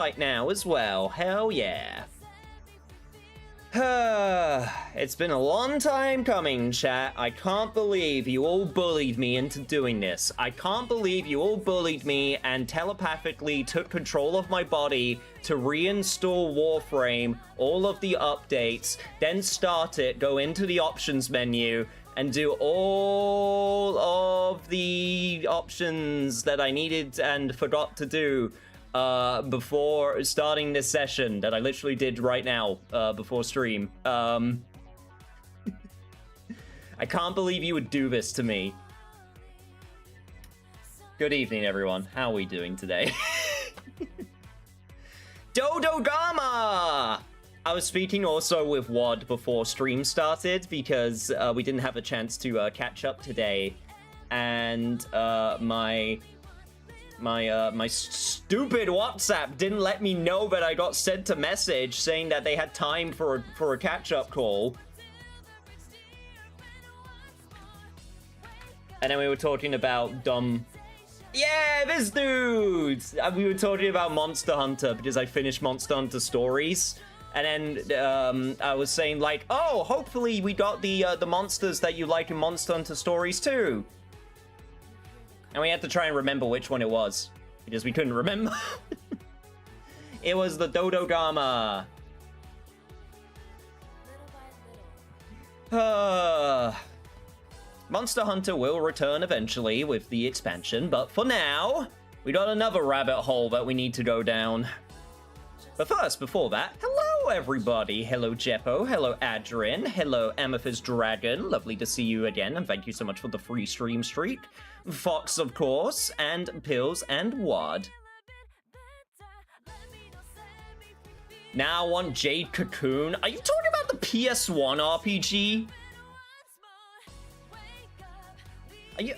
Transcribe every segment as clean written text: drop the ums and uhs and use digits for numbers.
right now as well. Hell yeah. It's been a long time coming, chat. I can't believe you all bullied me into doing this. I can't believe you all bullied me and telepathically took control of my body to reinstall Warframe, all of the updates, then start it, go into the options menu, and do all of the options that I needed and forgot to do before starting this session that I literally did right now before stream. I can't believe you would do this to me. Good evening, everyone. How are we doing today? Dodo Gama! I was speaking also with Wad before stream started because we didn't have a chance to catch up today, and my stupid WhatsApp didn't let me know that I got sent a message saying that they had time for a catch-up call. And then we were talking about dumb... Yeah, this dude! We were talking about Monster Hunter because I finished Monster Hunter Stories. And then I was saying like, oh, hopefully we got the monsters that you like in Monster Hunter Stories too. And we had to try and remember which one it was, because we couldn't remember. It was the Dodo Gama. Monster Hunter will return eventually with the expansion, but for now, we got another rabbit hole that we need to go down. But first, before that, hello everybody. Hello Jeppo, hello Adrian, hello Amethyst Dragon. Lovely to see you again, and thank you so much for the free stream streak. Fox, of course, and Pills and Wad. Now I want Jade Cocoon. Are you talking about the PS1 RPG?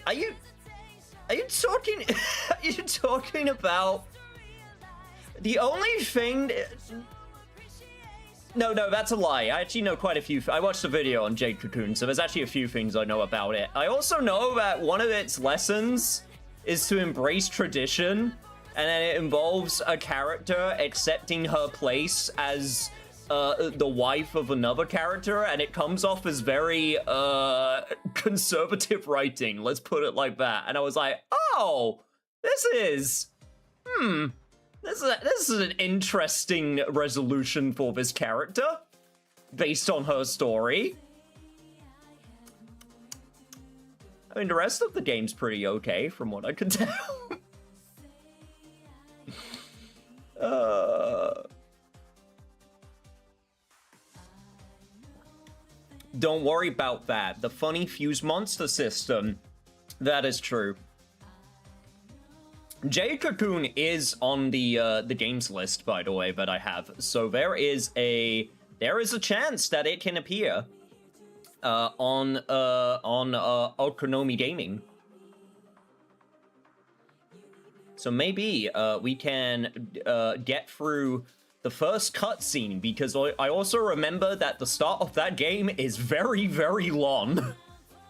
Are you talking are you talking about the only thing? No, that's a lie. I actually know quite a few. I watched a video on Jade Cocoon, so there's actually a few things I know about it. I also know that one of its lessons is to embrace tradition, and then it involves a character accepting her place as the wife of another character, and it comes off as very conservative writing, let's put it like that. And I was like, oh, this is an interesting resolution for this character, based on her story. I mean, the rest of the game's pretty okay, from what I can tell. Don't worry about that. The funny fuse monster system, that is true. Jade Cocoon is on the games list, by the way, that I have. So there is a chance that it can appear on Okonomi Gaming. So maybe we can get through the first cutscene, because I also remember that the start of that game is very, very long.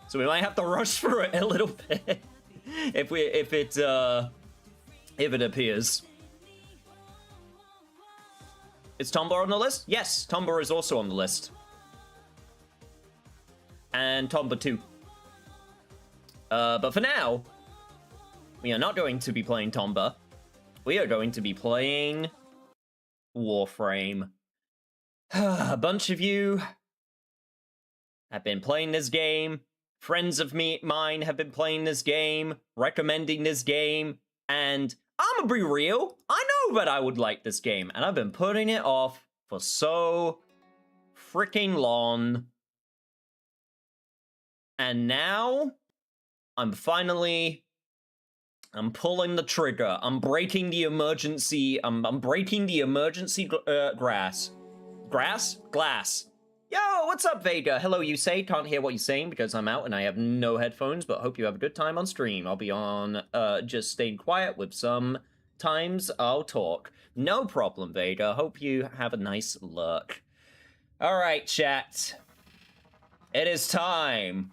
So we might have to rush through it a little bit if it appears. Is Tomba on the list? Yes, Tomba is also on the list. And Tomba 2. But for now, we are not going to be playing Tomba. We are going to be playing Warframe. A bunch of you have been playing this game. Friends of mine have been playing this game, recommending this game, and I'm gonna be real, I know that I would like this game, and I've been putting it off for so freaking long. And now, I'm pulling the trigger. I'm breaking the emergency, I'm breaking the emergency glass. Yo, what's up, Vega? Hello, Yusei. Can't hear what you're saying because I'm out and I have no headphones, but hope you have a good time on stream. I'll be on, just staying quiet with some times I'll talk. No problem, Vega. Hope you have a nice lurk. All right, chat. It is time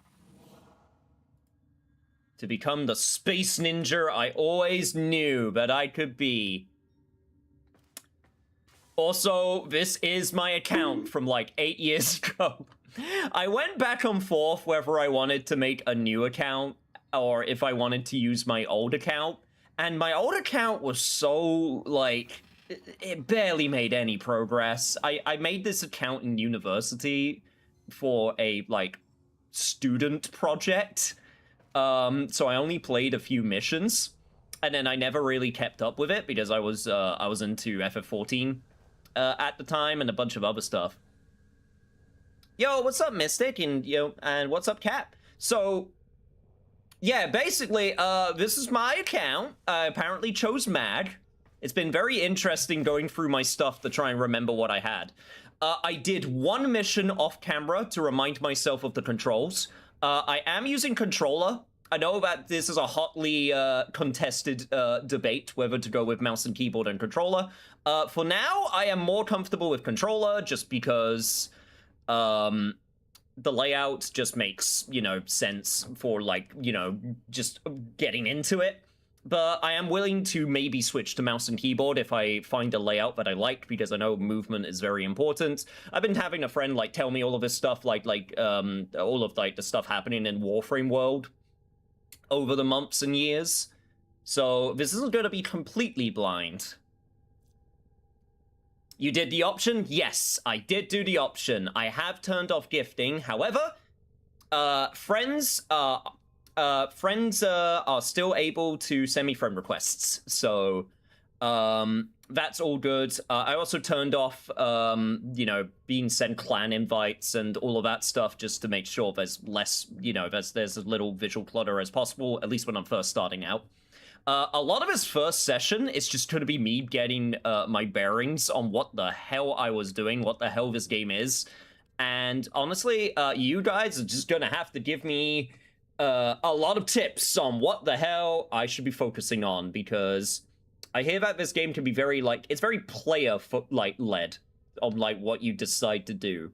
to become the space ninja I always knew that I could be. Also, this is my account from like 8 years ago. I went back and forth whether I wanted to make a new account or if I wanted to use my old account. And my old account was so, like, it barely made any progress. I made this account in university for a, like, student project. So I only played a few missions. And then I never really kept up with it because I was into FF14 at the time and a bunch of other stuff. Yo, what's up, Mystic? And what's up, Cap? So, yeah, basically, this is my account. I apparently chose Mag. It's been very interesting going through my stuff to try and remember what I had. I did one mission off camera to remind myself of the controls. I am using controller. I know that this is a hotly contested debate whether to go with mouse and keyboard and controller. For now, I am more comfortable with controller just because the layout just makes, sense for, like, just getting into it. But I am willing to maybe switch to mouse and keyboard if I find a layout that I like, because I know movement is very important. I've been having a friend, like, tell me all of this stuff, all of, like, the stuff happening in Warframe world over the months and years. So this isn't going to be completely blind. You did the option? Yes, I did do the option. I have turned off gifting. However, friends are still able to send me friend requests. So that's all good. I also turned off, being sent clan invites and all of that stuff just to make sure there's less, there's as little visual clutter as possible, at least when I'm first starting out. A lot of his first session is just going to be me getting my bearings on what the hell I was doing, what the hell this game is. And honestly, you guys are just going to have to give me a lot of tips on what the hell I should be focusing on, because I hear that this game can be very, it's very led on, what you decide to do.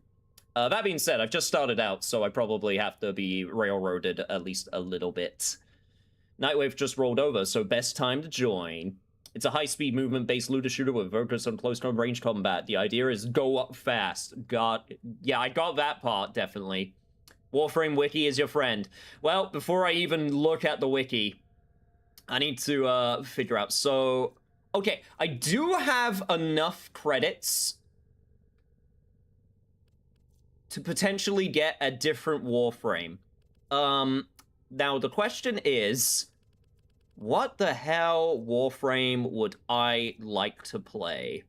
That being said, I've just started out, so I probably have to be railroaded at least a little bit. Nightwave just rolled over, so best time to join. It's a high-speed movement-based looter shooter with focus on close-range range combat. The idea is go up fast. Yeah, I got that part, definitely. Warframe Wiki is your friend. Well, before I even look at the wiki, I need to figure out. So, okay, I do have enough credits to potentially get a different Warframe. Now, the question is, what the hell Warframe would I like to play?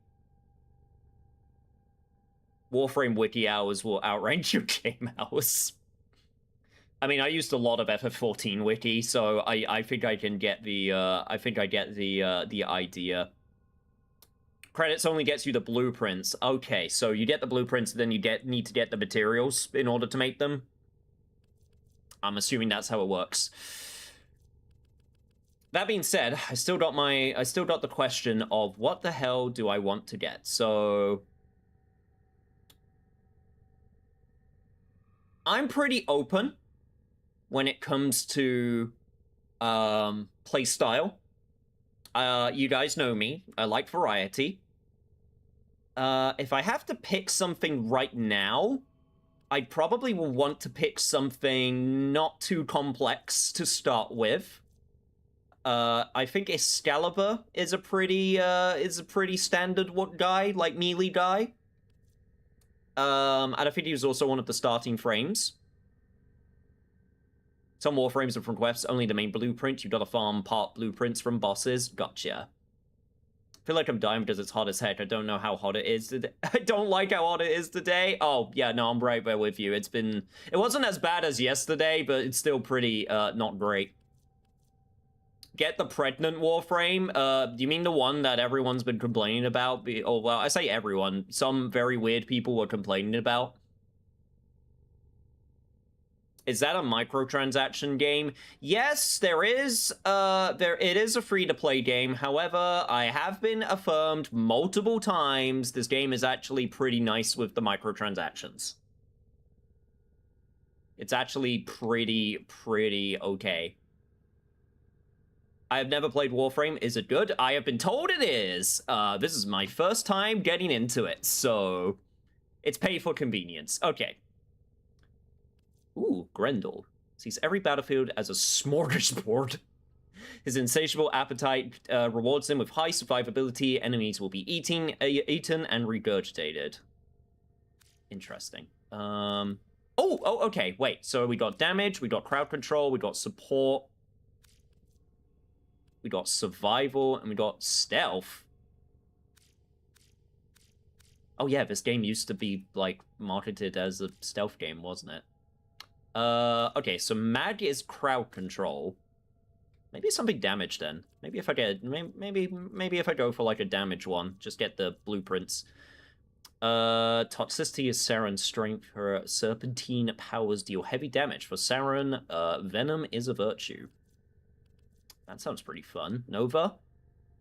Warframe wiki hours will outrank your game hours. I mean, I used a lot of FF14 wiki, so I think I can get the, the idea. Credits only gets you the blueprints. Okay, so you get the blueprints, then you need to get the materials in order to make them. I'm assuming that's how it works. That being said, I still got the question of what the hell do I want to get? So I'm pretty open when it comes to play style. You guys know me. I like variety. If I have to pick something right now, I probably will want to pick something not too complex to start with. I think Excalibur is a pretty standard guy, like melee guy. And I think he was also one of the starting frames. Some Warframes are from quests, only the main blueprint. You've got to farm part blueprints from bosses. Gotcha. I feel like I'm dying because it's hot as heck. I don't know how hot it is today. I don't like how hot it is today. Oh, yeah, no, I'm right there with you. It wasn't as bad as yesterday, but it's still pretty, not great. Get the pregnant Warframe? Do you mean the one that everyone's been complaining about? Oh, well, I say everyone. Some very weird people were complaining about. Is that a microtransaction game? Yes, there is. It is a free-to-play game. However, I have been affirmed multiple times this game is actually pretty nice with the microtransactions. It's actually pretty okay. I have never played Warframe. Is it good? I have been told it is. This is my first time getting into it, so it's pay for convenience. Okay. Ooh, Grendel sees every battlefield as a smorgasbord. His insatiable appetite rewards him with high survivability. Enemies will be eaten and regurgitated. Interesting. Oh, okay. Wait. So we got damage, we got crowd control, we got support, we got survival, and we got stealth. Oh yeah, this game used to be like marketed as a stealth game, wasn't it? Okay, so mag is crowd control. Maybe something damage then. Maybe if I get maybe if I go for like a damage one, just get the blueprints. Toxicity is Saren's strength. Her serpentine powers deal heavy damage. For Saren, venom is a virtue. That sounds pretty fun. Nova,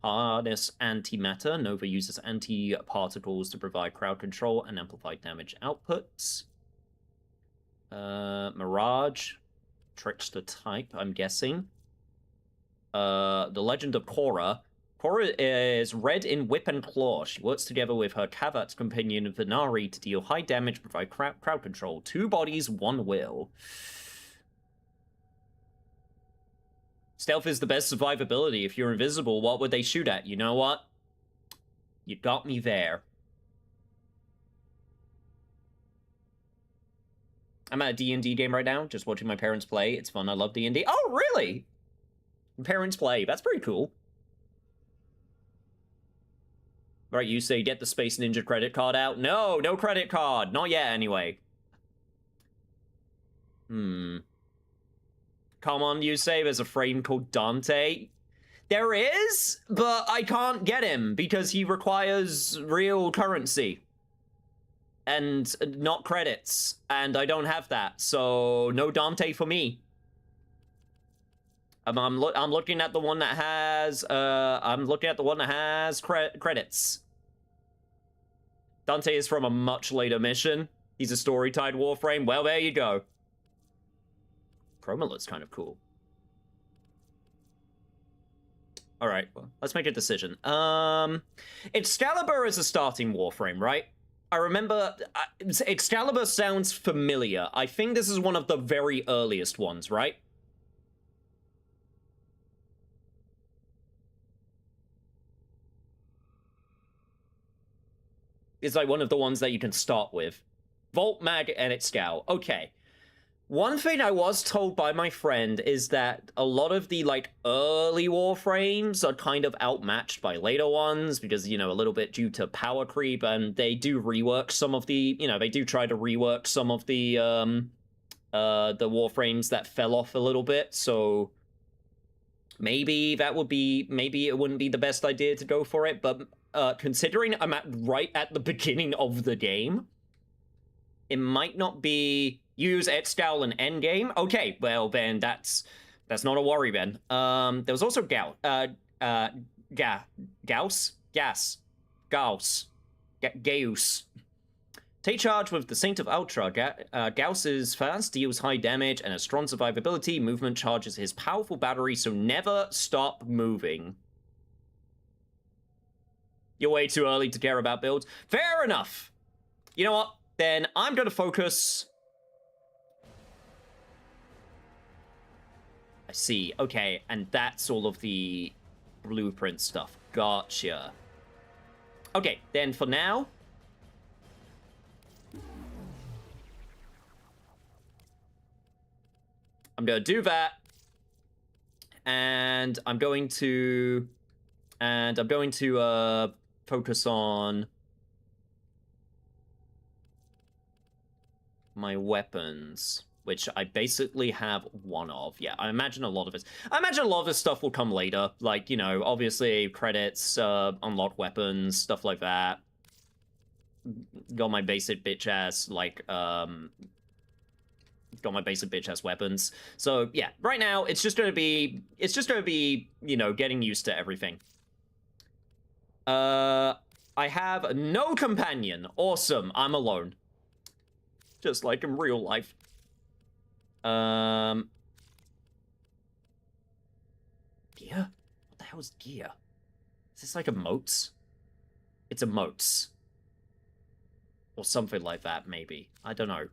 harness antimatter. Nova uses anti-particles to provide crowd control and amplify damage outputs. Mirage, trickster type, I'm guessing. The Legend of Korra. Korra is red in whip and claw. She works together with her Kavat companion Venari to deal high damage, provide crowd control. 2 bodies, 1 will. Stealth is the best survivability. If you're invisible, what would they shoot at? You know what? You got me there. I'm at a D&D game right now, just watching my parents play. It's fun. I love D&D. Oh, really? Parents play. That's pretty cool. Right, you say get the Space Ninja credit card out. No, no credit card. Not yet, anyway. Come on, Yusei. There's a frame called Dante. There is, but I can't get him because he requires real currency. And not credits. And I don't have that, so no Dante for me. I'm looking at the one that has credits. Dante is from a much later mission. He's a story-tied Warframe. Well, there you go. Chroma looks kind of cool. All right, well, let's make a decision. Excalibur is a starting Warframe, right? I remember Excalibur sounds familiar. I think this is one of the very earliest ones, right? It's like one of the ones that you can start with. Volt, Mag, and Excal. Okay. One thing I was told by my friend is that a lot of the, like, early Warframes are kind of outmatched by later ones because, you know, a little bit due to power creep, and they do rework some of the, you know, they do try to rework some of the Warframes that fell off a little bit, so maybe it wouldn't be the best idea to go for it, but considering I'm right at the beginning of the game, it might not be use Excal and Endgame. Okay, well then that's not a worry then. There was also Gauss. Take charge with the Saint of Ultra. Gauss is fast, deals high damage, and has strong survivability. Movement charges his powerful battery, so never stop moving. You're way too early to care about builds. Fair enough. You know what? Then I'm going to focus. I see. Okay, and that's all of the blueprint stuff. Gotcha. Okay, then for now, I'm going to do that. And I'm going to focus on my weapons, which I basically have one of. Yeah, I imagine a lot of this stuff will come later. Like, you know, obviously credits, unlock weapons, stuff like that. Got my basic bitch ass, like, weapons. So yeah, right now it's just gonna be, you know, getting used to everything. I have no companion. Awesome, I'm alone. Just like in real life. Gear? What the hell is gear? Is this like emotes? It's emotes. Or something like that, maybe. I don't know.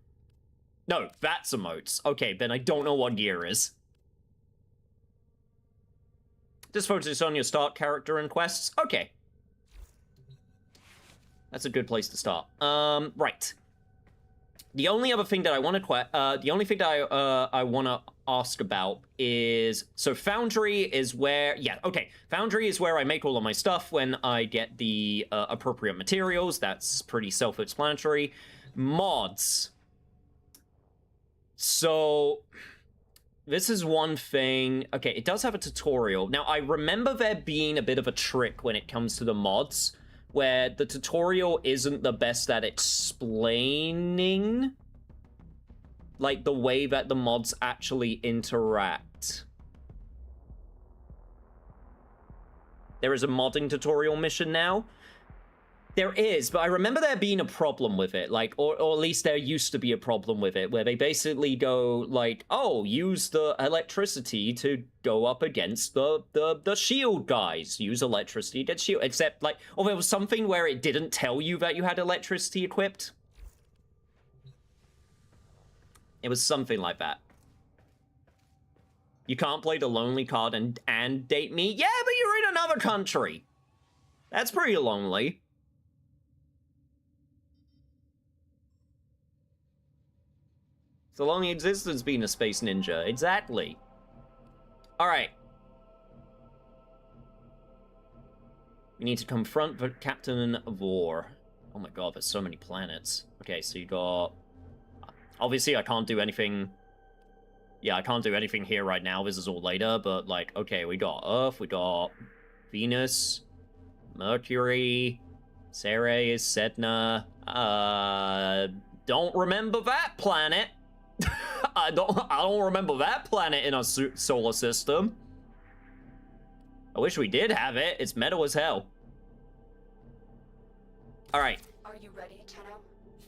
No, that's emotes. Okay, then I don't know what gear is. Just focus on your start character and quests. Okay. That's a good place to start. Right. The only other thing that I want to I want to ask about is, so Foundry is where, yeah, okay. Foundry is where I make all of my stuff when I get the appropriate materials. That's pretty self-explanatory. Mods. So this is one thing. Okay, it does have a tutorial. Now, I remember there being a bit of a trick when it comes to the mods, where the tutorial isn't the best at explaining, like, the way that the mods actually interact. There is a modding tutorial mission now. There is, but I remember there being a problem with it, like, or at least there used to be a problem with it, where they basically go, like, oh, use the electricity to go up against the shield guys. Use electricity against shield, except, like, oh, there was something where it didn't tell you that you had electricity equipped. It was something like that. You can't play the lonely card and date me? Yeah, but you're in another country. That's pretty lonely. It's a long existence being a space ninja. Exactly. Alright. We need to confront the Captain of War. Oh my god, there's so many planets. Okay, so you got... Obviously, I can't do anything... Yeah, I can't do anything here right now. This is all later, but, like, okay, we got Earth, we got Venus, Mercury, Ceres, Sedna. Don't remember that planet. I don't remember that planet in our solar system. I wish we did have it. It's metal as hell. All right. Are you ready, Tenno?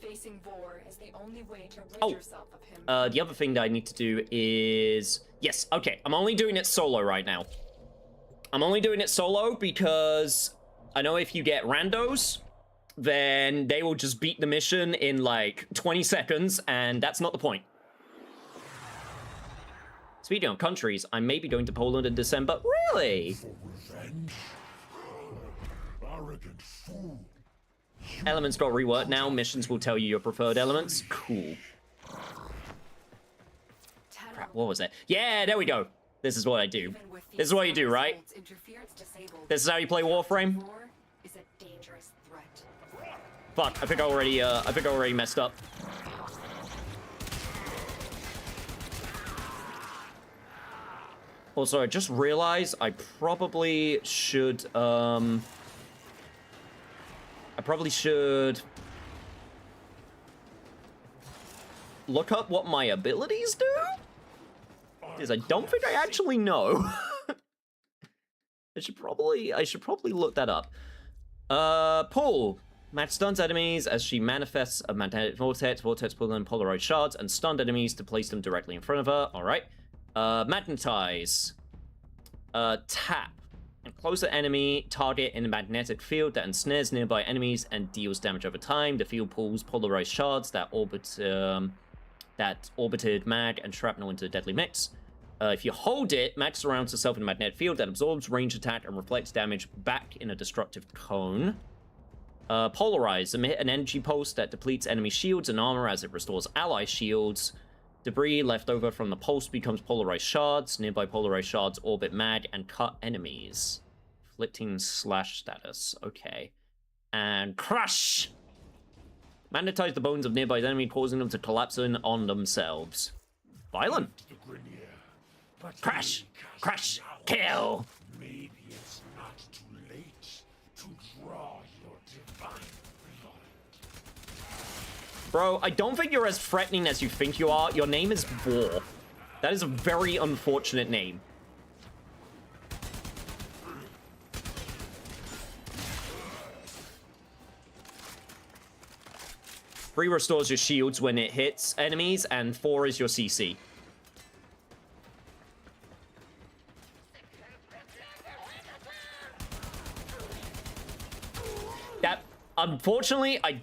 Facing Vor is the only way to rid yourself of him. The other thing that I need to do is... Yes, okay. I'm only doing it solo right now. I'm only doing it solo because I know if you get randos, then they will just beat the mission in like 20 seconds, and that's not the point. Speaking of countries, I may be going to Poland in December. Really? Elements got reworked now. Missions will tell you your preferred elements. Cool. Crap, what was that? Yeah, there we go. This is what I do. This is what you do, right? This is how you play Warframe? Fuck, I think I already messed up. Also, I just realized I probably should, look up what my abilities do? Because I don't think I actually know. I should probably look that up. Pull. Match stuns enemies as she manifests a magnetic vortex. Vortex pull in polarized shards and stunned enemies to place them directly in front of her. Alright. Magnetize. Tap. Enclose the enemy target in a magnetic field that ensnares nearby enemies and deals damage over time. The field pulls polarized shards that orbited mag and shrapnel into a deadly mix. If you hold it, mag surrounds itself in a magnetic field that absorbs range attack and reflects damage back in a destructive cone. Polarize. Emit an energy pulse that depletes enemy shields and armor as it restores ally shields. Debris left over from the pulse becomes polarized shards. Nearby polarized shards orbit mag and cut enemies. Inflicting slash status. Okay. And crush! Magnetize the bones of nearby enemy, causing them to collapse in on themselves. Violent. Crash! Crash! Kill! Maybe it's not too late to draw your divine blood. Bro, I don't think you're as threatening as you think you are. Your name is War. That is a very unfortunate name. Three restores your shields when it hits enemies, and 4 is your CC. Unfortunately, I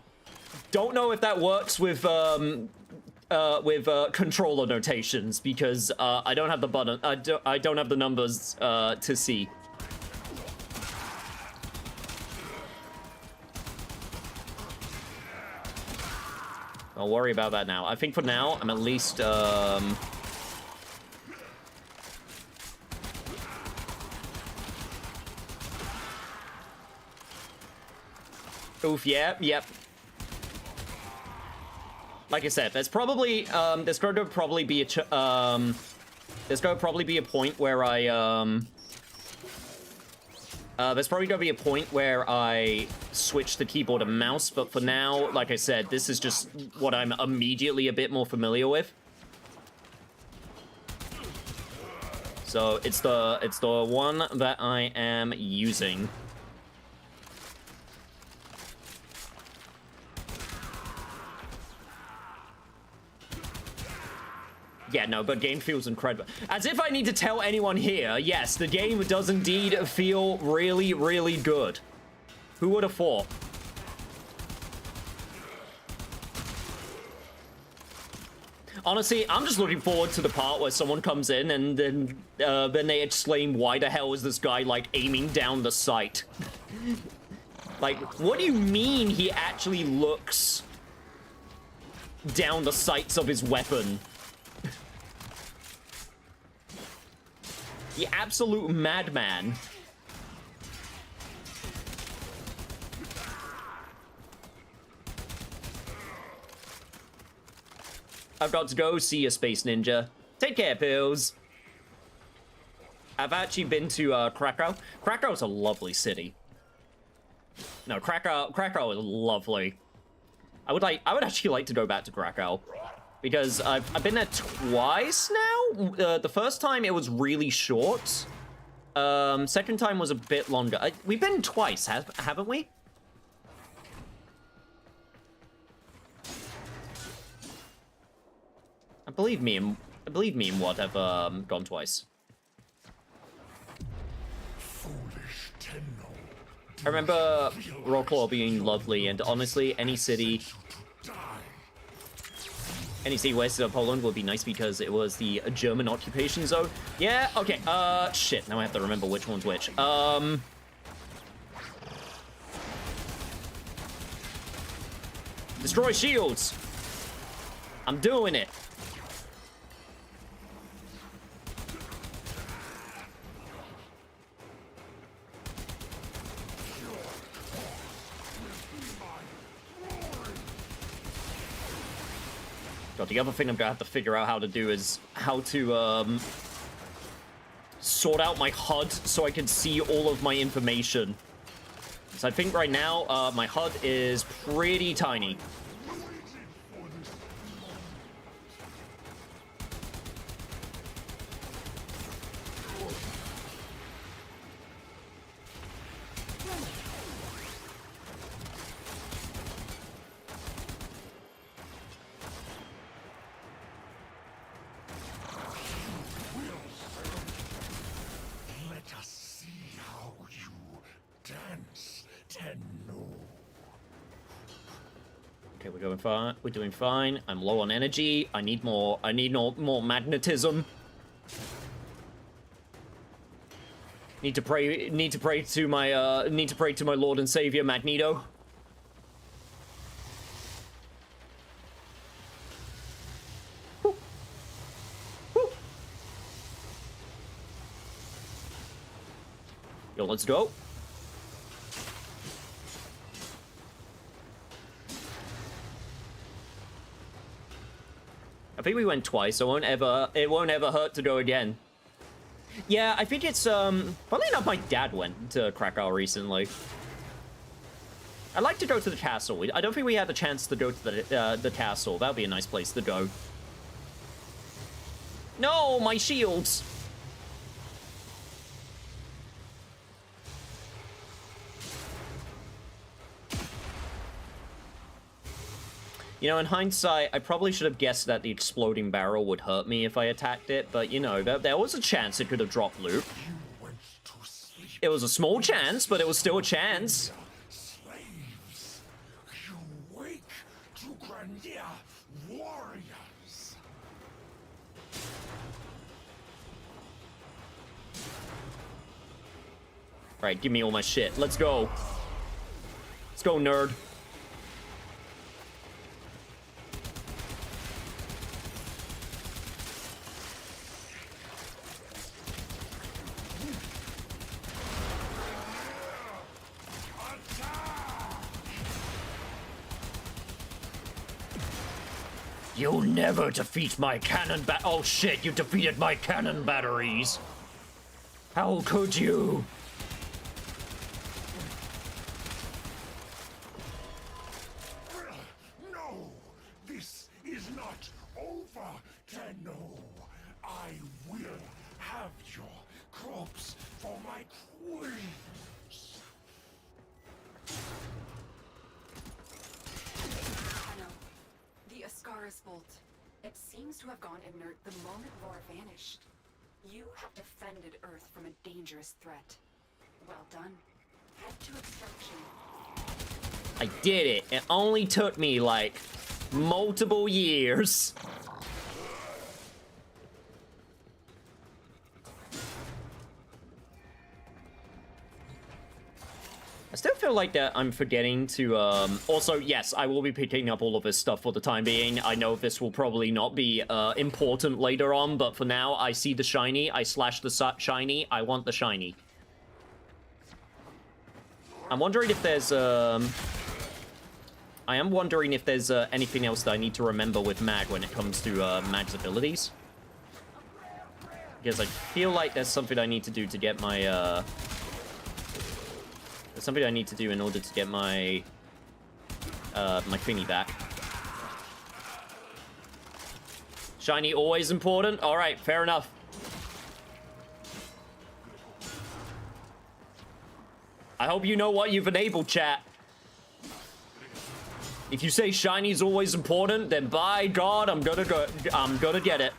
don't know if that works with controller notations because I don't have the button. I don't have the numbers to see. I'll worry about that now. I think for now, I'm at least oof, yeah, yep. Like I said, there's probably, there's going to probably be a, there's going to probably be a point where I, there's probably going to be a point where I switch to keyboard and mouse, but for now, like I said, this is just what I'm immediately a bit more familiar with. So it's the one that I am using. Yeah, no, but game feels incredible. As if I need to tell anyone here, yes, the game does indeed feel really, really good. Who would have thought? Honestly, I'm just looking forward to the part where someone comes in and then they exclaim, why the hell is this guy, like, aiming down the sight? Like, what do you mean he actually looks down the sights of his weapon? The absolute madman. I've got to go see a space ninja. Take care, pills. I've actually been to Krakow. Krakow's a lovely city. No, Krakow is lovely. I would actually like to go back to Krakow. Because I've been there twice now. The first time it was really short. Second time was a bit longer. We've been twice, haven't we? I believe me and what have gone twice. I remember Wrocław being lovely, and honestly, any city west of Poland would be nice because it was the German occupation zone. Yeah, okay, shit, now I have to remember which one's which. Destroy shields! I'm doing it! God, the other thing I'm gonna have to figure out how to do is how to, sort out my HUD so I can see all of my information. So I think right now, my HUD is pretty tiny. Okay, we're going fine. We're doing fine. I'm low on energy. I need more magnetism. Need to pray to my Lord and Savior Magneto. Woo. Woo. Yo, let's go. I think we went twice, so it won't ever hurt to go again. Yeah, I think it's, probably enough my dad went to Krakow recently. I'd like to go to the castle. I don't think we had the chance to go to the castle. That would be a nice place to go. No, my shields! You know, in hindsight, I probably should have guessed that the exploding barrel would hurt me if I attacked it, but, you know, there was a chance it could have dropped loot. It was a small chance, but it was still a chance. Slaves, Grineer warriors. Alright, give me all my shit. Let's go. Let's go, nerd. You'll never defeat my cannon oh shit, you defeated my cannon batteries. How could you? No, this is not over, Tenno. I will have your corpse for my queens. Tenno, the Ascaris Bolt. It seems to have gone inert the moment Vor vanished. You have defended Earth from a dangerous threat. Well done. Head to extraction. I did it. It only took me like multiple years. I still feel like that I'm forgetting to, also, yes, I will be picking up all of this stuff for the time being. I know this will probably not be, important later on, but for now, I see the shiny, I slash the shiny, I want the shiny. I'm wondering if there's, I am wondering if there's, anything else that I need to remember with Mag when it comes to, Mag's abilities. Because I feel like there's something I need to do to get my, there's something I need to do in order to get my, my thingy back. Shiny always important? Alright, fair enough. I hope you know what you've enabled, chat. If you say shiny's always important, then by God, I'm gonna get it.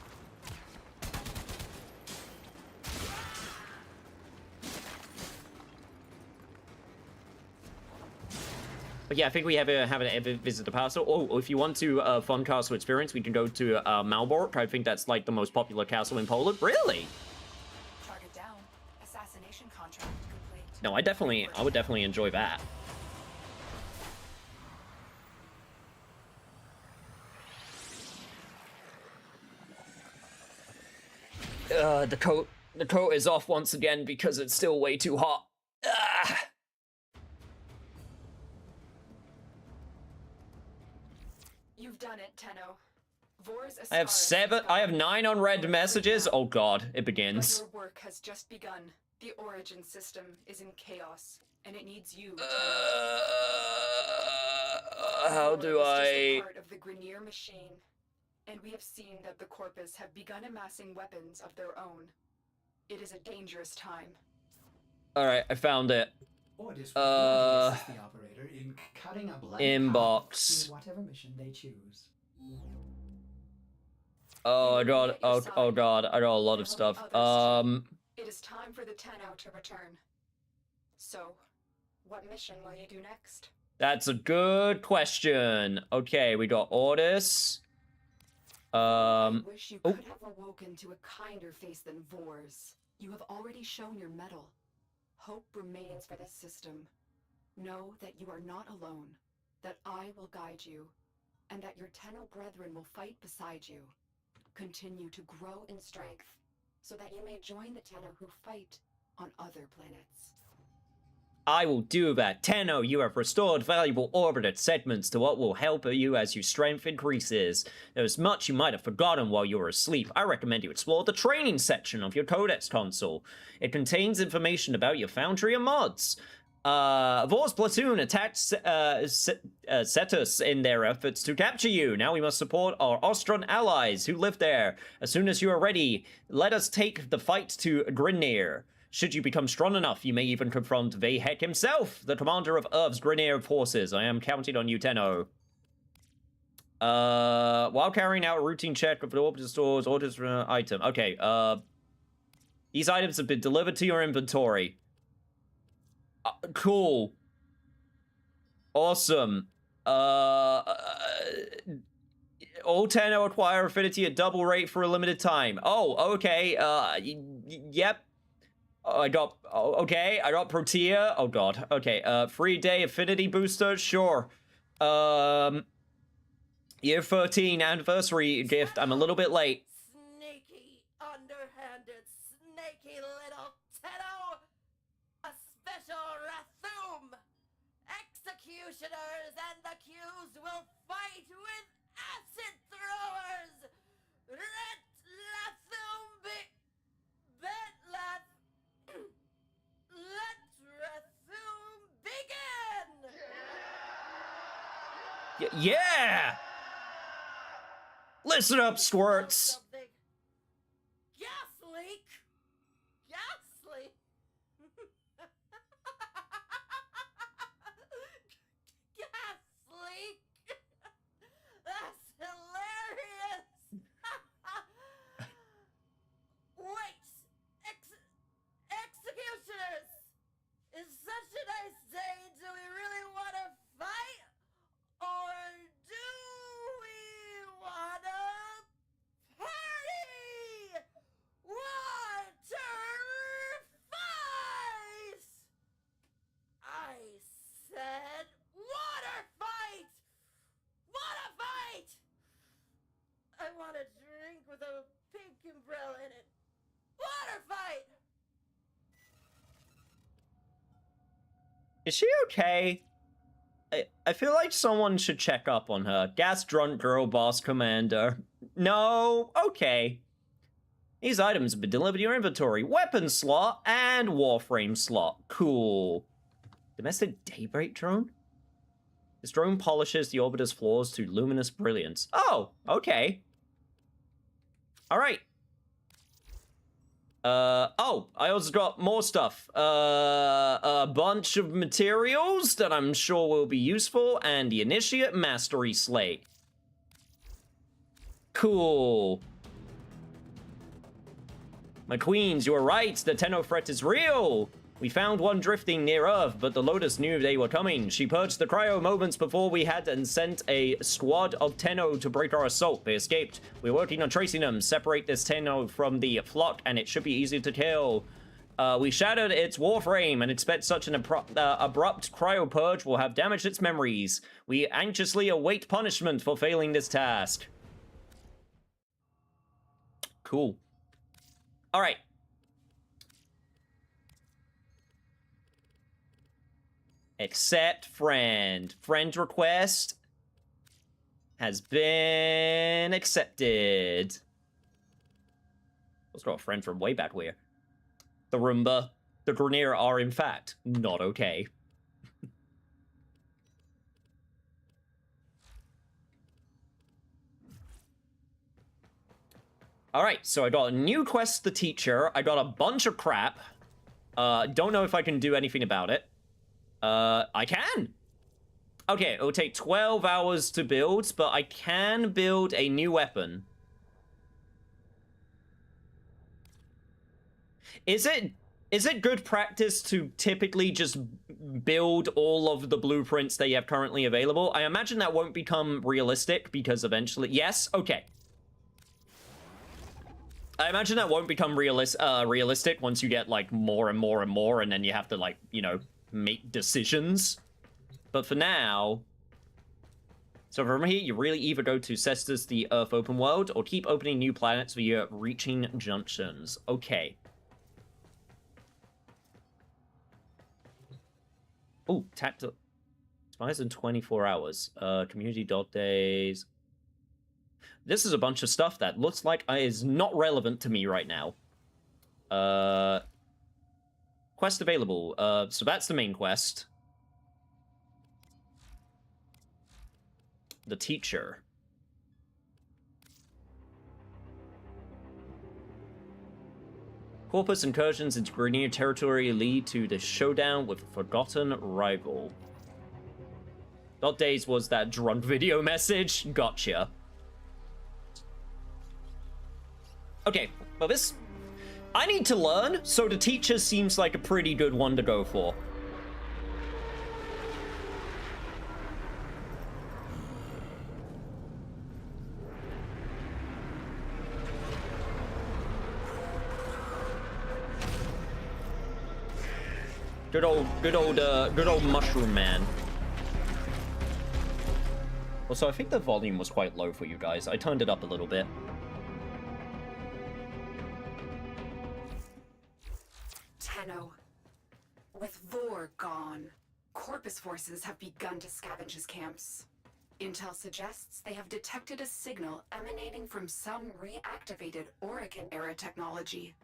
But yeah, I think we haven't visited the castle. Oh, if you want to fun castle experience, we can go to Malbork. I think that's like the most popular castle in Poland. Really? Target down. Assassination contract complete. No, I would definitely enjoy that. The coat is off once again because it's still way too hot. Ah. You've done it, Tenno. Vor's I have Ascaris I have 9 unread messages. Oh God, it begins. But your work has just begun. The origin system is in chaos, and it needs you. How do Vor is just a I? part of the Grineer machine, and we have seen that the Corpus have begun amassing weapons of their own. It is a dangerous time. All right, I found it. Ordis will gladly assist the operator in cutting a blank Inbox. path in whatever mission they choose. Oh God, oh God, I got a lot of stuff. It is time for the Tenno to return. So, what mission will you do next? That's a good question. Okay, we got Ordis. I wish you could have awoken to a kinder face than Vor's. You have already shown your mettle. Hope remains for this system. Know that you are not alone, that I will guide you, and that your Tenno brethren will fight beside you. Continue to grow in strength, so that you may join the Tenno who fight on other planets. I will do that. Tenno, you have restored valuable orbited segments to what will help you as your strength increases. There's much you might have forgotten while you were asleep. I recommend you explore the training section of your Codex console. It contains information about your foundry and mods. Vor's platoon attacked Cetus in their efforts to capture you. Now we must support our Ostron allies who live there. As soon as you are ready, let us take the fight to Grineer. Should you become strong enough, you may even confront Vahek himself, the commander of Earth's Grineer forces. I am counting on you, Tenno. While carrying out a routine check of the orbital stores, orders for an item. Okay, these items have been delivered to your inventory. Cool. Awesome. All Tenno acquire affinity at double rate for a limited time. Oh, okay. Yep. I got Protea. Oh god. Okay. 3-day affinity booster. Sure. Year 13 anniversary gift. I'm a little bit late. Sneaky, underhanded, snaky little Tenno! A special Rathum! Executioners and accused will fight with acid throwers! Let Rathum be... Let Rathum begin! Yeah! Listen up, squirts! Gas leak! Gas leak! Gas leak! That's hilarious! Wait! Executioners! Is such a nice day, do we really want to fight? Or do we wanna party? Water fight! I said water fight! Water fight! I want a drink with a pink umbrella in it. Water fight! Is she okay? I feel like someone should check up on her. Gas drunk girl boss commander. No? Okay. These items have been delivered to your inventory. Weapon slot and Warframe slot. Cool. Domestic Daybreak drone? This drone polishes the orbiter's floors to luminous brilliance. Oh, okay. Alright. Oh, I also got more stuff. A bunch of materials that I'm sure will be useful, and the Initiate Mastery Slate. Cool. My queens, you were right, the Tenno threat is real! We found one drifting near Earth, but the Lotus knew they were coming. She purged the cryo moments before we had and sent a squad of Tenno to break our assault. They escaped. We're working on tracing them. Separate this Tenno from the flock, and it should be easy to kill. We shattered its Warframe and expect such an abrupt cryo purge will have damaged its memories. We anxiously await punishment for failing this task. Cool. Alright. Accept friend. Friend request has been accepted. Let's got a friend from way back where. The Roomba, the Grenier are in fact not okay. Alright, so I got a new quest, the teacher. I got a bunch of crap. Don't know if I can do anything about it. I can. Okay, it'll take 12 hours to build, but I can build a new weapon. Is it good practice to typically just build all of the blueprints that you have currently available? I imagine that won't become realistic because eventually... Yes? Okay. I imagine that won't become realistic once you get, like, more and more and more, and then you have to, like, you know, make decisions. But for now... So from here, you really either go to Cestus, the Earth open world, or keep opening new planets via reaching junctions. Okay. Oh, tactile. Expires in 24 hours. Community dot days. This is a bunch of stuff that looks like is not relevant to me right now. Quest available. So that's the main quest. The teacher. Corpus incursions into Grenier territory lead to the showdown with a forgotten rival. Dot days was that drunk video message. Gotcha. Okay, well this... I need to learn, so the teacher seems like a pretty good one to go for. Good old mushroom man. Also, I think the volume was quite low for you guys. I turned it up a little bit. Tenno. With Vor gone, Corpus forces have begun to scavenge his camps. Intel suggests they have detected a signal emanating from some reactivated Oregon-era technology.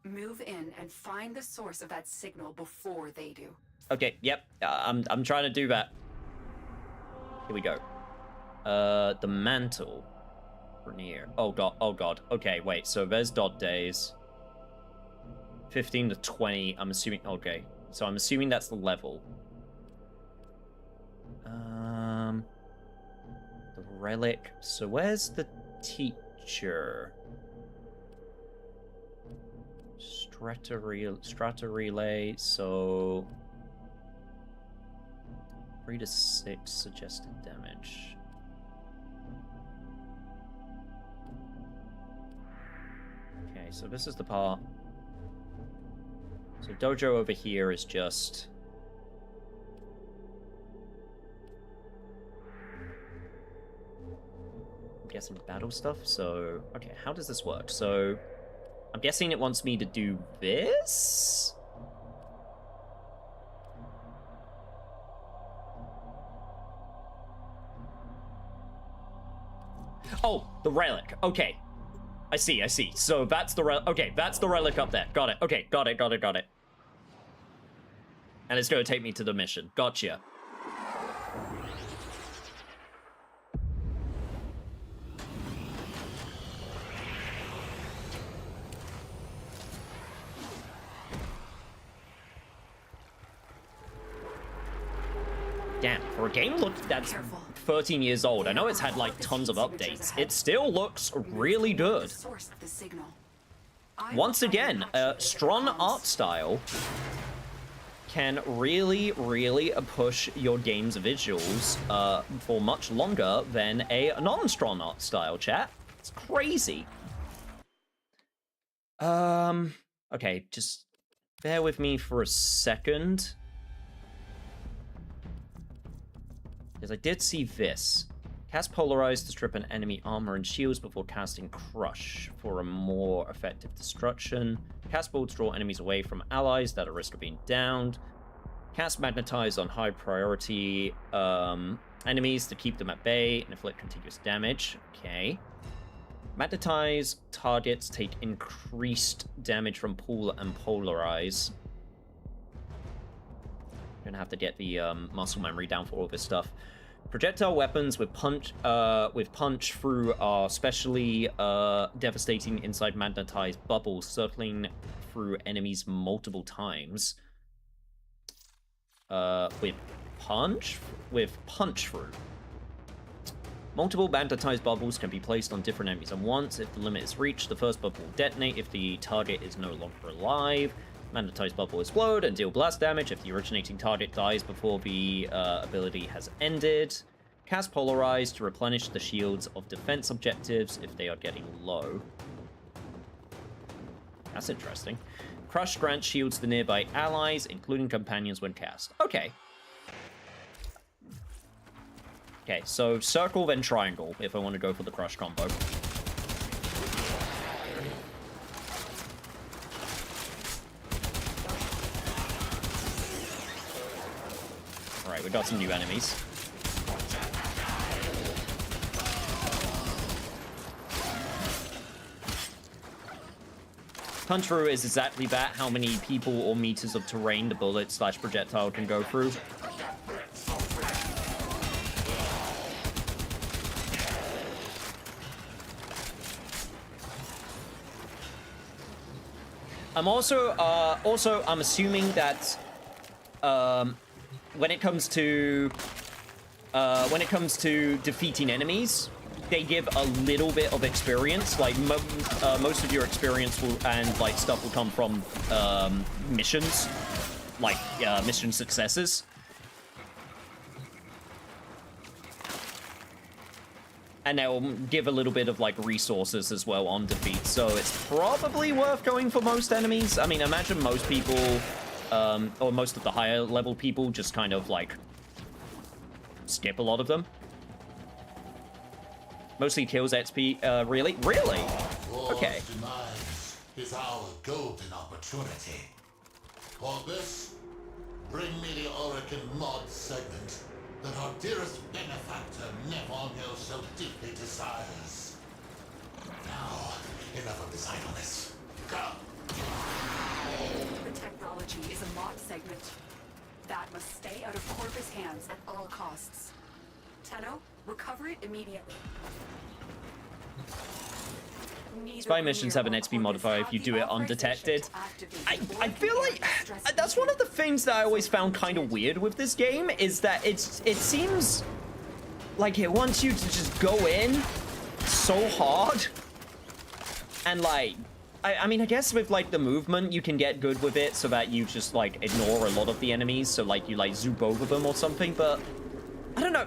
Move in and find the source of that signal before they do. Okay, yep. I'm trying to do that. Here we go. The mantle. Vernier. Oh god. Okay, wait. So there's dot days. 15 to 20. I'm assuming. Okay. So I'm assuming that's the level. The relic. So where's the teacher? Strata relay. So 3 to 6 suggested damage. Okay, so this is the part. So dojo over here is just... I'm guessing battle stuff. So, okay, how does this work? So, I'm guessing it wants me to do this? Oh, the relic. Okay. I see. So that's the relic. Okay, that's the relic up there. Got it. Okay, got it. And it's gonna take me to the mission. Gotcha. Damn, for a game that's 13 years old, I know it's had like tons of updates. It still looks really good. Once again, strong art style can really push your game's visuals for much longer than a non-strong art style, chat. It's crazy. Okay, just bear with me for a second. Because I did see this. Cast Polarize to strip an enemy armor and shields before casting Crush for a more effective destruction. Cast Ball to draw enemies away from allies that are at risk of being downed. Cast Magnetize on high priority enemies to keep them at bay and inflict continuous damage. Okay. Magnetize targets take increased damage from Pull and Polarize. I'm gonna have to get the muscle memory down for all this stuff. Projectile weapons with punch through are especially devastating inside magnetized bubbles, circling through enemies multiple times. With punch through. Multiple magnetized bubbles can be placed on different enemies at once. If the limit is reached, the first bubble will detonate if the target is no longer alive. Magnetized bubble will explode and deal blast damage if the originating target dies before the ability has ended. Cast Polarize to replenish the shields of defense objectives if they are getting low. That's interesting. Crush grants shields to nearby allies, including companions when cast. Okay. Okay, so circle then triangle if I want to go for the crush combo. Alright, we got some new enemies. Punch through is exactly that, how many people or meters of terrain the bullet / projectile can go through. I'm also I'm assuming that when it comes to defeating enemies, they give a little bit of experience. Like most of your experience and like stuff will come from missions, like mission successes. And they'll give a little bit of like resources as well on defeat, so it's probably worth going for most enemies. I mean, imagine most people or most of the higher level people just kind of like skip a lot of them. Mostly kills XP, really? Really? Okay. Demise is our golden opportunity. For this, bring me the Oracle mod segment that our dearest benefactor Nevono so deeply desires. Now, enough of this idleness. Go! The technology is a mod segment. That must stay out of Corvus' hands at all costs. Tenno, recover it immediately. Spy missions have an XP modifier if you do it undetected. I feel like that's one of the things that I always found kind of weird with this game, is that it seems like it wants you to just go in so hard. And like, I mean, I guess with like the movement, you can get good with it so that you just like ignore a lot of the enemies. So like you like zoop over them or something, but I don't know.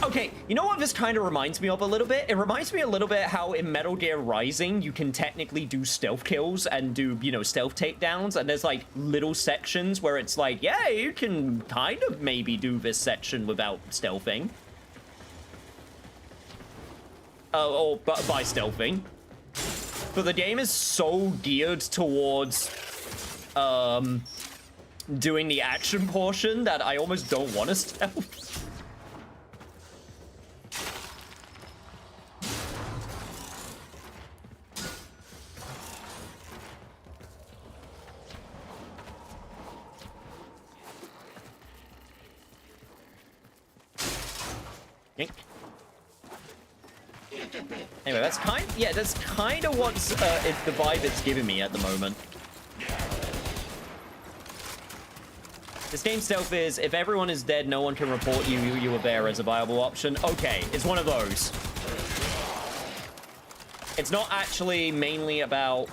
Okay, you know what this kind of reminds me of a little bit? It reminds me a little bit how in Metal Gear Rising, you can technically do stealth kills and do, you know, stealth takedowns. And there's like little sections where it's like, yeah, you can kind of maybe do this section without stealthing. Or by stealthing. But the game is so geared towards doing the action portion that I almost don't want to stealth. Yank. Anyway, that's kind of what's it's the vibe it's giving me at the moment. This game's stealth is, if everyone is dead, no one can report you were there as a viable option. Okay, it's one of those. It's not actually mainly about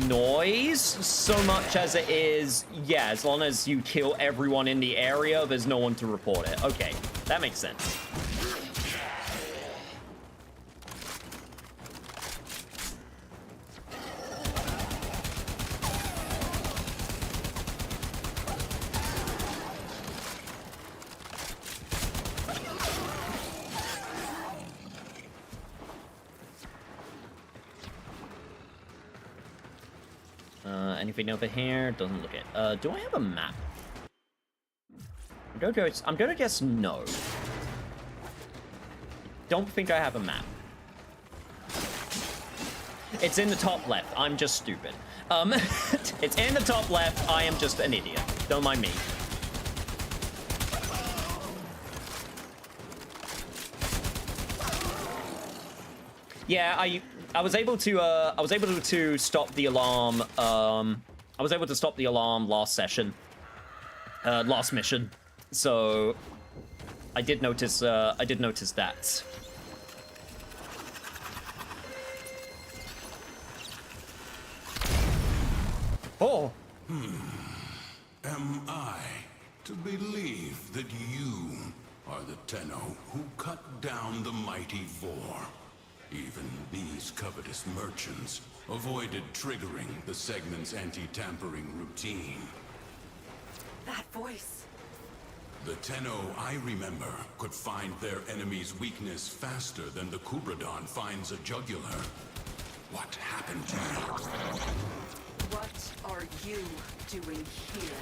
noise so much as it is, yeah, as long as you kill everyone in the area, there's no one to report it. Okay, that makes sense. Anything over here? Doesn't look it. Do I have a map? I'm gonna guess no. Don't think I have a map. It's in the top left. I'm just stupid. It's in the top left. I am just an idiot. Don't mind me. Yeah, I was able to stop the alarm. I was able to stop the alarm last session, last mission. So I did notice that. Oh. Am I to believe that you are the Tenno who cut down the mighty Vor? Even these covetous merchants avoided triggering the segment's anti-tampering routine. That voice. The Tenno I remember could find their enemy's weakness faster than the Kubradon finds a jugular. What happened to you? What are you doing here?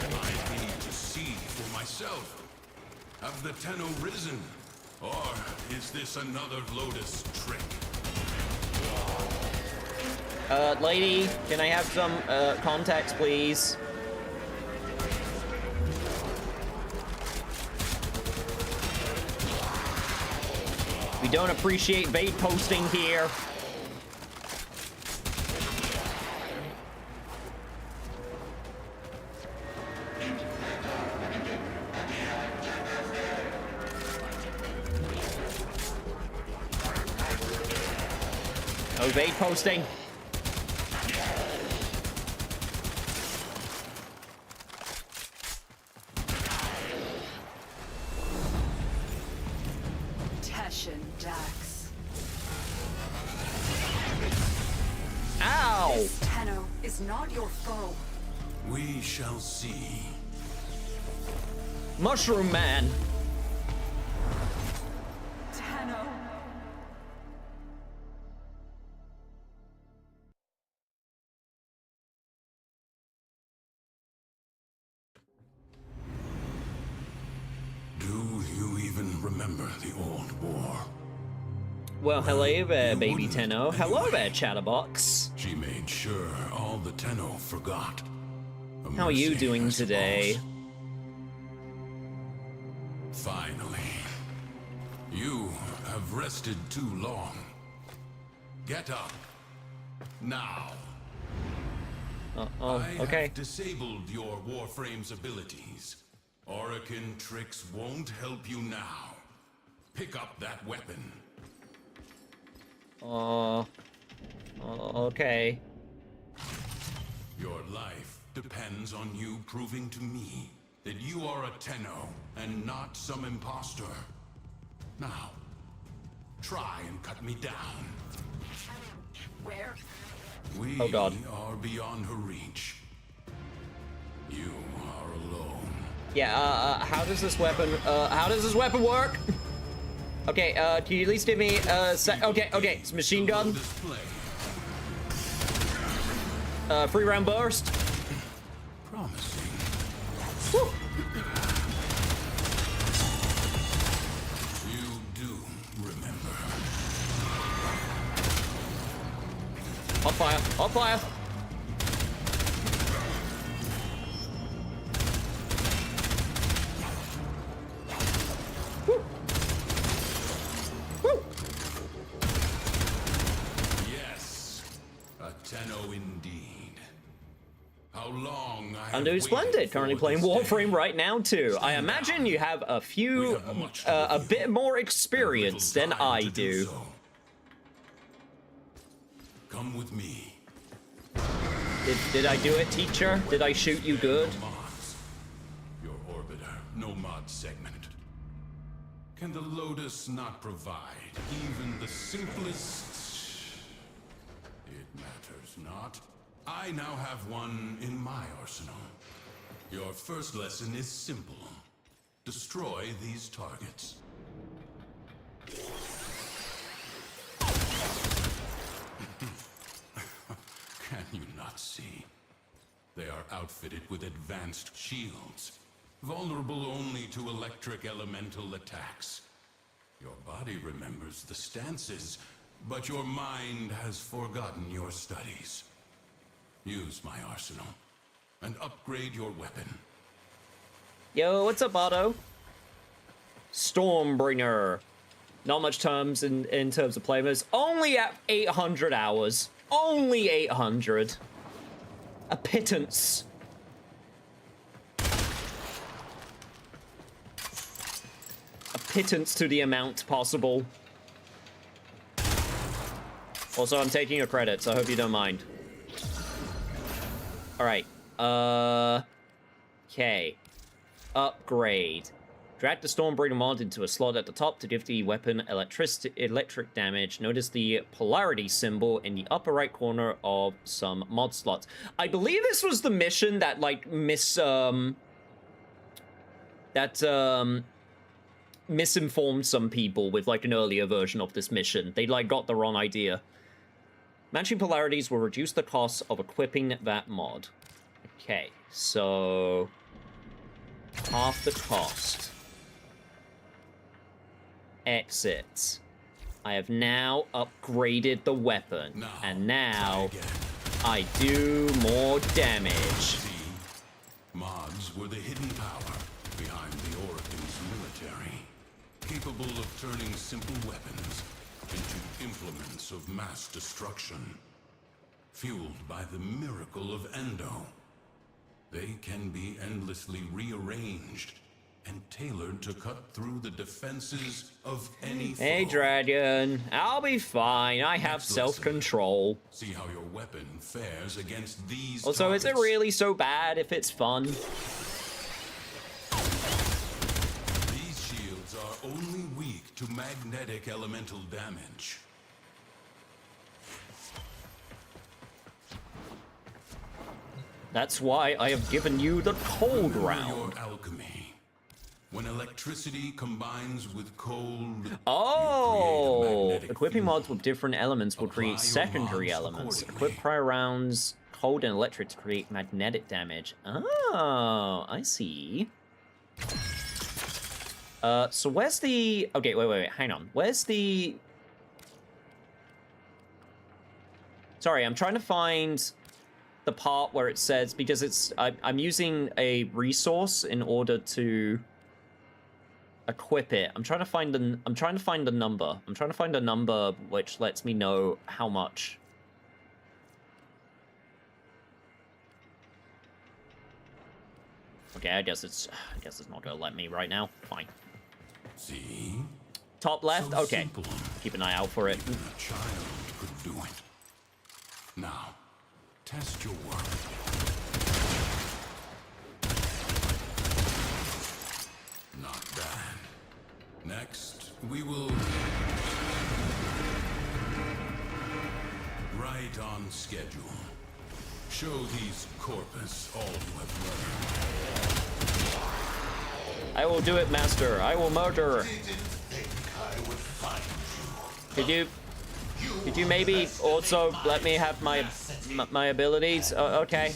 I need to see for myself. Have the Tenno risen? Or is this another Lotus trick? Lady, can I have some, context, please? We don't appreciate bait posting here. No bait posting. Teshin Dax. Ow! This Tenno is not your foe. We shall see. Mushroom Man. Tenno. Do you even remember the old war? Well, hello there, you baby wouldn't Tenno. Hello anyway. there, Chatterbox. She made sure all the Tenno forgot. A How are you mercy, doing I today? suppose. Finally. You have rested too long. Get up. Now. Oh, I okay. have disabled your Warframe's abilities. Orokin tricks won't help you now. Pick up that weapon. Okay. Your life depends on you proving to me that you are a Tenno and not some imposter. Now, try and cut me down. Where? We Oh, God. are beyond her reach. You are alone. Yeah, how does this weapon work? Okay, can you at least give me, okay, it's machine gun. Display. Free round burst. Promising. Woo. You do remember. Hot fire, hot fire. Woo. Woo. Yes, a Tenno indeed. How long I I'm doing have splendid. waited Currently for playing this Warframe day. right now too. I Stand imagine down. you have a We few, have much to a review, bit more and experience little than time I to do. so. Come with me. Did I do it, teacher? Did I shoot you good? No mods. Your orbiter, no mod segment. Can the Lotus not provide even the simplest? It matters not. I now have one in my arsenal. Your first lesson is simple. Destroy these targets. Can you not see? They are outfitted with advanced shields, vulnerable only to electric elemental attacks. Your body remembers the stances, but your mind has forgotten your studies. Use my arsenal and upgrade your weapon. Yo, what's up, Otto? Stormbringer. Not much terms in terms of players. Only at 800 hours. Only 800. A pittance. A pittance to the amount possible. Also, I'm taking your credits. I hope you don't mind. Alright. Okay. Upgrade. Drag the Stormbringer mod into a slot at the top to give the weapon electric damage. Notice the polarity symbol in the upper right corner of some mod slots. I believe this was the mission that, like, misinformed some people with, like, an earlier version of this mission. They, like, got the wrong idea. Matching polarities will reduce the cost of equipping that mod. Okay, so half the cost. Exit. I have now upgraded the weapon, and now I do more damage. See, mods were the hidden power behind the Orokin's military, capable of turning simple weapons into implements of mass destruction. Fueled by the miracle of Endo, they can be endlessly rearranged and tailored to cut through the defenses of any foe. Hey, Dragon. I'll be fine. I have Next self-control. See how your weapon fares against these Also, is it targets. really so bad if it's fun? These shields are only weak to magnetic elemental damage. That's why I have given you the cold Remember round. your alchemy. When electricity combines with cold, Oh! you create a magnetic Equipping field. mods with different elements will Apply create your secondary mods elements. accordingly. Equip prior rounds, cold and electric to create magnetic damage. Oh, I see. So where's the... Okay, wait, hang on. Where's the... Sorry, I'm trying to find the part where it says... Because it's... I'm using a resource in order to equip it. I'm trying to find the number. I'm trying to find a number which lets me know how much. Okay, I guess it's not gonna let me right now. Fine. See? Top left? So Okay. simple. Keep an eye out for it. Even a child could do it. Now, test your work. Not bad. Next, we will... Right on schedule. Show these corpus all you have learned. I will do it, master. I will murder. Didn't think I would find Could you maybe also let me have my abilities? Okay.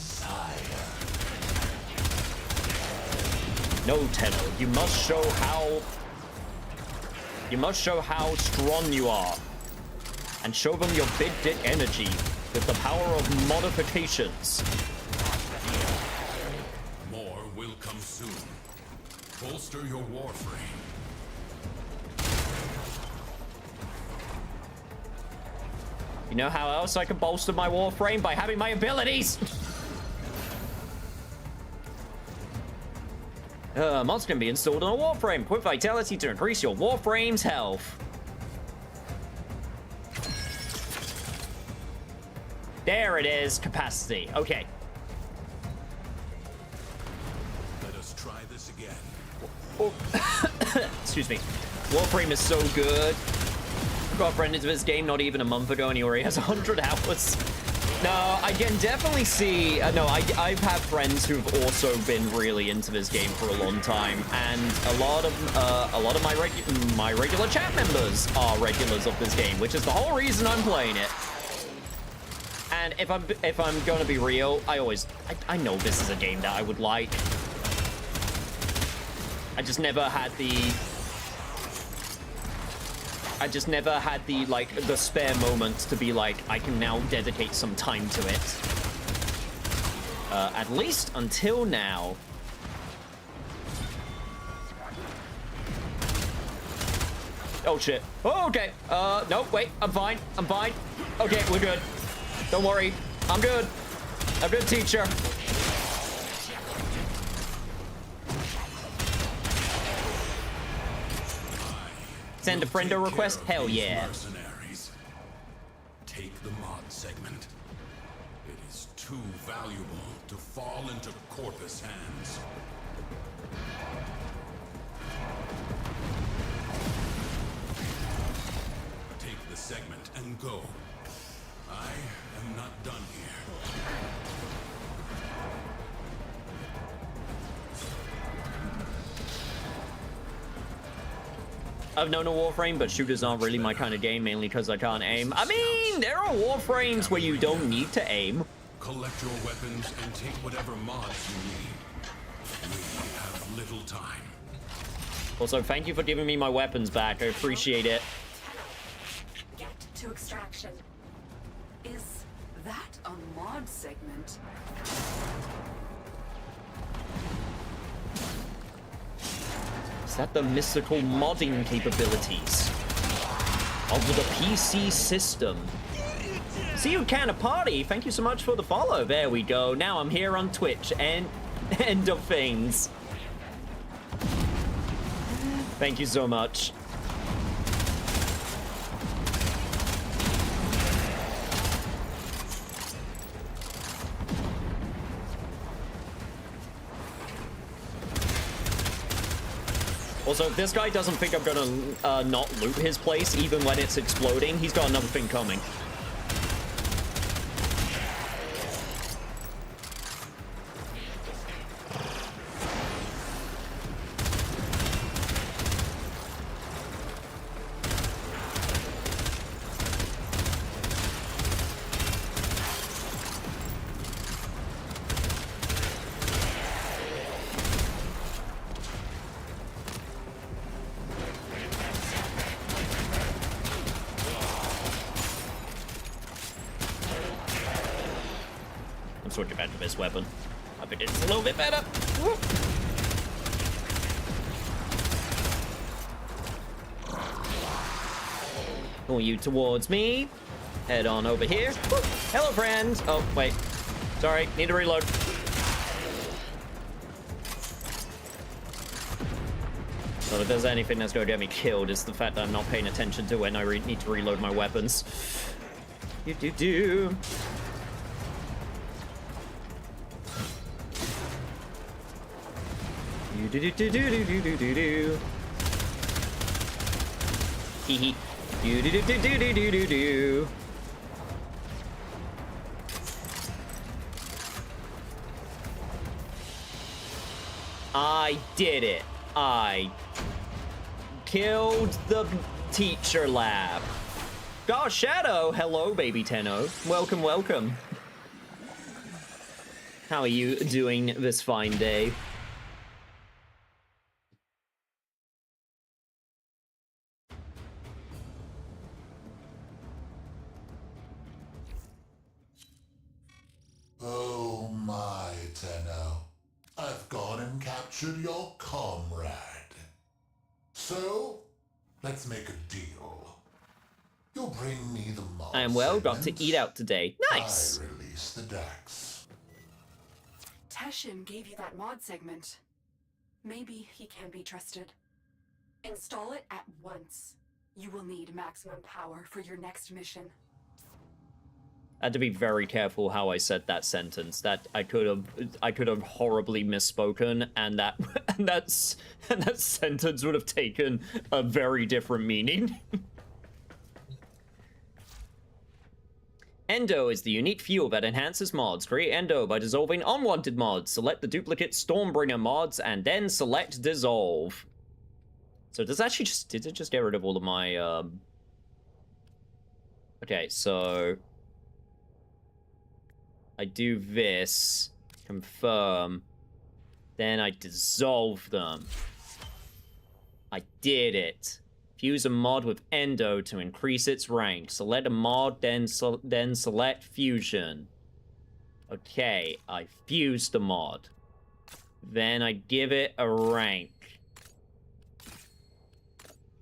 No, Tenno. You must show how strong you are, and show them your big dick energy with the power of modifications. More will come soon. Bolster your Warframe. You know how else I can bolster my Warframe? By having my abilities! Mods can be installed on a Warframe. Equip Vitality to increase your Warframe's health. There it is, capacity. Okay. Let us try this again. Oh. Excuse me. Warframe is so good. I got a friend into this game not even a month ago and he already has 100 hours. No, I can definitely see... no, I've had friends who've also been really into this game for a long time, and a lot of my regular chat members are regulars of this game, which is the whole reason I'm playing it. And if I'm gonna be real, I know this is a game that I would like. I just never had the like the spare moments to be like, I can now dedicate some time to it. At least until now. Oh shit. Oh, okay. No, wait, I'm fine. Okay, we're good. Don't worry. I'm good. I'm a good teacher. Send a friend a request? Hell yeah. Mercenaries. Take the mod segment. It is too valuable to fall into Corpus hands. Take the segment and go. I am not done here. I've known a Warframe, but shooters aren't really my kind of game, mainly because I can't aim. I mean, there are Warframes where you don't need to aim. Collect your weapons and take whatever mods you need. We have little time. Also, thank you for giving me my weapons back. I appreciate it. Get to extraction. Is that a mod segment? Is that the mystical modding capabilities of the PC system? See you can a party. Thank you so much for the follow. There we go. Now I'm here on Twitch and end of things. Thank you so much. Also, if this guy doesn't think I'm gonna not loot his place even when it's exploding, he's got another thing coming. I'm switching back to this weapon. I think it's a little bit better. Woo. Pull you towards me. Head on over here. Woo. Hello, friends. Oh, wait. Sorry, need to reload. So if there's anything that's going to get me killed, it's the fact that I'm not paying attention to when I need to reload my weapons. Do. Do. Hee hee. Do. I did it. I killed the teacher lab. Gosh, Shadow! Hello, baby Tenno. Welcome, welcome. How are you doing this fine day? Oh my, Tenno. I've gone and captured your comrade. So, let's make a deal. You'll bring me the mod I am well, got to segments. eat out today. Nice! I release the decks. Teshin gave you that mod segment. Maybe he can be trusted. Install it at once. You will need maximum power for your next mission. I had to be very careful how I said that sentence. That I could have horribly misspoken, and that sentence would have taken a very different meaning. Endo is the unique fuel that enhances mods. Create Endo by dissolving unwanted mods. Select the duplicate Stormbringer mods, and then select Dissolve. So does actually did it just get rid of all of my, Okay, so I do this, confirm, then I dissolve them. I did it. Fuse a mod with Endo to increase its rank. Select a mod, then select Fusion. Okay, I fused the mod. Then I give it a rank.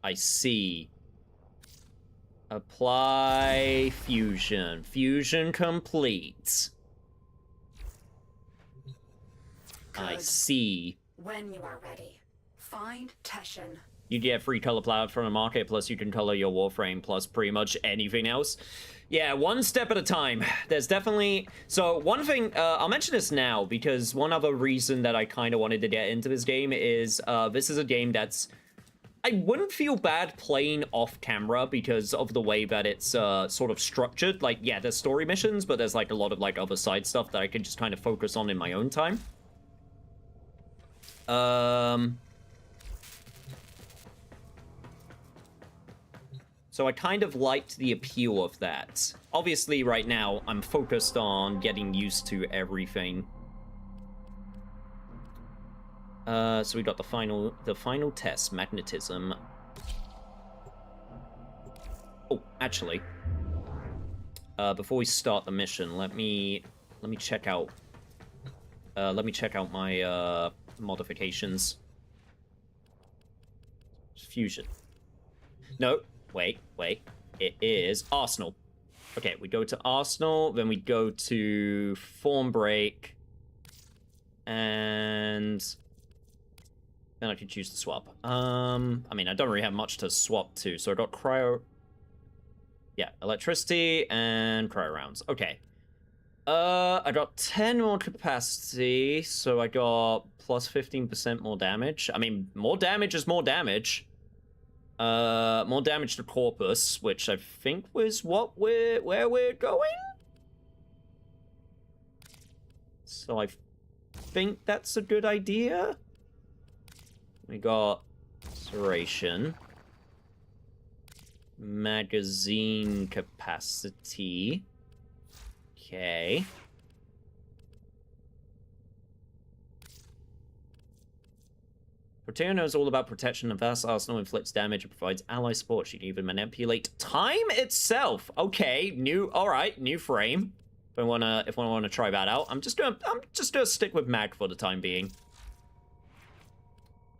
I see. Apply Fusion. Fusion complete. I Good. see. When you are ready, find Teshin. You get free color palette from the market, plus you can color your Warframe, plus pretty much anything else. Yeah, one step at a time. There's definitely... So, one thing, I'll mention this now, because one other reason that I kind of wanted to get into this game is, this is a game that's... I wouldn't feel bad playing off camera because of the way that it's, sort of structured. Like, yeah, there's story missions, but there's, like, a lot of, like, other side stuff that I can just kind of focus on in my own time. So I kind of liked the appeal of that. Obviously, right now, I'm focused on getting used to everything. So we got the final test, magnetism. Oh, actually, before we start the mission, let me check out my modifications. Fusion. No. Wait. It is Arsenal. Okay, we go to Arsenal, then we go to Form Break, and then I can choose to swap. I mean, I don't really have much to swap to, so I got cryo... Yeah, electricity and cryo rounds. Okay. I got 10 more capacity, so I got plus 15% more damage. I mean, more damage is more damage. More damage to Corpus, which I think was where we're going. So I think that's a good idea. We got Serration. Magazine capacity. Okay. Proteo knows all about protection. A vast arsenal inflicts damage and provides ally support. She can even manipulate time itself. Okay, new frame. if I wanna try that out. I'm just gonna stick with mag for the time being.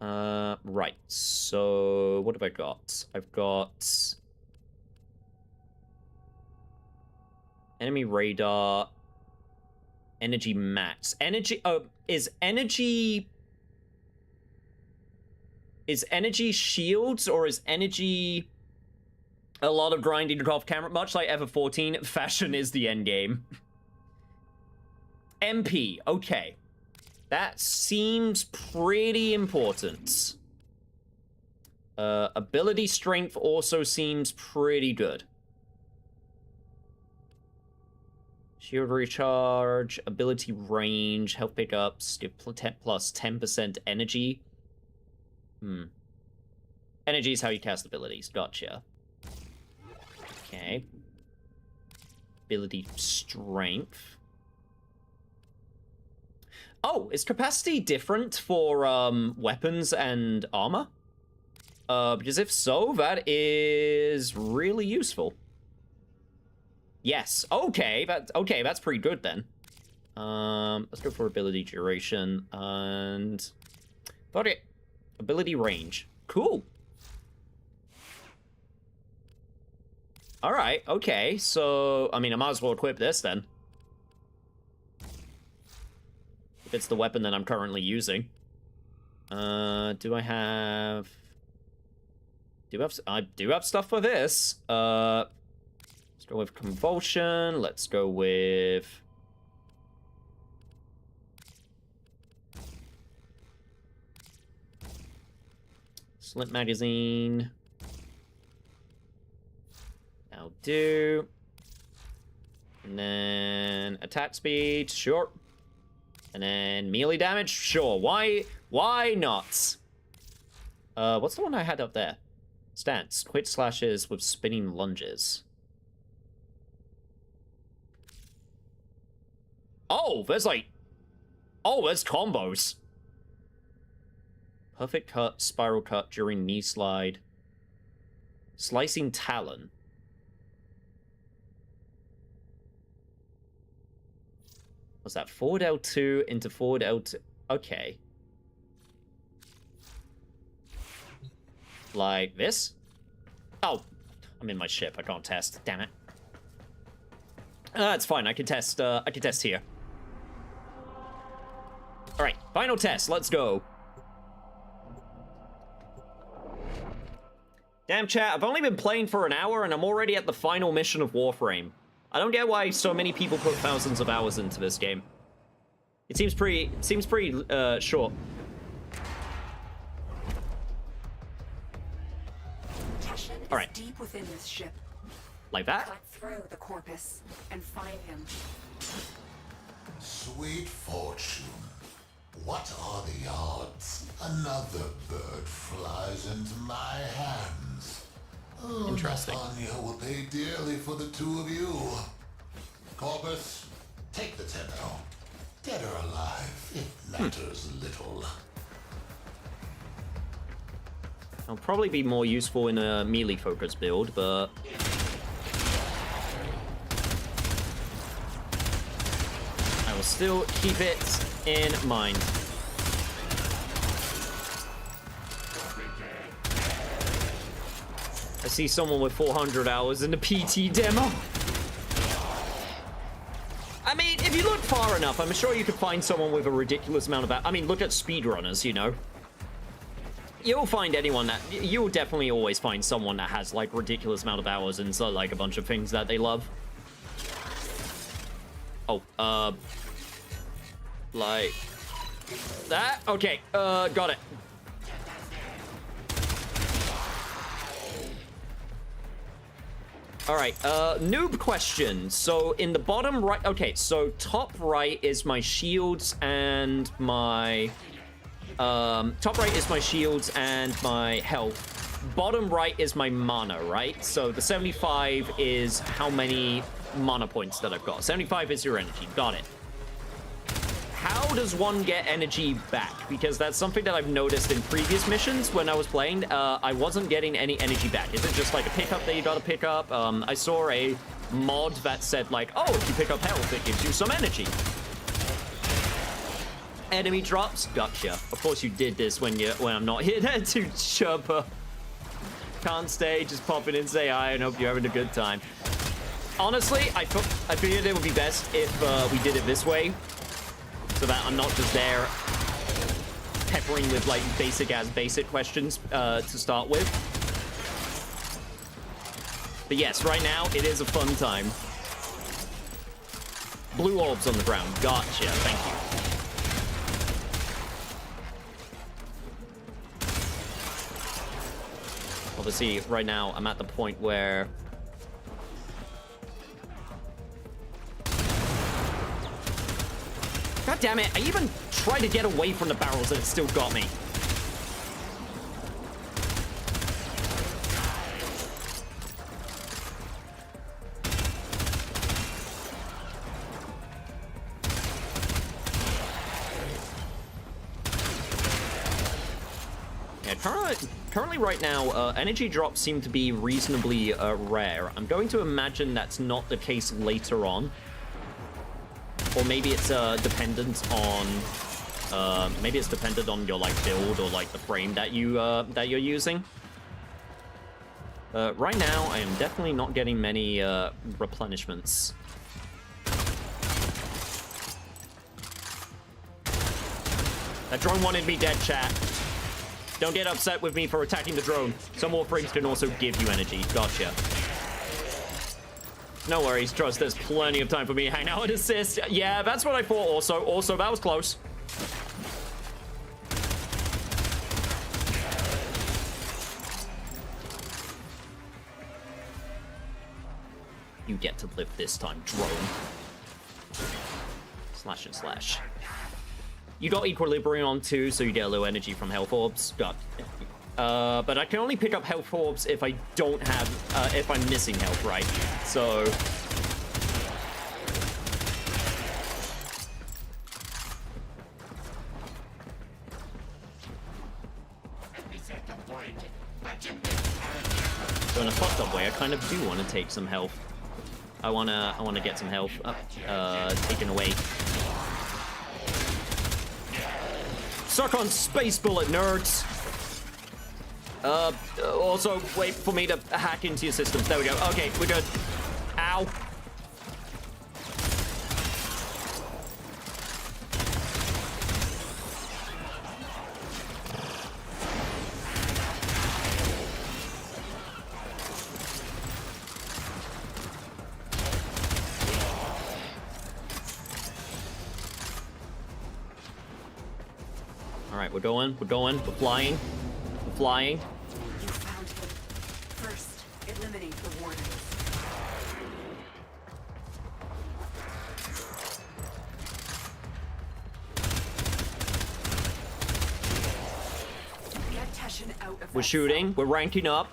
Right. So what have I got? I've got enemy radar, energy max, energy. Oh, is energy shields, or is energy a lot of grinding off camera? Much like Ever 14, fashion is the end game. MP, okay. That seems pretty important. Ability strength also seems pretty good. Shield recharge, ability range, health pickups, plus 10% energy. Energy is how you cast abilities. Gotcha. Okay. Ability strength. Oh, is capacity different for weapons and armor? Because if so, that is really useful. Yes. Okay, that's pretty good then. Let's go for ability duration and okay, ability range. Cool. All right. Okay. So, I mean, I might as well equip this then. If it's the weapon that I'm currently using. Do I have... I do have stuff for this. Let's go with Convulsion. Let's go with... Slip Magazine. That'll do. And then attack speed, sure. And then melee damage, sure. Why not? What's the one I had up there? Stance, quick slashes with spinning lunges. Oh, there's like... Oh, there's combos. Perfect cut, spiral cut during knee slide. Slicing talon. What's that? Forward L2 into forward L2. Okay. Like this? Oh, I'm in my ship. I can't test. Damn it. It's fine. I can test here. All right, final test. Let's go. Damn, chat. I've only been playing for an hour, and I'm already at the final mission of Warframe. I don't get why so many people put thousands of hours into this game. It seems pretty short. All right. Deep within this ship. Like that? Cut through the corpus and find him. Sweet fortune. What are the odds? Another bird flies into my hands. Oh, interesting. Nathania will pay dearly for the two of you. Corpus, take the Tenno. Dead or alive, it matters little. I'll probably be more useful in a melee-focused build, but... I will still keep it in mind. I see someone with 400 hours in the PT demo. I mean, if you look far enough, I'm sure you could find someone with a ridiculous amount of... I mean, look at speedrunners, you know? You'll find anyone that... You'll definitely always find someone that has, like, ridiculous amount of hours and so, like, a bunch of things that they love. Oh, like... that? Okay, got it. Alright, noob question. So, in the bottom right... Okay, so top right is my shields and my... top right is my shields and my health. Bottom right is my mana, right? So the 75 is how many mana points that I've got. 75 is your energy. Got it. How does one get energy back? Because that's something that I've noticed in previous missions when I was playing. I wasn't getting any energy back. Is it just like a pickup that you gotta pick up? I saw a mod that said like, oh, if you pick up health, it gives you some energy. Enemy drops, gotcha. Of course you did this when I'm not here to chubba. Can't stay, just pop in and say hi and hope you're having a good time. Honestly, I figured it would be best if we did it this way, so that I'm not just there peppering with like basic questions to start with. But yes, right now it is a fun time. Blue orbs on the ground, gotcha, thank you. Obviously, right now, I'm at the point where... God damn it, I even tried to get away from the barrels and it still got me. Yeah, currently right now, energy drops seem to be reasonably rare. I'm going to imagine that's not the case later on. Or maybe it's dependent on your like build or like the frame that you're using. Right now, I am definitely not getting many replenishments. That drone wanted me dead, chat. Don't get upset with me for attacking the drone. Some Warframes can also give you energy. Gotcha. No worries, trust, there's plenty of time for me to hang out and assist. Yeah, that's what I thought also. Also, that was close. You get to live this time, drone. Slash and slash. You got Equilibrium on too, so you get a little energy from health orbs. Got. But I can only pick up health orbs if I don't have, if I'm missing health, right? So. So in a fucked up way, I kind of do want to take some health. I wanna get some health taken away. Suck on space bullet, nerds. Also, wait for me to hack into your systems. There we go. Okay, we're good. Ow. Alright, we're flying. We're flying. You found him. First, eliminate the wardens. Get Teshin out of We're shooting. We're ranking up.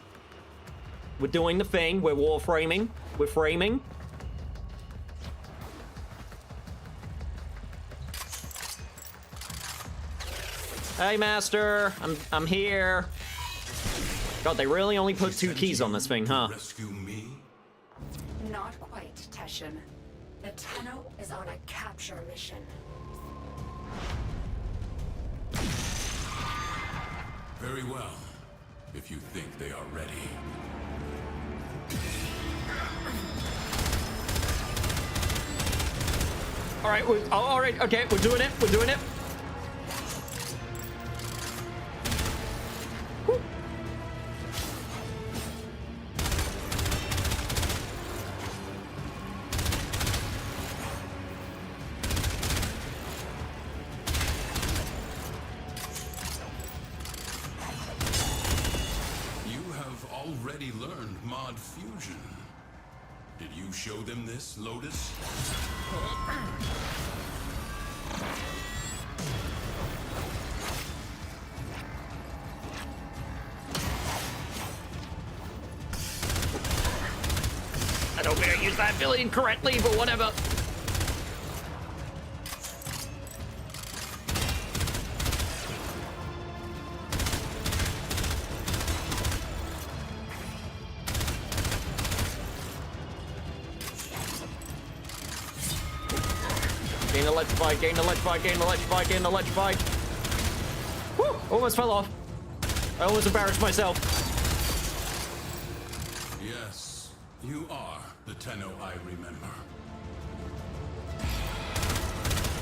We're doing the thing. We're warframing. We're framing. Hey, Master. I'm here. God, they really only put 2 keys on this thing, huh? Rescue me? Not quite, Teshin. The Tenno is on a capture mission. Very well. If you think they are ready. All right, okay, we're doing it. We're doing it. Woo. You have already learned mod fusion. Did you show them this, Lotus? I don't think I used that ability correctly, but whatever. Getting electrified, getting electrified, getting electrified, getting electrified. Woo! Almost fell off. I almost embarrassed myself. Yes, you are the Tenno I remember.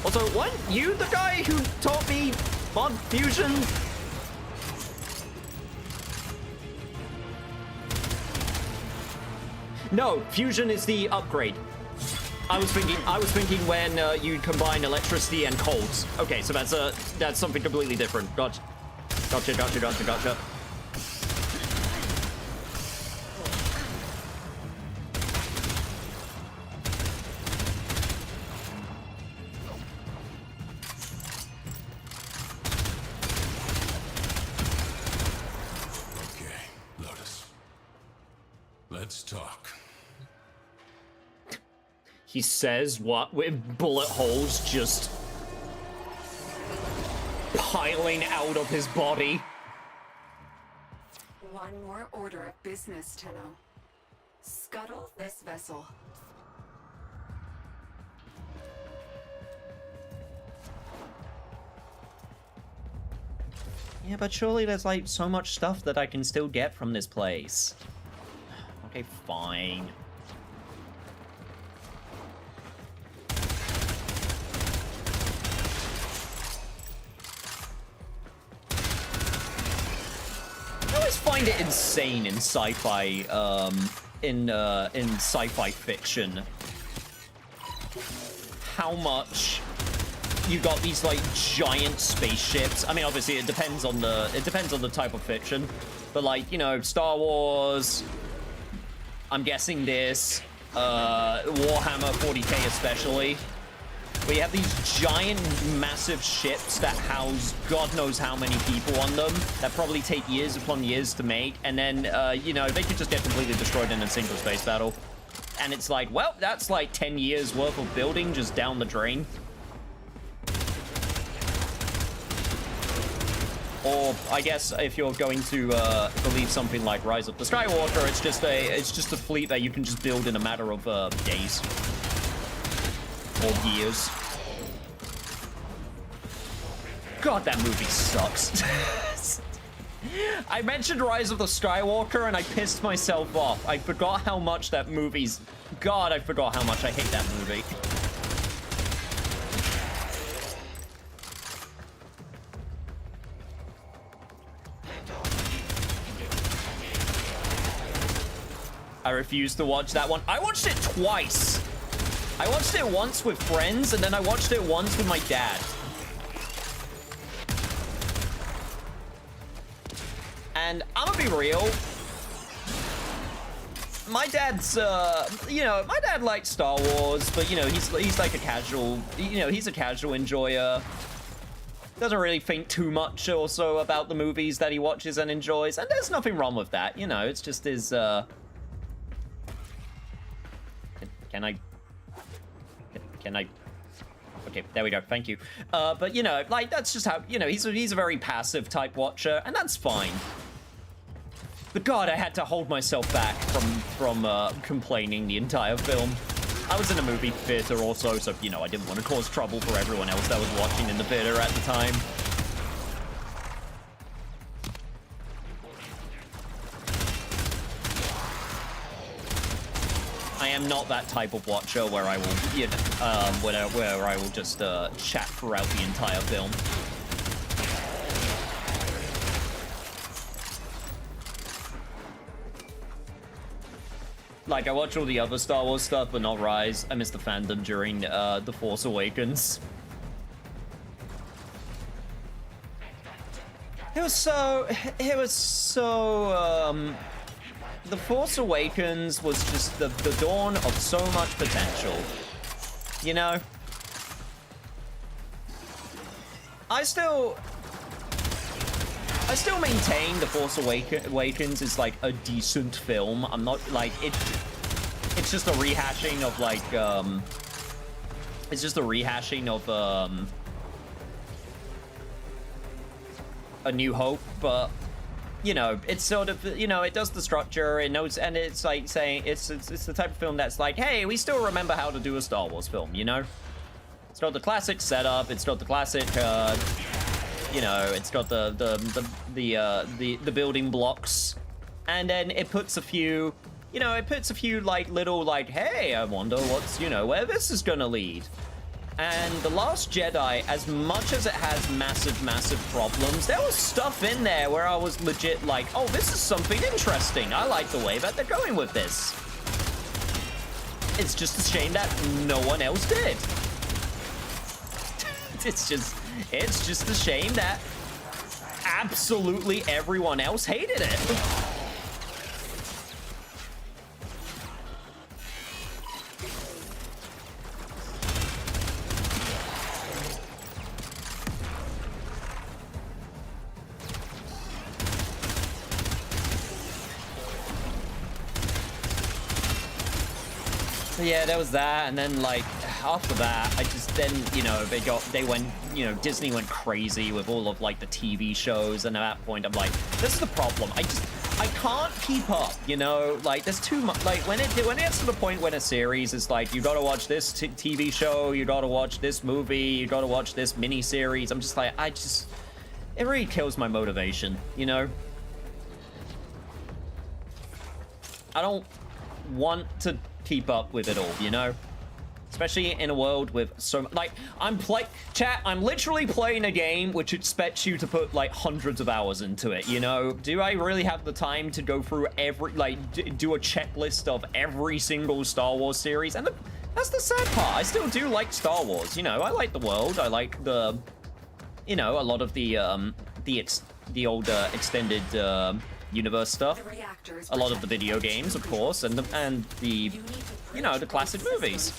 Also, weren't you the guy who taught me mod fusion? No, fusion is the upgrade. I was thinking when you combine electricity and colds. Okay, so that's something completely different. Gotcha. Gotcha. Okay, Lotus. Let's talk. He says what with bullet holes just piling out of his body. One more order of business, Tenno. Scuttle this vessel. Yeah, but surely there's like so much stuff that I can still get from this place. Okay, fine. I always find it insane in sci-fi, in sci-fi fiction, how much you got these like giant spaceships. I mean, obviously it depends on the type of fiction, but like, you know, Star Wars, I'm guessing this, Warhammer 40k especially. We have these giant, massive ships that house God knows how many people on them that probably take years upon years to make, and then, you know, they could just get completely destroyed in a single space battle. And it's like, well, that's like 10 years worth of building just down the drain. Or, I guess, if you're going to believe something like Rise of the Skywalker, it's just a fleet that you can just build in a matter of days. Or years. God, that movie sucks. I mentioned Rise of the Skywalker and I pissed myself off. I forgot how much that movie's... God, I forgot how much I hate that movie. I refuse to watch that one. I watched it twice. I watched it once with friends, and then I watched it once with my dad. And I'm gonna be real. My dad's, you know, my dad likes Star Wars, but, you know, he's like a casual, you know, he's a casual enjoyer. Doesn't really think too much also about the movies that he watches and enjoys, and there's nothing wrong with that, you know, it's just his, Can I? Okay, there we go. Thank you. But, you know, like, that's just how, you know, he's a very passive type watcher, and that's fine. But God, I had to hold myself back from complaining the entire film. I was in a movie theater also, so, you know, I didn't want to cause trouble for everyone else that was watching in the theater at the time. I am not that type of watcher where I will, you know, where I will just chat throughout the entire film. Like, I watch all the other Star Wars stuff, but not Rise. I missed the fandom during The Force Awakens. It was so, The Force Awakens was just the dawn of so much potential. You know? I still maintain The Force Awakens is like a decent film. I'm not like it's just a rehashing of like it's just a rehashing of A New Hope, but you know, it's sort of, you know, it does the structure, it knows, and it's like saying it's the type of film that's like, hey, we still remember how to do a Star Wars film, you know? It's got the classic setup. It's got the classic, you know, it's got the building blocks, and then it puts a few, you know, it puts a few like little like, hey, I wonder what's, you know, where this is gonna lead. And The Last Jedi, as much as it has massive problems, there was stuff in there where I was legit like, oh, this is something interesting. I like the way that they're going with this. It's just a shame that no one else did. It's just a shame that absolutely everyone else hated it. Yeah, there was that, and then like after that, I just then, you know, they went, you know, Disney went crazy with all of like the TV shows, and at that point I'm like, this is the problem. I can't keep up, you know, like there's too much. Like when it gets to the point when a series is like, you gotta watch this TV show, you gotta watch this movie, you gotta watch this mini series. I'm just like, it really kills my motivation, you know. I don't want to keep up with it all, you know, especially in a world with so like I'm literally playing a game which expects you to put like hundreds of hours into it, you know. Do I really have the time to go through every, like, do a checklist of every single Star Wars series? And that's the sad part. I still do like Star Wars, you know. I like the world, I like the, you know, a lot of the older extended universe stuff, a lot of the video games, of course, and the you know, the classic movies.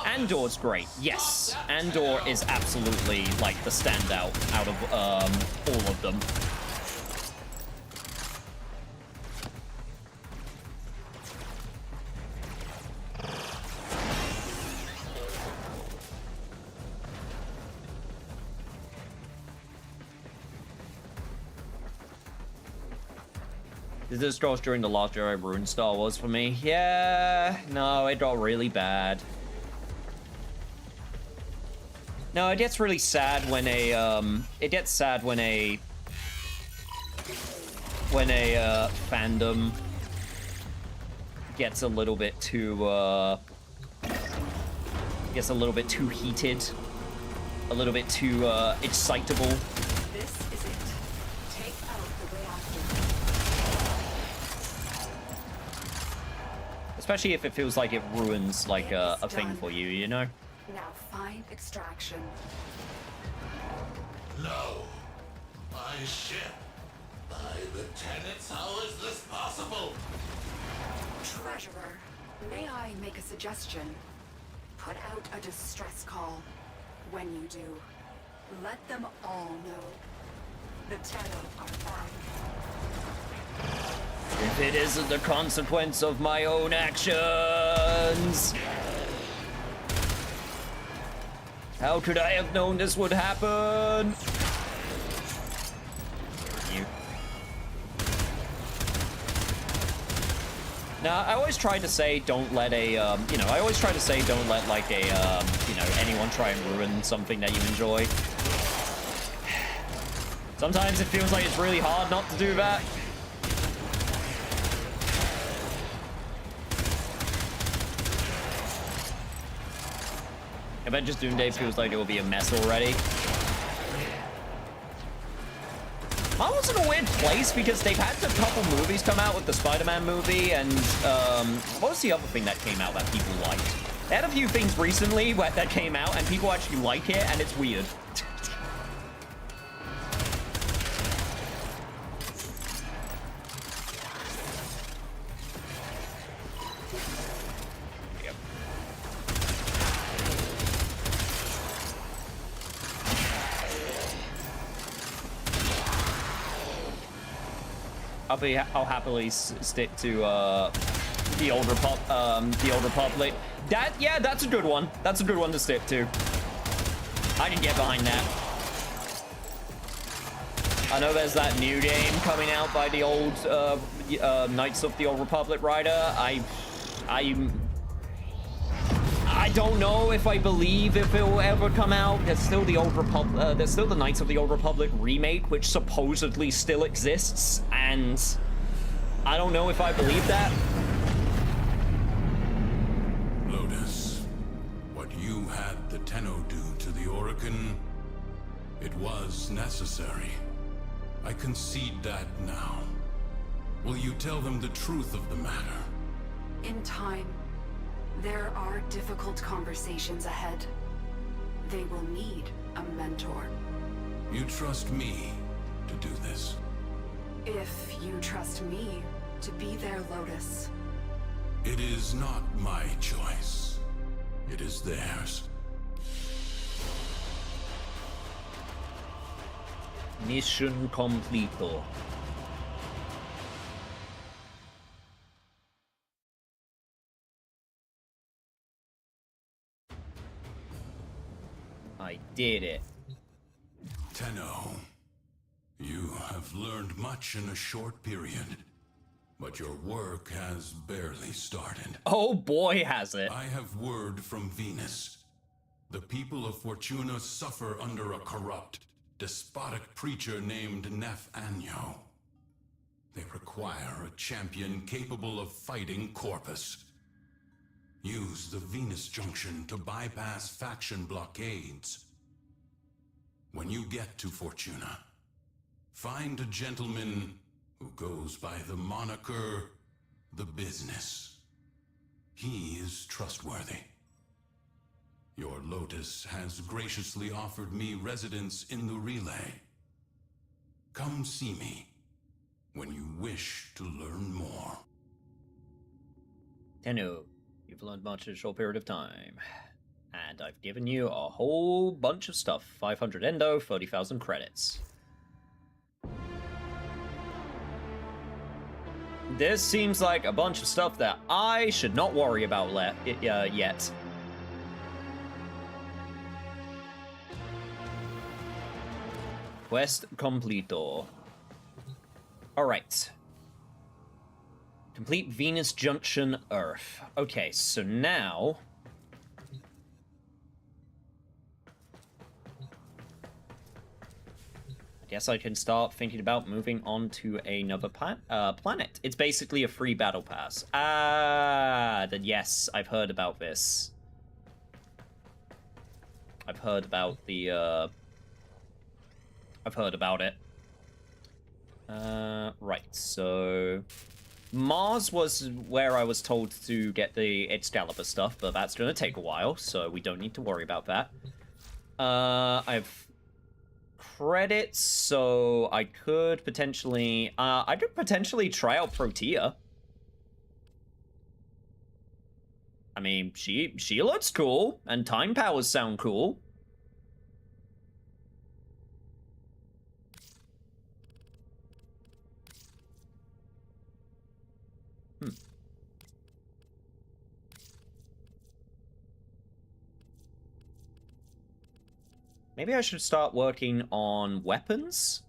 Andor's great. Yes, Andor is absolutely like the standout out of all of them. Did this goes during The Last Jedi ruined Star Wars for me? Yeah, no, it got really bad. No, it gets really sad when a fandom gets a little bit too heated, a little bit too excitable. This is it. Take out the reactor. Especially if it feels like it ruins like a thing for you, you know? Now find extraction. No. My ship. By the tenets, how is this possible? Treasurer, may I make a suggestion? Put out a distress call. When you do, let them all know. The Tenno are back. If it isn't the consequence of my own actions, how could I have known this would happen? You. Now, I always try to say don't let a, you know, I always try to say don't let like a, you know, anyone try and ruin something that you enjoy. Sometimes it feels like it's really hard not to do that. Avengers Doomsday feels like it will be a mess already. Marvel's in a weird place because they've had a couple movies come out with the Spider-Man movie, and what was the other thing that came out that people liked? They had a few things recently that came out and people actually like it, and it's weird. I'll happily stick to the Old Republic. That's a good one. That's a good one to stick to. I can get behind that. I know there's that new game coming out by the old Knights of the Old Republic writer. I don't know if I believe if it will ever come out. There's still the Old Republic. There's still the Knights of the Old Republic remake, which supposedly still exists, and I don't know if I believe that. Lotus, what you had the Tenno do to the Orokin, it was necessary. I concede that now. Will you tell them the truth of the matter? In time, there are difficult conversations ahead. They will need a mentor. You trust me to do this? If you trust me to be their Lotus. It is not my choice. It is theirs. Mission completo. I did it. Tenno, you have learned much in a short period, but your work has barely started. Oh boy, has it. I have word from Venus. The people of Fortuna suffer under a corrupt, despotic preacher named Nef Anyo. They require a champion capable of fighting Corpus. Use the Venus Junction to bypass faction blockades. When you get to Fortuna, find a gentleman who goes by the moniker The Business. He is trustworthy. Your Lotus has graciously offered me residence in the relay. Come see me when you wish to learn more. Tenno, you've learned much in a short period of time. And I've given you a whole bunch of stuff. 500 endo, 30,000 credits. This seems like a bunch of stuff that I should not worry about yet. Quest completo. Alright. Complete Venus Junction Earth. Okay, so now... I guess I can start thinking about moving on to another planet. It's basically a free battle pass. Then yes, I've heard about this. I've heard about the, I've heard about it. Right, so... Mars was where I was told to get the Excalibur stuff, but that's gonna take a while, so we don't need to worry about that. I've credits, so I could potentially try out Protea. I mean, she looks cool, and time powers sound cool. Maybe I should start working on weapons?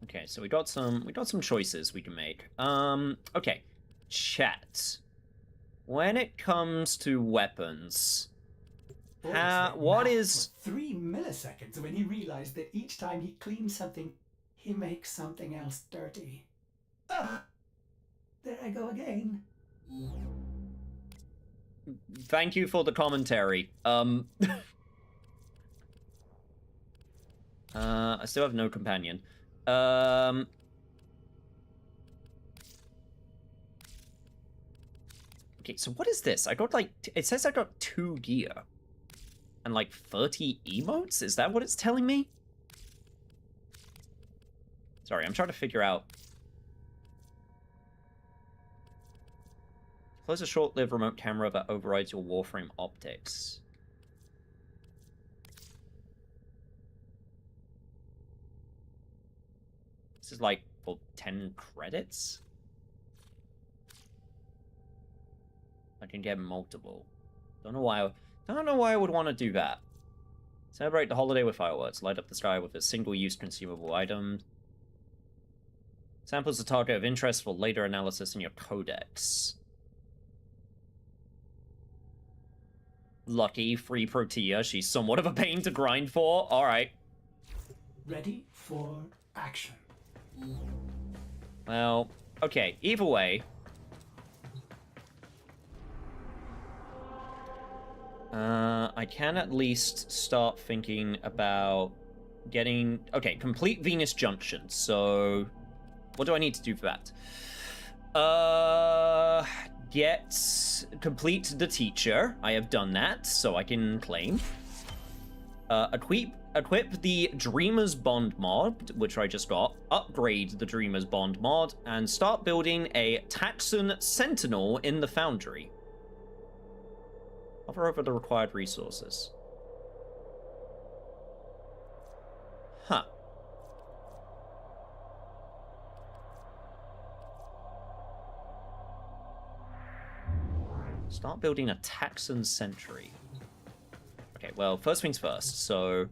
Okay, so we got some choices we can make. Okay. Chat. When it comes to weapons, what is 3 milliseconds when he realized that each time he cleans something, he makes something else dirty. Ah, there I go again. Thank you for the commentary. I still have no companion. Okay, so what is this? I got like, it says I got 2 gear. And like 30 emotes? Is that what it's telling me? Sorry, I'm trying to figure out. Close a short-lived remote camera that overrides your Warframe optics. This is like for 10 credits? I can get multiple. Don't know why I would want to do that. Celebrate the holiday with fireworks. Light up the sky with a single-use consumable item. Samples the target of interest for later analysis in your codex. Lucky, free Protea. She's somewhat of a pain to grind for. Alright. Ready for action. Well, okay. Either way. I can at least start thinking about getting... Okay, complete Venus Junction. So, what do I need to do for that? Complete the teacher. I have done that, so I can claim. Equip the Dreamer's Bond mod, which I just got. Upgrade the Dreamer's Bond mod, and start building a Taxon Sentinel in the Foundry. Hover over the required resources. Huh. Start building a Taxon Sentry. Okay, well, first things first. So,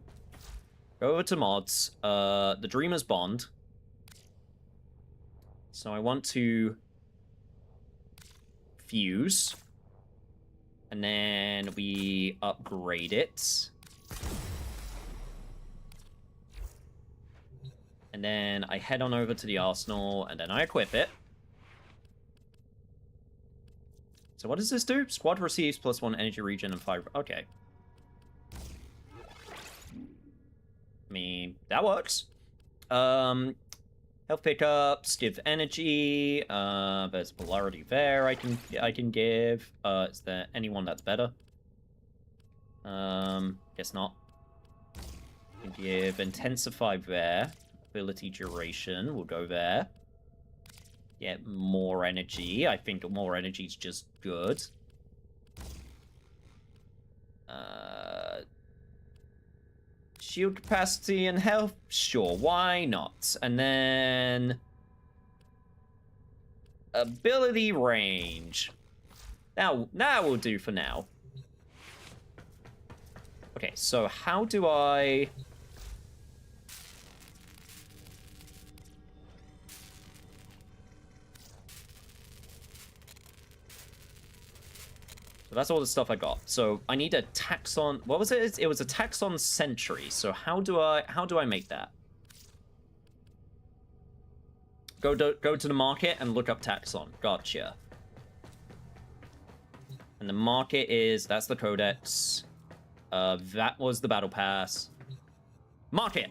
go over to mods. The Dreamer's Bond. So I want to fuse. And then we upgrade it. And then I head on over to the arsenal, and then I equip it. So what does this do? Squad receives +1 energy regen and 5... Okay. I mean, that works. Health pickups, give energy. There's polarity there I can give. Is there anyone that's better? Guess not. I can give intensify there. Ability duration will go there. Get more energy. I think more energy is just good. Shield capacity and health? Sure, why not? And then... ability range. Now will do for now. Okay, so how do I... So that's all the stuff I got. So I need a Taxon... What was it? It was a Taxon Sentry. So how do I make that? Go to the market and look up Taxon. Gotcha. And the market is... That's the codex. That was the battle pass. Market!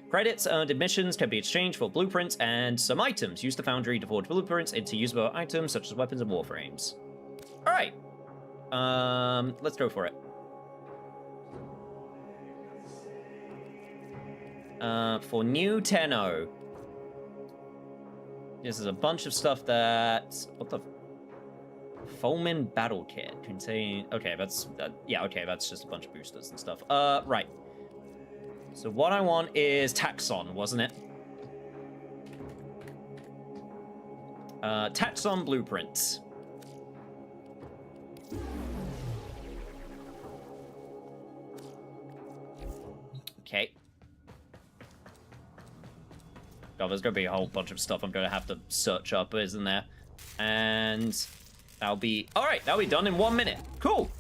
Credits earned in missions can be exchanged for blueprints and some items. Use the foundry to forge blueprints into usable items such as weapons and warframes. Alright. Let's go for it. For new Tenno. This is a bunch of stuff that... What the... Foeman Battle Kit. Contain... Okay, that's... yeah, okay, that's just a bunch of boosters and stuff. Right. So what I want is Taxon, wasn't it? Taxon blueprints. Okay. God, there's gonna be a whole bunch of stuff I'm gonna have to search up, isn't there? And that'll be... Alright, that'll be done in 1 minute. Cool.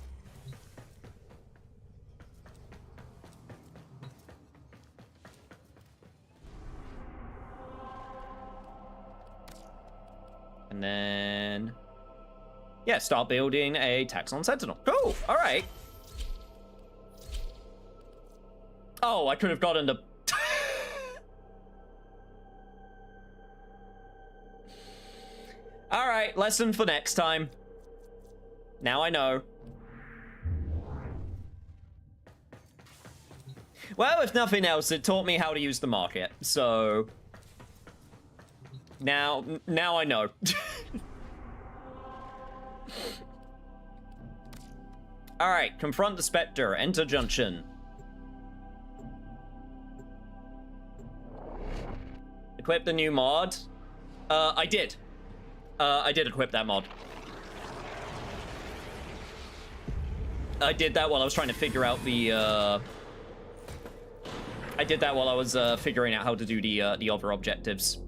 And then... Yeah, start building a Taxon Sentinel. Cool, alright. Oh, I could have gotten the... Alright, lesson for next time. Now I know. Well, if nothing else, it taught me how to use the market, so... Now I know. Alright, confront the Spectre, enter Junction. Equip the new mod. I did. I did equip that mod. I did that while I was trying to figure out the, I did that while I was figuring out how to do the other objectives.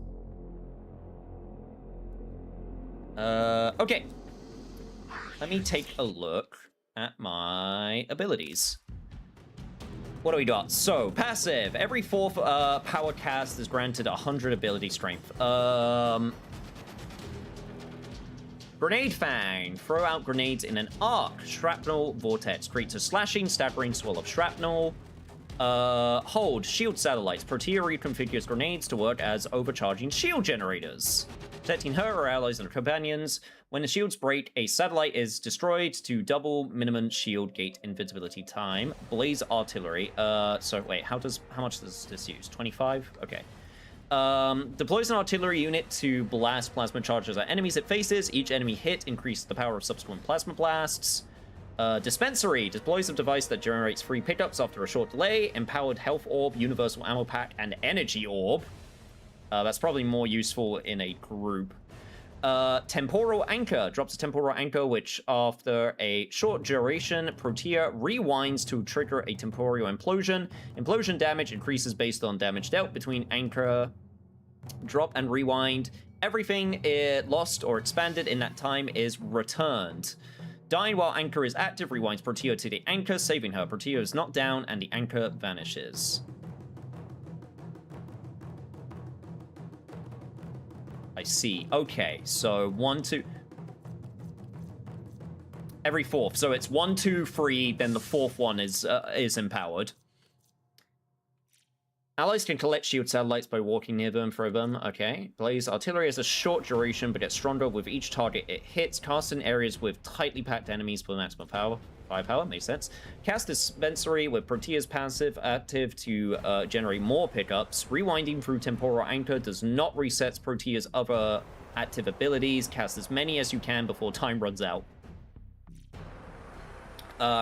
Okay. Let me take a look at my abilities. What do we got? So, passive. Every fourth power cast is granted 100 ability strength. Grenade Fang. Throw out grenades in an arc. Shrapnel Vortex. Creates a slashing, staggering swirl of shrapnel. Hold. Shield satellites. Protea reconfigures grenades to work as overcharging shield generators, protecting her, her allies, and her companions. When the shields break, a satellite is destroyed to double minimum shield gate invincibility time. Blaze artillery. So wait, how much does this use? 25? Okay. Deploys an artillery unit to blast plasma charges at enemies it faces. Each enemy hit increases the power of subsequent plasma blasts. Dispensary deploys a device that generates free pickups after a short delay. Empowered health orb, universal ammo pack, and energy orb. That's probably more useful in a group. Temporal Anchor drops a temporal anchor, which after a short duration, Protea rewinds to trigger a temporal implosion. Implosion damage increases based on damage dealt between anchor drop and rewind. Everything it lost or expanded in that time is returned. Dying while anchor is active rewinds Protea to the anchor, saving her. Protea is not down and the anchor vanishes. I see. Okay, so 1, 2... Every fourth. So it's 1, 2, 3, then the fourth one is empowered. Allies can collect shield satellites by walking near them, throw them. Okay. Blaze artillery has a short duration, but gets stronger with each target it hits. Cast in areas with tightly packed enemies for maximum power. Firepower, makes sense. Cast dispensary with Protea's passive active to generate more pickups. Rewinding through temporal anchor does not reset Protea's other active abilities. Cast as many as you can before time runs out.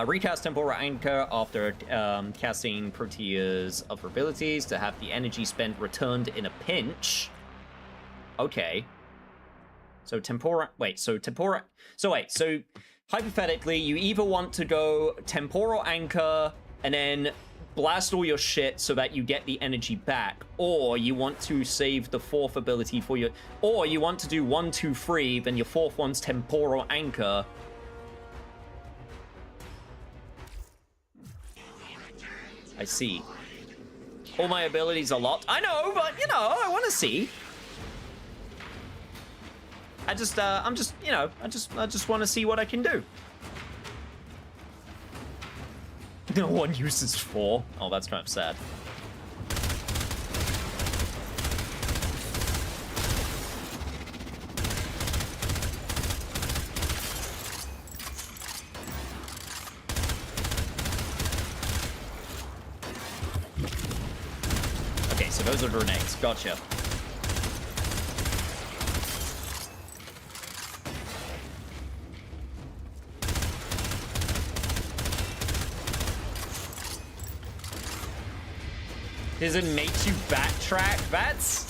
Recast temporal anchor after casting Protea's other abilities to have the energy spent returned in a pinch. Okay. So hypothetically, you either want to go temporal anchor and then blast all your shit so that you get the energy back, or you want to save the fourth ability for your, or you want to do 1, 2, 3, then your fourth one's temporal anchor. I see. All my abilities are locked. I know, but you know, I want to see. I just want to see what I can do. No one uses 4. Oh, that's kind of sad. Okay, so those are grenades. Gotcha. Does it make you backtrack? That's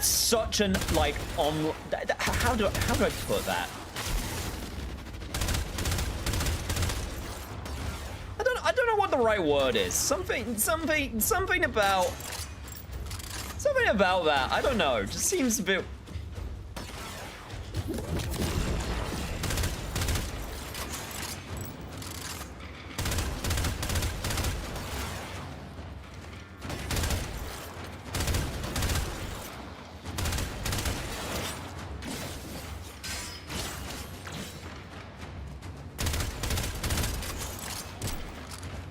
such an like on. How do I put that? I don't know what the right word is. Something about that. I don't know. Just seems a bit.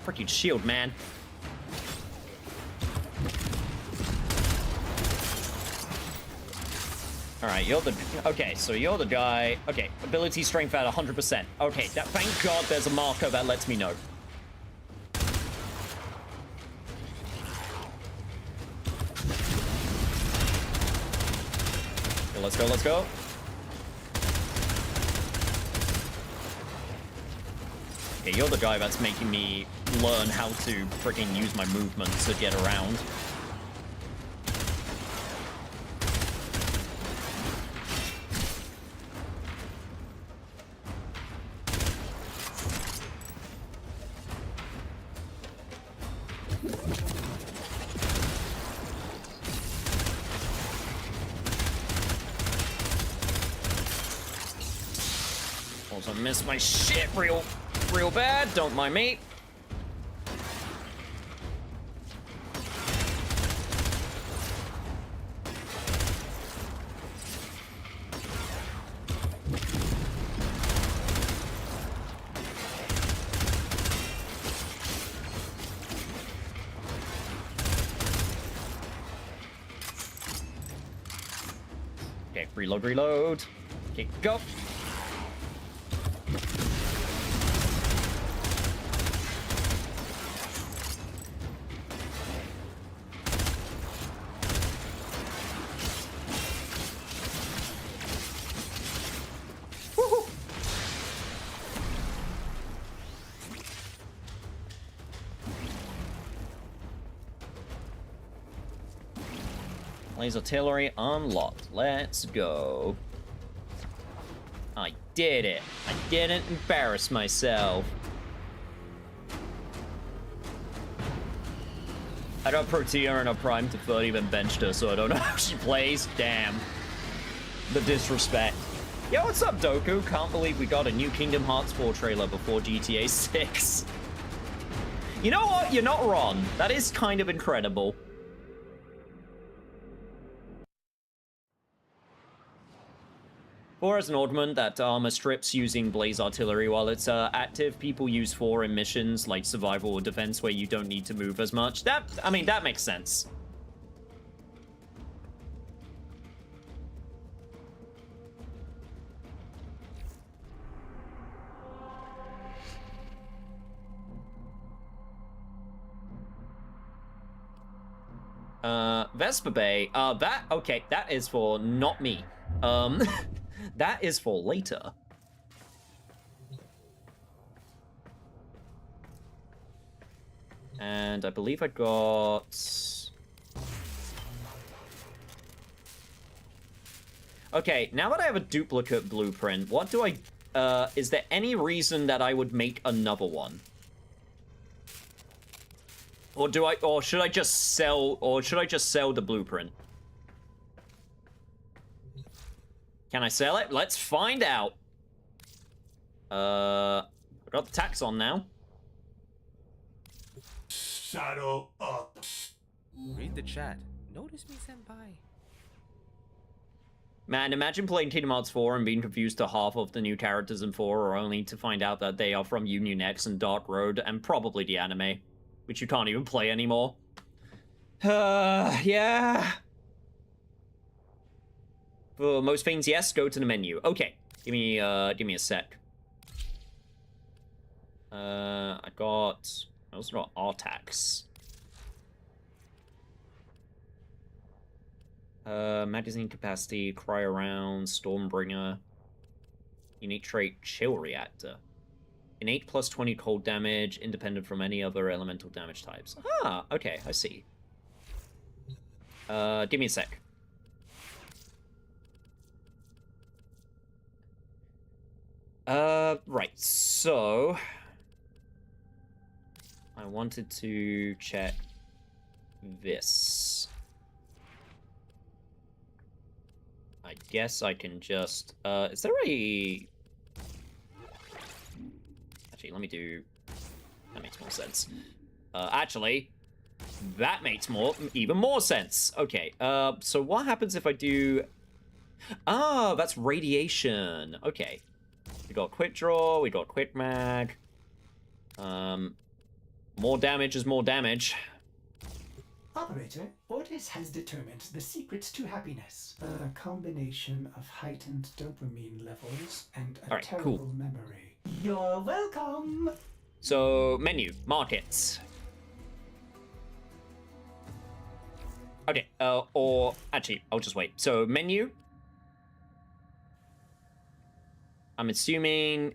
Freaking shield, man. Alright, you're the... Okay, so you're the guy... Okay, ability strength at 100%. Okay, thank God there's a marker that lets me know. Okay, let's go, let's go. Okay, you're the guy that's making me learn how to freaking use my movement to get around. Also missed my shit real bad. Don't mind me. Okay, reload. Okay, go. Laser artillery unlocked. Let's go. I did it. I didn't embarrass myself. I got Protea and a Prime to 30 then benched her, so I don't know how she plays. Damn. The disrespect. Yo, what's up, Doku? Can't believe we got a new Kingdom Hearts 4 trailer before GTA 6. You know what? You're not wrong. That is kind of incredible. Or as an ornament that armor strips using blaze artillery while it's active. People use 4 in missions like survival or defense where you don't need to move as much. I mean, that makes sense. Vespa Bay, okay, that is for not me. That is for later. And I believe I got... Okay, now that I have a duplicate blueprint, what do I... is there any reason that I would make another one? Or should I just sell the blueprint? Can I sell it? Let's find out. I got the tax on now. Shadow up. Read the chat. Notice me, senpai. Man, imagine playing Kingdom Hearts 4 and being confused to half of the new characters in 4, or only to find out that they are from Union X and Dark Road, and probably the anime, which you can't even play anymore. Yeah. For most things, yes, go to the menu. Okay, give me a sec. I also got Artax. Magazine capacity, cryo round, Stormbringer. Unique trait, chill reactor. Innate plus 20 cold damage, independent from any other elemental damage types. Ah, okay, I see. Give me a sec. Right, so... I wanted to check this. I guess I can just, is there a... Actually, let me do... That makes more sense. Actually, that makes even more sense. Okay, so what happens if I do... Ah, that's radiation. Okay. We got quick draw, we got quick mag. More damage is more damage. Operator, Ortiz has determined the secrets to happiness. A combination of heightened dopamine levels and a terrible memory. You're welcome! So, menu, markets. Okay, or actually, I'll just wait. So, menu. I'm assuming,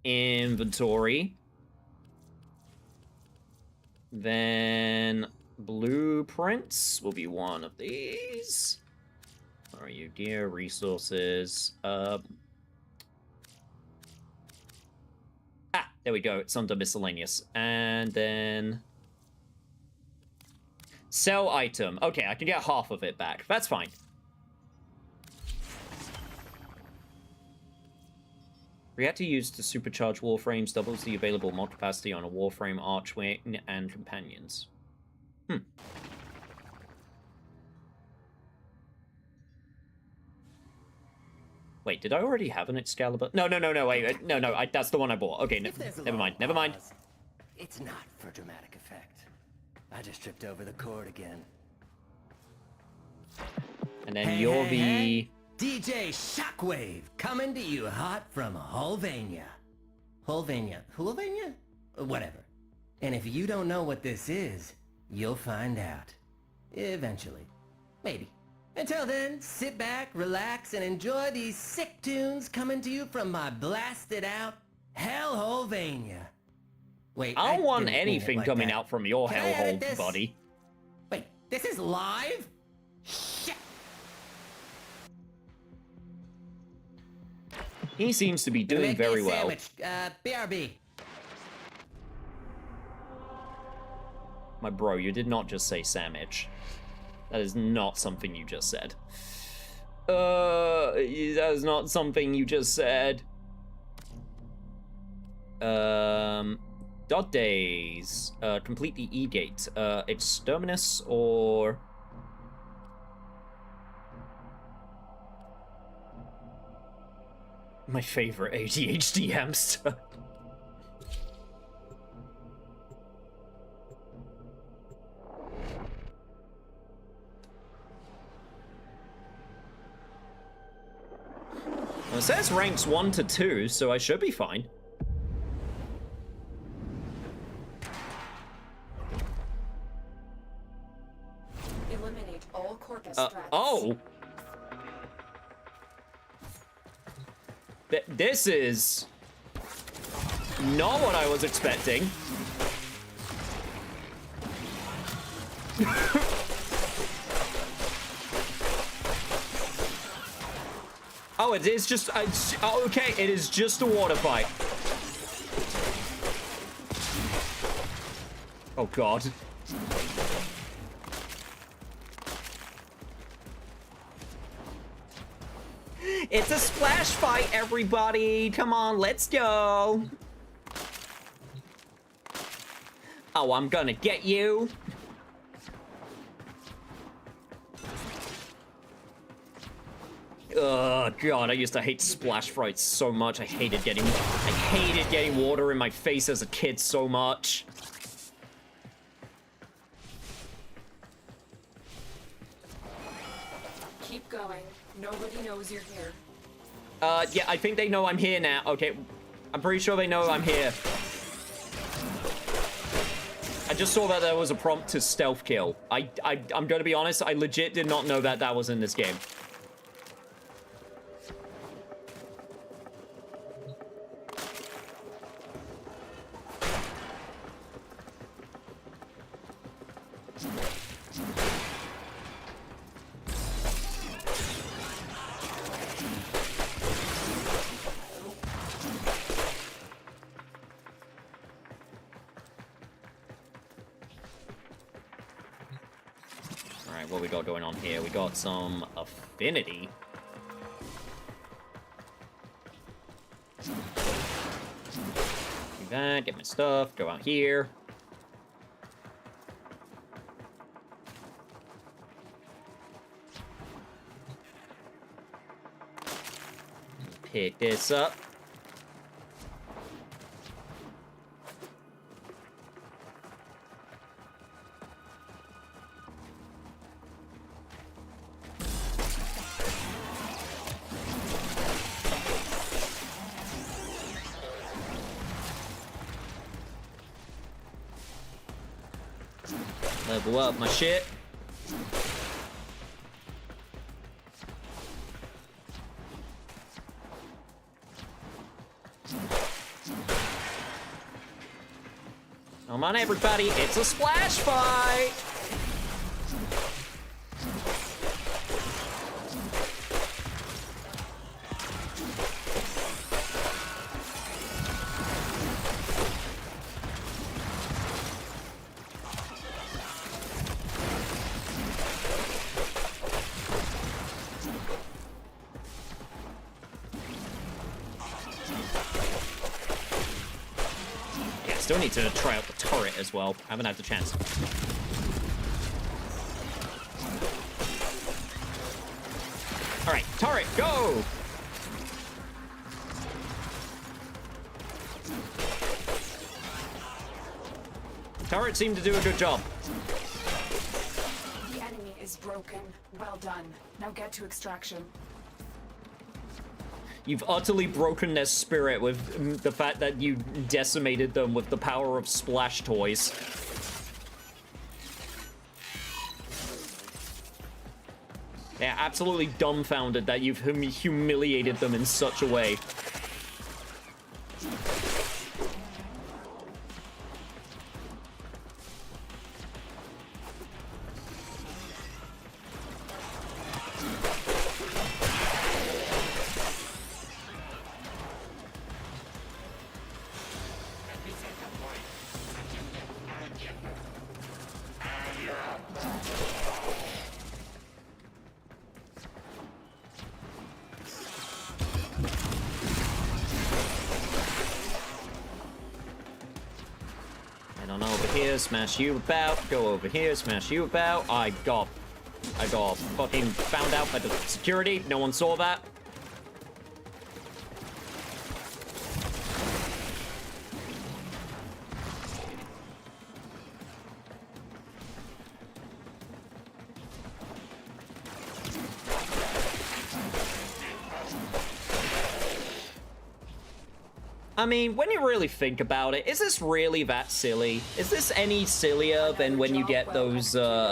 inventory. Then blueprints will be one of these. Where are you, gear, resources? There we go. It's under miscellaneous. And then... Sell item. Okay, I can get half of it back. That's fine. Reactor used to supercharge Warframes doubles the available mod capacity on a Warframe archway and companions. Wait, did I already have an Excalibur? No, wait, no, that's the one I bought. Okay, never mind. It's not for dramatic effect. I just tripped over the cord again. And then you're the... DJ Shockwave, coming to you hot from Hulvania. Hulvania? Whatever. And if you don't know what this is, you'll find out. Eventually. Maybe. Until then, sit back, relax, and enjoy these sick tunes coming to you from my blasted out Hellholvania. Wait, I don't want didn't mean it anything like coming that. out from your Can I edit hellhole, this? buddy. Wait, this is live? Shit! He seems to be doing Make me very a well. sandwich. BRB. My bro, you did not just say sandwich. That is not something you just said. That is not something you just said. Dot days. Complete the E-gate. Exterminus or... My favorite ADHD hamster. Well, it says ranks 1 to 2, so I should be fine. Eliminate all corpus threats. Oh! This is... not what I was expecting. Oh, it is just... oh, okay, it is just a water fight. Oh, God. It's a splash fight, everybody! Come on, let's go! Oh, I'm gonna get you! Oh God, I used to hate splash fights so much. I hated getting water in my face as a kid so much. Keep going. Nobody knows you're here. Yeah, I think they know I'm here now. Okay, I'm pretty sure they know I'm here. I just saw that there was a prompt to stealth kill. I'm gonna be honest, I legit did not know that that was in this game. Alright, what we got going on here? We got some affinity. Do that, get my stuff, go out here. Pick this up. Level up my shit. Come on, everybody, it's a splash fight! still need to try out the turret as well. I haven't had the chance. Alright, turret, go! Turret seemed to do a good job. The enemy is broken. Well done. Now get to extraction. You've utterly broken their spirit with the fact that you decimated them with the power of splash toys. Yeah, absolutely dumbfounded that you've humiliated them in such a way. Smash you about, go over here, smash you about. I got fucking found out by the security. No one saw that. I mean, when you really think about it, is this really that silly? Is this any sillier than when you get those, like,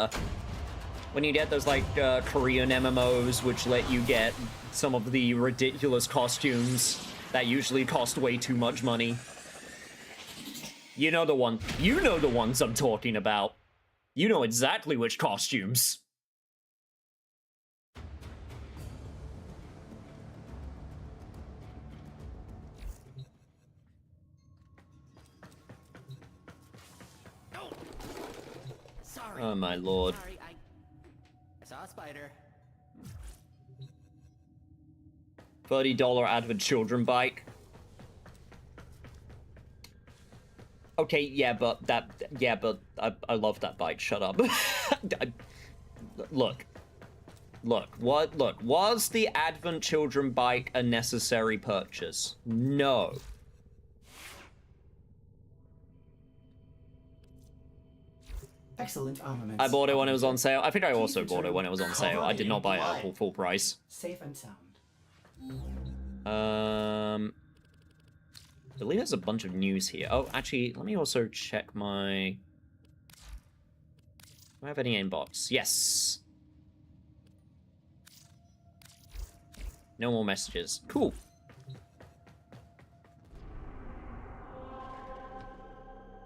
Korean MMOs, which let you get some of the ridiculous costumes that usually cost way too much money? You know the ones I'm talking about. You know exactly which costumes. Oh my lord. Sorry, I saw a spider. $30 Advent Children bike. Okay, yeah, but I love that bike. Shut up. Look, was the Advent Children bike a necessary purchase? No. Excellent armaments. I bought it when it was on sale. I think I also bought it when it was on sale. I did not buy it at full price. Safe and sound. I believe there's a bunch of news here. Oh, actually, let me also check my... Do I have any inbox? Yes. No more messages. Cool.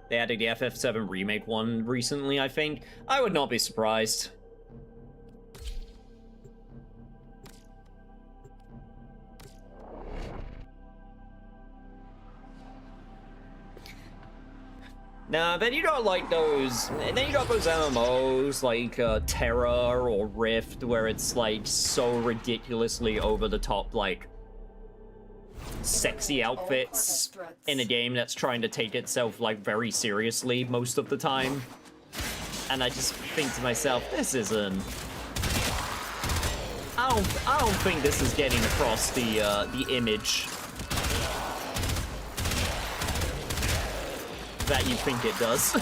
They added the FF7 Remake one recently, I think. I would not be surprised. Nah, then you got like those, and then you got those MMOs like Terra or Rift, where it's like so ridiculously over the top, like sexy outfits in a game that's trying to take itself like very seriously most of the time. And I just think to myself, this isn't. I don't think this is getting across the image that you think it does.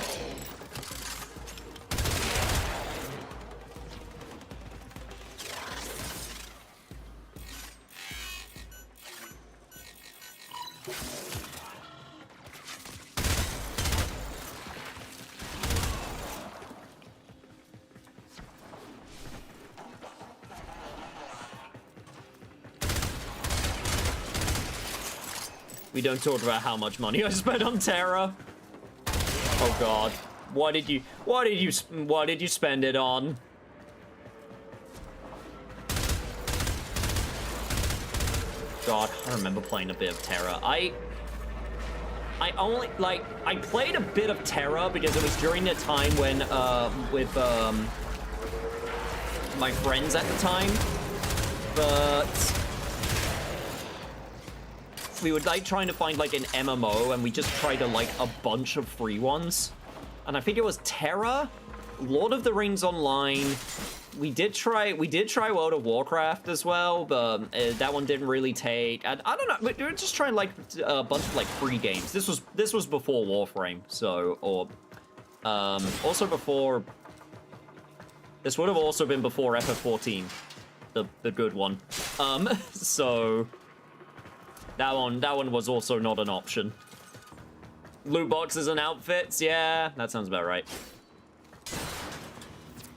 We don't talk about how much money I spent on Terra. Oh god. What did you spend it on? God, I remember playing a bit of Terra. I only, like, I played a bit of Terra because it was during the time when, with, my friends at the time, but we were like trying to find like an MMO, and we just tried to like a bunch of free ones. And I think it was Terra, Lord of the Rings Online. We did try World of Warcraft as well, but that one didn't really take. And I don't know, we were just trying like a bunch of like free games. This was before Warframe, so also before. This would have also been before FF14, the good one. So that one was also not an option. Loot boxes and outfits, yeah, that sounds about right.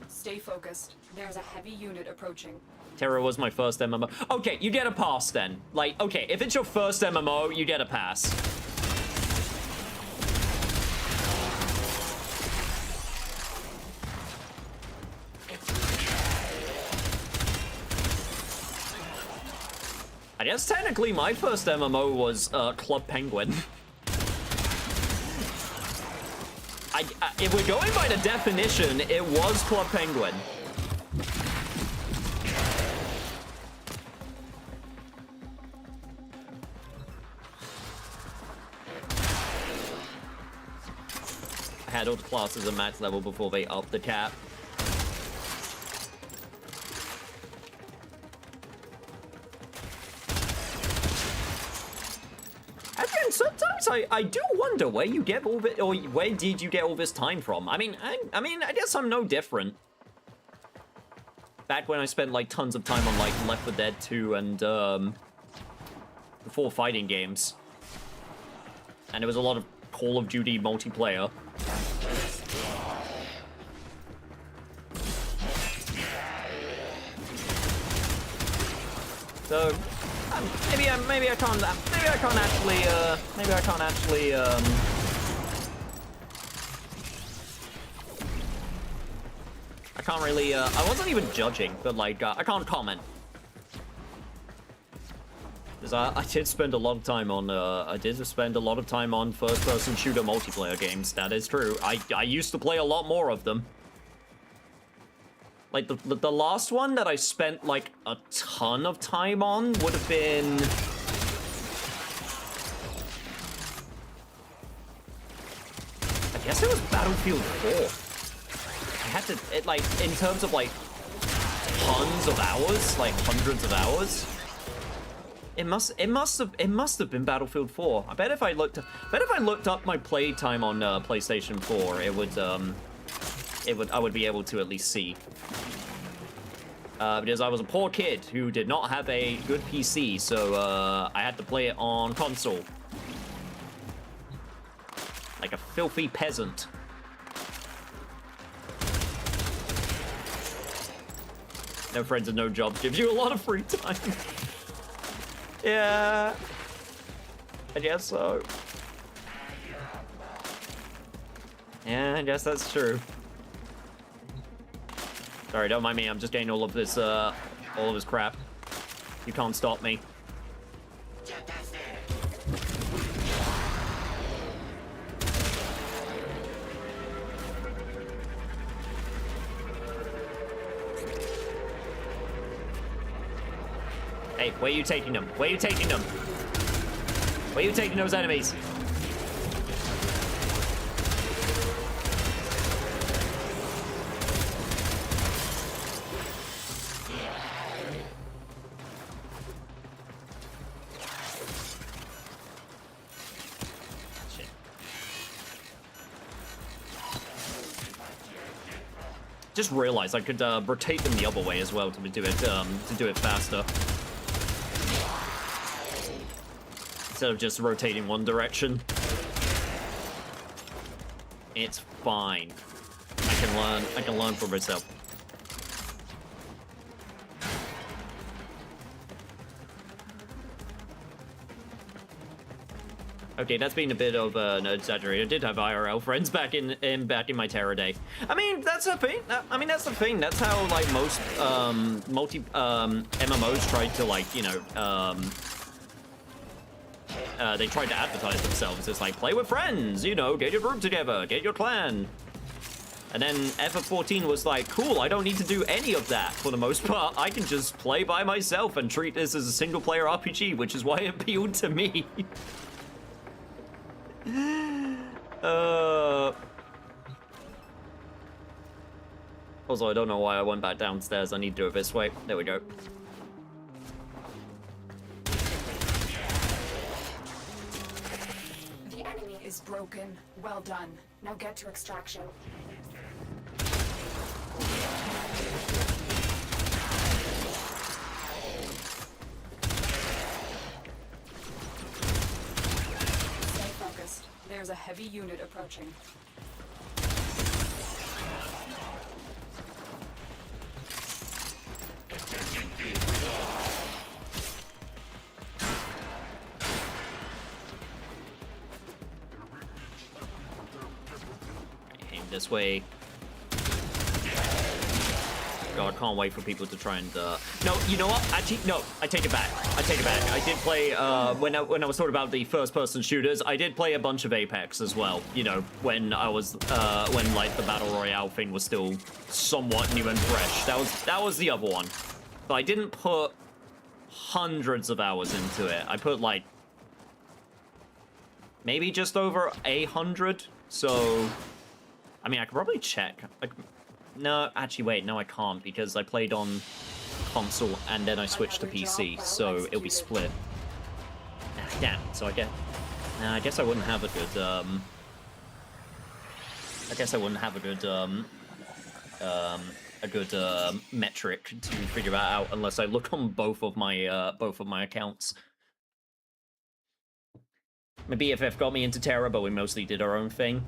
Stay focused. There's a heavy unit approaching. Terra was my first MMO. Okay, you get a pass then. Like, okay, if it's your first MMO, you get a pass. I guess technically my first MMO was Club Penguin. If we're going by the definition, it was Club Penguin. I had all the classes at max level before they upped the cap. And sometimes I do wonder where you get all this, or where did you get all this time from? I mean, I guess I'm no different. Back when I spent like tons of time on like Left 4 Dead 2 and before fighting games, and there was a lot of Call of Duty multiplayer. So maybe I can't actually I can't really I wasn't even judging, but like I can't comment. Because I did spend a lot of time on first-person shooter multiplayer games. That is true. I used to play a lot more of them. Like, the last one that I spent, like, a ton of time on would have been... I guess it was Battlefield 4. I had to, like, in terms of, like, tons of hours, like, hundreds of hours. It must have been Battlefield 4. I bet if I looked up my play time on PlayStation 4, I would be able to at least see. Because I was a poor kid who did not have a good PC, so I had to play it on console. Like a filthy peasant. No friends and no jobs gives you a lot of free time. Yeah, I guess so. Yeah, I guess that's true. Sorry, don't mind me. I'm just getting all of this crap. You can't stop me. Hey, where are you taking them? Where are you taking them? Where are you taking those enemies? Just realized I could rotate them the other way as well to do it faster. Instead of just rotating one direction. It's fine. I can learn for myself. Okay, that's been a bit of an exaggeration. I did have IRL friends back in my Terra day. I mean, that's the thing. That's the thing. That's how like most MMOs tried to like they tried to advertise themselves. It's like play with friends, get your group together, get your clan. And then FF14 was like, cool, I don't need to do any of that for the most part. I can just play by myself and treat this as a single-player RPG, which is why it appealed to me. Also, I don't know why I went back downstairs. I need to do it this way. There we go. The enemy is broken. Well done. Now get to extraction. Stay focused. There's a heavy unit approaching. Aim this way. God, I can't wait for people to try and, No, you know what? Actually, no, I take it back. I take it back. I did play, when I was talking about the first-person shooters, I did play a bunch of Apex as well, you know, when I was, when, like, the Battle Royale thing was still somewhat new and fresh. That was the other one. But I didn't put hundreds of hours into it. I put, like, maybe just over 100, so... I mean, I could probably check. No, actually, wait, no, I can't, because I played on console and then I switched to PC, so it'll be split. Damn, so I guess I wouldn't have a good, I guess I wouldn't have a good metric to figure that out unless I look on both of my accounts. Maybe BFF got me into Terra, but we mostly did our own thing.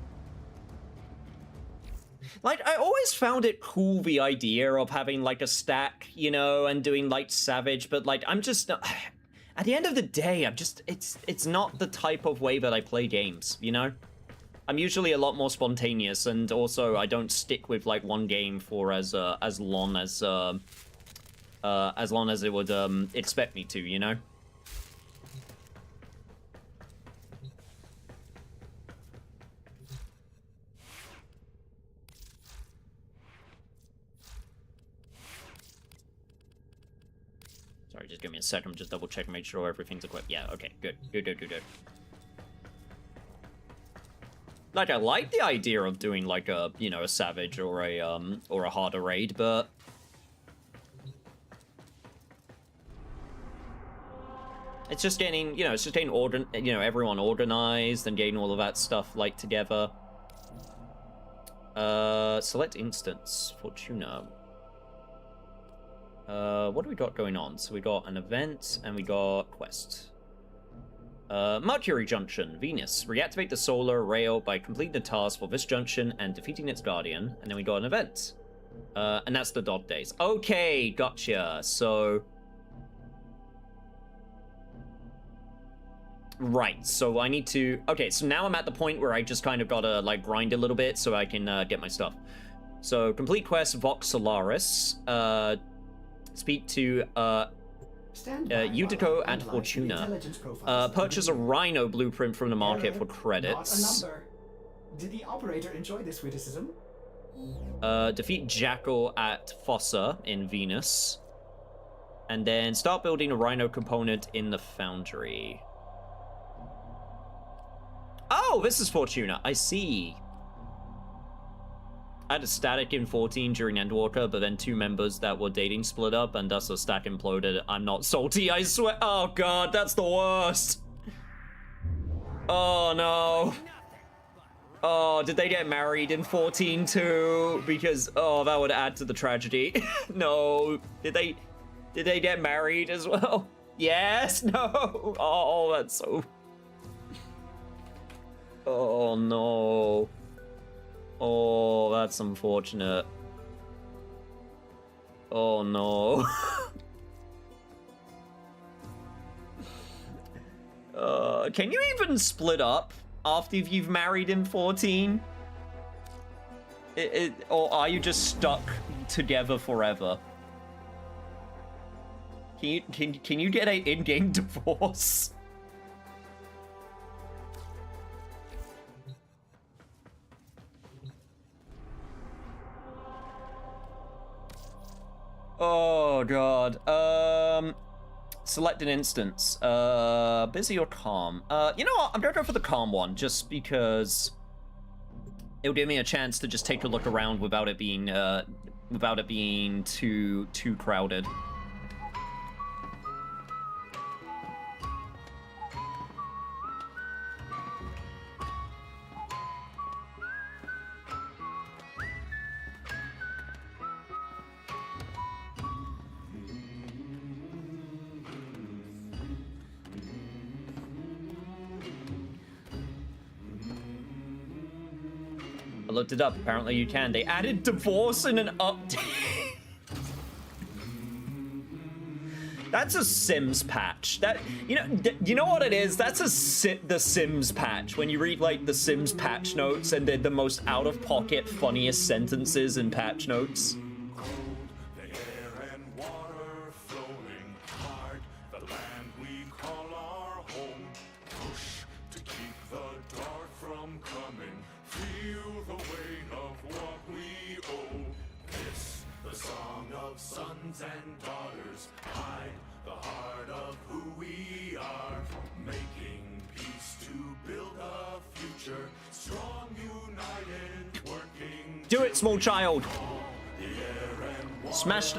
Like, I always found it cool, the idea of having, like, a stack, you know, and doing, like, Savage, but, like, I'm just... At the end of the day, I'm just... It's not the type of way that I play games, you know? I'm usually a lot more spontaneous, and also I don't stick with, like, one game for as long as it would, expect me to, you know? Sorry, just give me a second. Just double check and make sure everything's equipped. Yeah, okay, good. Good. Like, I like the idea of doing, like, a, you know, a Savage or a harder raid, but... It's just getting, you know, everyone organized and getting all of that stuff, like, together. Select instance, Fortuna. What do we got going on? So we got an event, and we got quest. Mercury Junction, Venus. Reactivate the solar rail by completing the task for this junction and defeating its guardian. And then we got an event. And that's the dot days. Okay, gotcha. So... Right, so I need to... Okay, so now I'm at the point where I just kind of gotta, like, grind a little bit so I can, get my stuff. So, complete quest, Vox Solaris. Speak to, Utico and Fortuna. Purchase a Rhino blueprint from the market for credits. Did the operator enjoy this witticism? Defeat Jackal at Fossa in Venus. And then start building a Rhino component in the foundry. Oh, this is Fortuna. I see. I had a static in 14 during Endwalker, but then 2 members that were dating split up, and thus a stack imploded. I'm not salty, I swear. Oh god, that's the worst. Oh no. Oh, did they get married in 14 too? Because, oh, that would add to the tragedy. No. Did they get married as well? Yes? No. Oh, that's so... Oh no. Oh, that's unfortunate. Oh no. Can you even split up after you've married in 14? Or are you just stuck together forever? Can you get an in-game divorce? Oh god. Select an instance. Busy or calm? You know what? I'm gonna go for the calm one, just because it'll give me a chance to just take a look around without it being too crowded. I looked it up. Apparently you can. They added divorce in an update. That's a Sims patch. That, you know what it is? That's the Sims patch. When you read like the Sims patch notes and they're the most out-of-pocket, funniest sentences in patch notes. The air and water flowing hard, the land we call our home. Push to keep the dark from coming. Feel the weight of what we owe. This, the song of sons and daughters. Hide the heart of who we are. Making peace to build a future. Strong, united, working. Do it, small child. Smash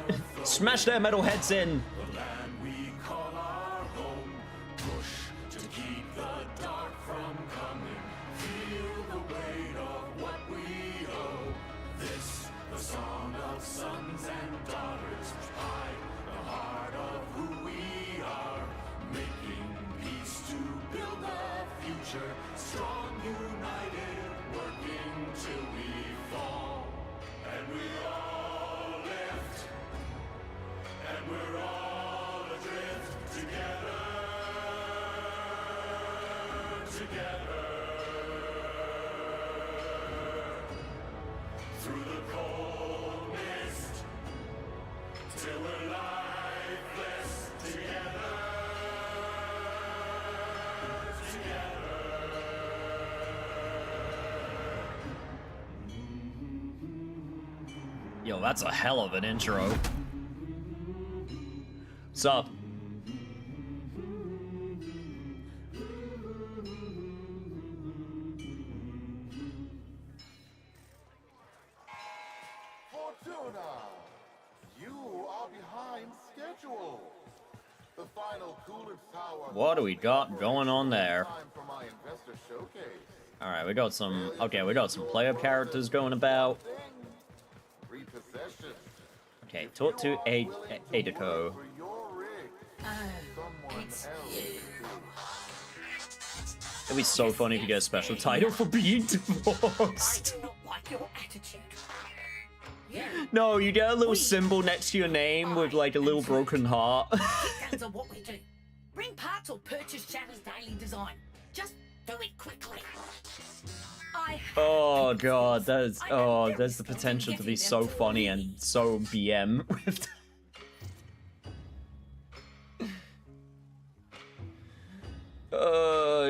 their metal heads in. The land we call our home. Push to keep the dark from coming. Feel the weight of what we owe. This, the song of sons and daughters. Hide the heart of who we are. Making peace to build a future. Strong, united, working till we fall. And we all lift. And we're all adrift together. Together. Through the cold mist. Till we're lifeless. Together. Together. Yo, that's a hell of an intro. Sup? Fortuna! You are behind schedule. The final coolant tower. What do we got going on there? Time for my investor showcase. Alright, we got some player characters going about. Repossession. Okay, talk to Adiko. For your rig. Someone else. It'd be so funny if you get a special title for being divorced. I do not like your attitude. You No, you get a little symbol next to your name with like a little broken heart. That's what we do. Bring parts or purchase Chatter's daily design. Just do it quickly. Oh god, there's the potential to be so funny and so BM with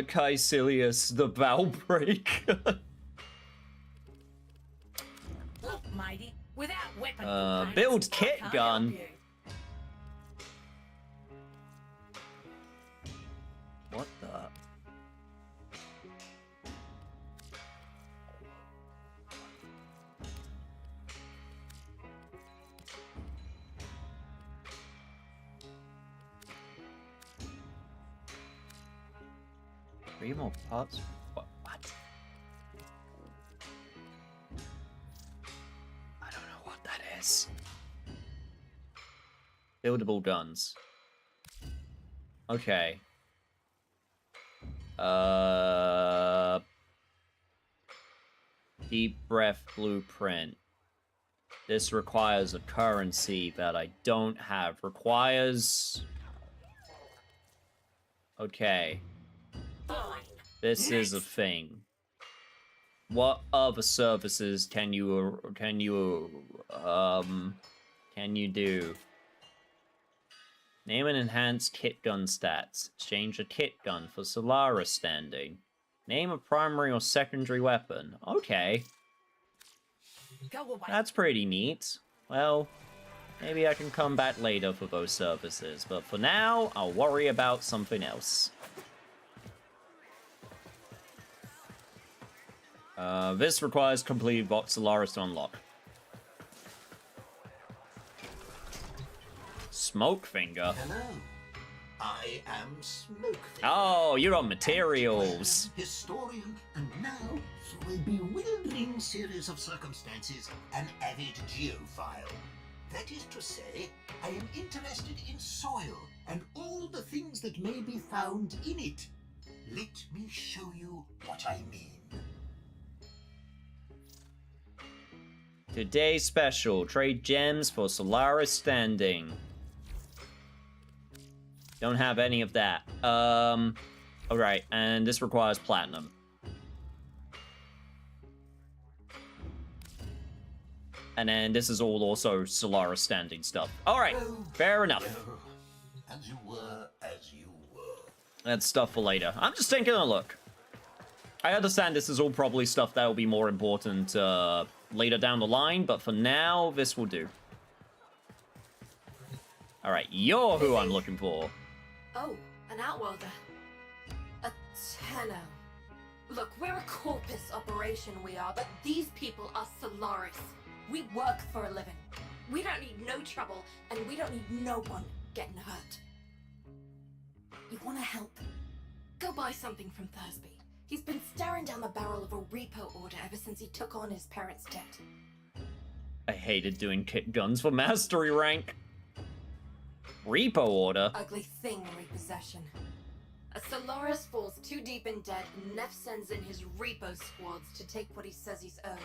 Caecilius, the bow breaker. Look, matey, without weapon Build kit gun. What the? Three more parts? What? I don't know what that is. Buildable guns. Okay. Deep breath blueprint. This requires a currency that I don't have. Requires... Okay. This is a thing. What other services can you do? Name and enhance kit gun stats. Exchange a kit gun for Solaris standing. Name a primary or secondary weapon. Okay. That's pretty neat. Well, Maybe I can come back later for those services, but for now, I'll worry about something else. This requires complete Vox Solaris to unlock. Smokefinger. Hello. I am Smokefinger. Oh, you're on materials. Historian, and now through a bewildering series of circumstances, an avid geophile. That is to say, I am interested in soil and all the things that may be found in it. Let me show you what I mean. Today's special, trade gems for Solaris standing. Don't have any of that. Alright, and this requires platinum. And then this is all also Solaris standing stuff. Alright, fair enough. As you were, as you were. That's stuff for later. I'm just taking a look. I understand this is all probably stuff that will be more important later down the line, but for now, this will do. Alright, you're who I'm looking for. Oh, an Outworlder. A Tenno. Look, we're a corpus operation, we are, but these people are Solaris. We work for a living. We don't need no trouble, and we don't need no one getting hurt. You want to help? Go buy something from Thursby. He's been staring down the barrel of a repo order ever since he took on his parents' debt. I hated doing kit guns for mastery rank. Repo order? Ugly thing, repossession. A Solaris falls too deep in debt, and Neff sends in his repo squads to take what he says he's earned.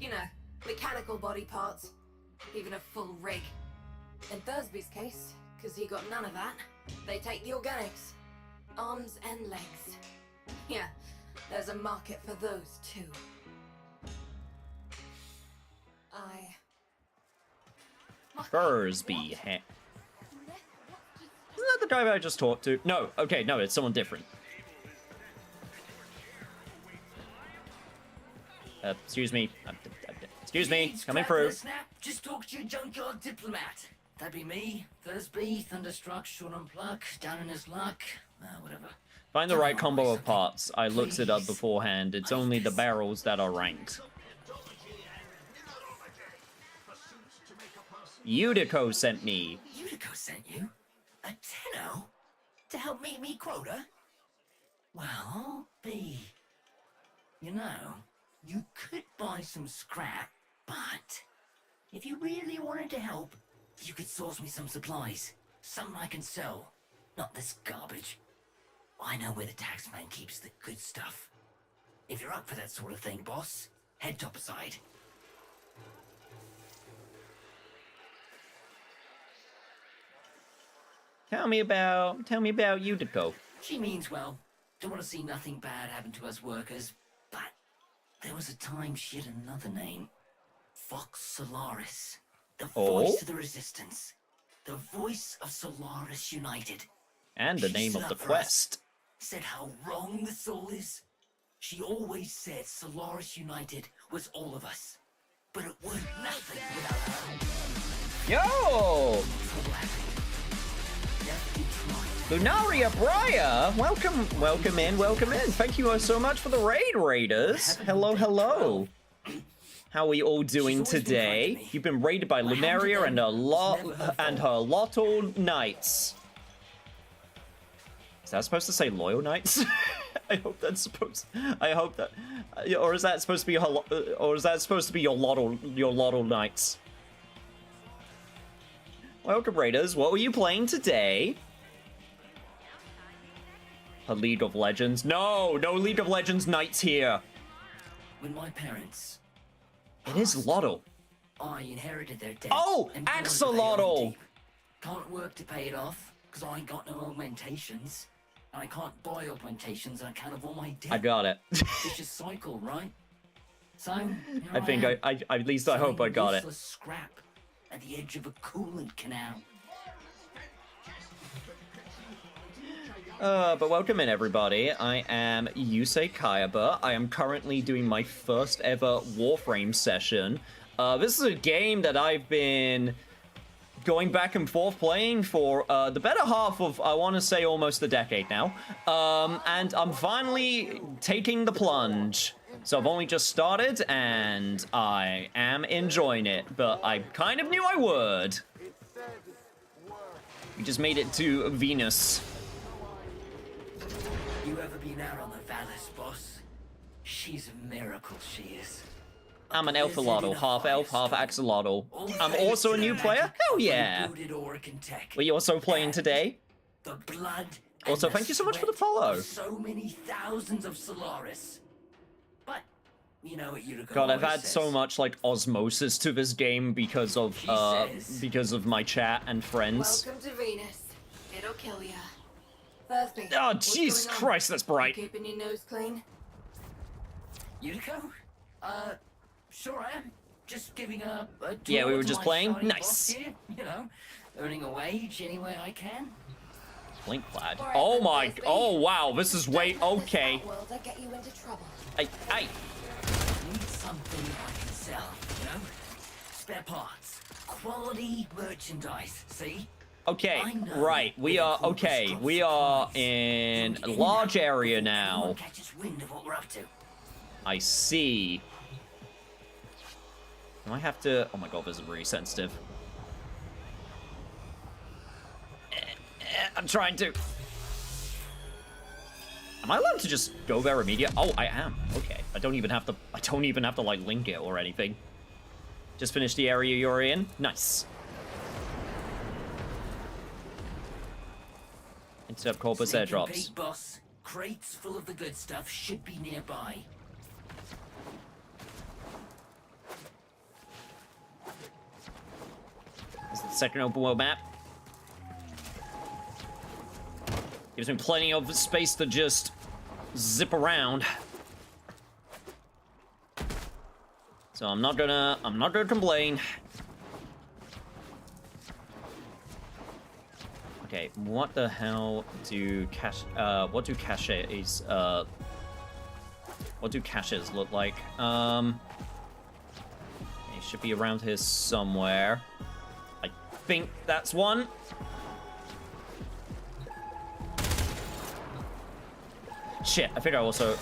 You know, mechanical body parts, even a full rig. In Thursby's case, because he got none of that, they take the organics. Arms and legs. Yeah, there's a market for those too. Thursby. Isn't that the guy I just talked to? No, okay, no, it's someone different. Excuse me. Excuse me, coming through. Just talk to your junkyard diplomat. That'd be me, Thursby, Thunderstruck, Sean and Pluck, down in his luck, whatever. Find the right combo of parts. I looked it up beforehand. It's only the barrels that are ranked. Utico sent me. Utico sent you? A Tenno? To help meet me quota? Well, B. You know, you could buy some scrap, but if you really wanted to help, you could source me some supplies. Something I can sell. Not this garbage. I know where the taxman keeps the good stuff. If you're up for that sort of thing, boss, head topside. Tell me about Utico. She means well. Don't want to see nothing bad happen to us workers, but there was a time she had another name. Vox Solaris. The voice of the resistance. The voice of Solaris United. And the name of the quest. Said how wrong this all is. She always said Solaris United was all of us. But it weren't nothing without her. Yo! Lunaria Briar! Welcome in. Thank you so much for the raid, Raiders. Hello. How are you all doing today? You've been raided by Lunaria and her Lotto Knights. Is that supposed to say loyal knights? I hope that, or is that supposed to be your Lotto Knights? Welcome, Raiders. What were you playing today? A League of Legends? No League of Legends Knights here. When my parents... It is Lotto. I inherited their debt. Oh, Axolotl! Can't work to pay it off, because I ain't got no augmentations. I can't buy augmentations on account of all my debt. I got it. Vicious cycle, right? So, I think I at least I hope I got it. Scrap at the edge of a coolant canal. But welcome in, everybody. I am Yusei Kayaba. I am currently doing my first ever Warframe session. This is a game that I've been going back and forth playing for the better half of, I want to say, almost a decade now. And I'm finally taking the plunge. So I've only just started, and I am enjoying it, but I kind of knew I would. We just made it to Venus. You ever been out on the Valis, boss? She's a miracle, she is. I'm an Elfalotl, half elf, half axolotl. I'm also a new player? Hell yeah! Were you also playing today? The blood Also, thank you so much for the follow. So many thousands of Solaris. But you know what Utica God, I've always had says. so much like osmosis to this game because of my chat and friends. Welcome to Venus. It'll kill ya. Thursday. Oh, Jesus Christ, that's bright. Keeping your nose clean? Utica? Sure I am. Just giving a Yeah, we tour were to just my playing? shiny Nice. boss here, you know, earning a wage any way I can. Blink clad. Oh my, oh wow, this is way, okay. World, I get you into trouble. I. Need something I can sell, you know? Spare parts. Quality merchandise, see? Okay, right, we are in a large area now. Catches wind of what we're up to. I see. Do I have to, oh my god, this is really sensitive. I'm trying to. Am I allowed to just go there immediately? Oh, I am. Okay. I don't even have to like link it or anything. Just finish the area you're in. Nice. Instead of Corpus airdrops. Peak, boss. Crates full of the good stuff should be nearby. This is the second open world map. Gives me plenty of space to just zip around. So I'm not gonna complain. Okay, what the hell do what do caches look like? It should be around here somewhere. I think that's one. Shit, I think I also...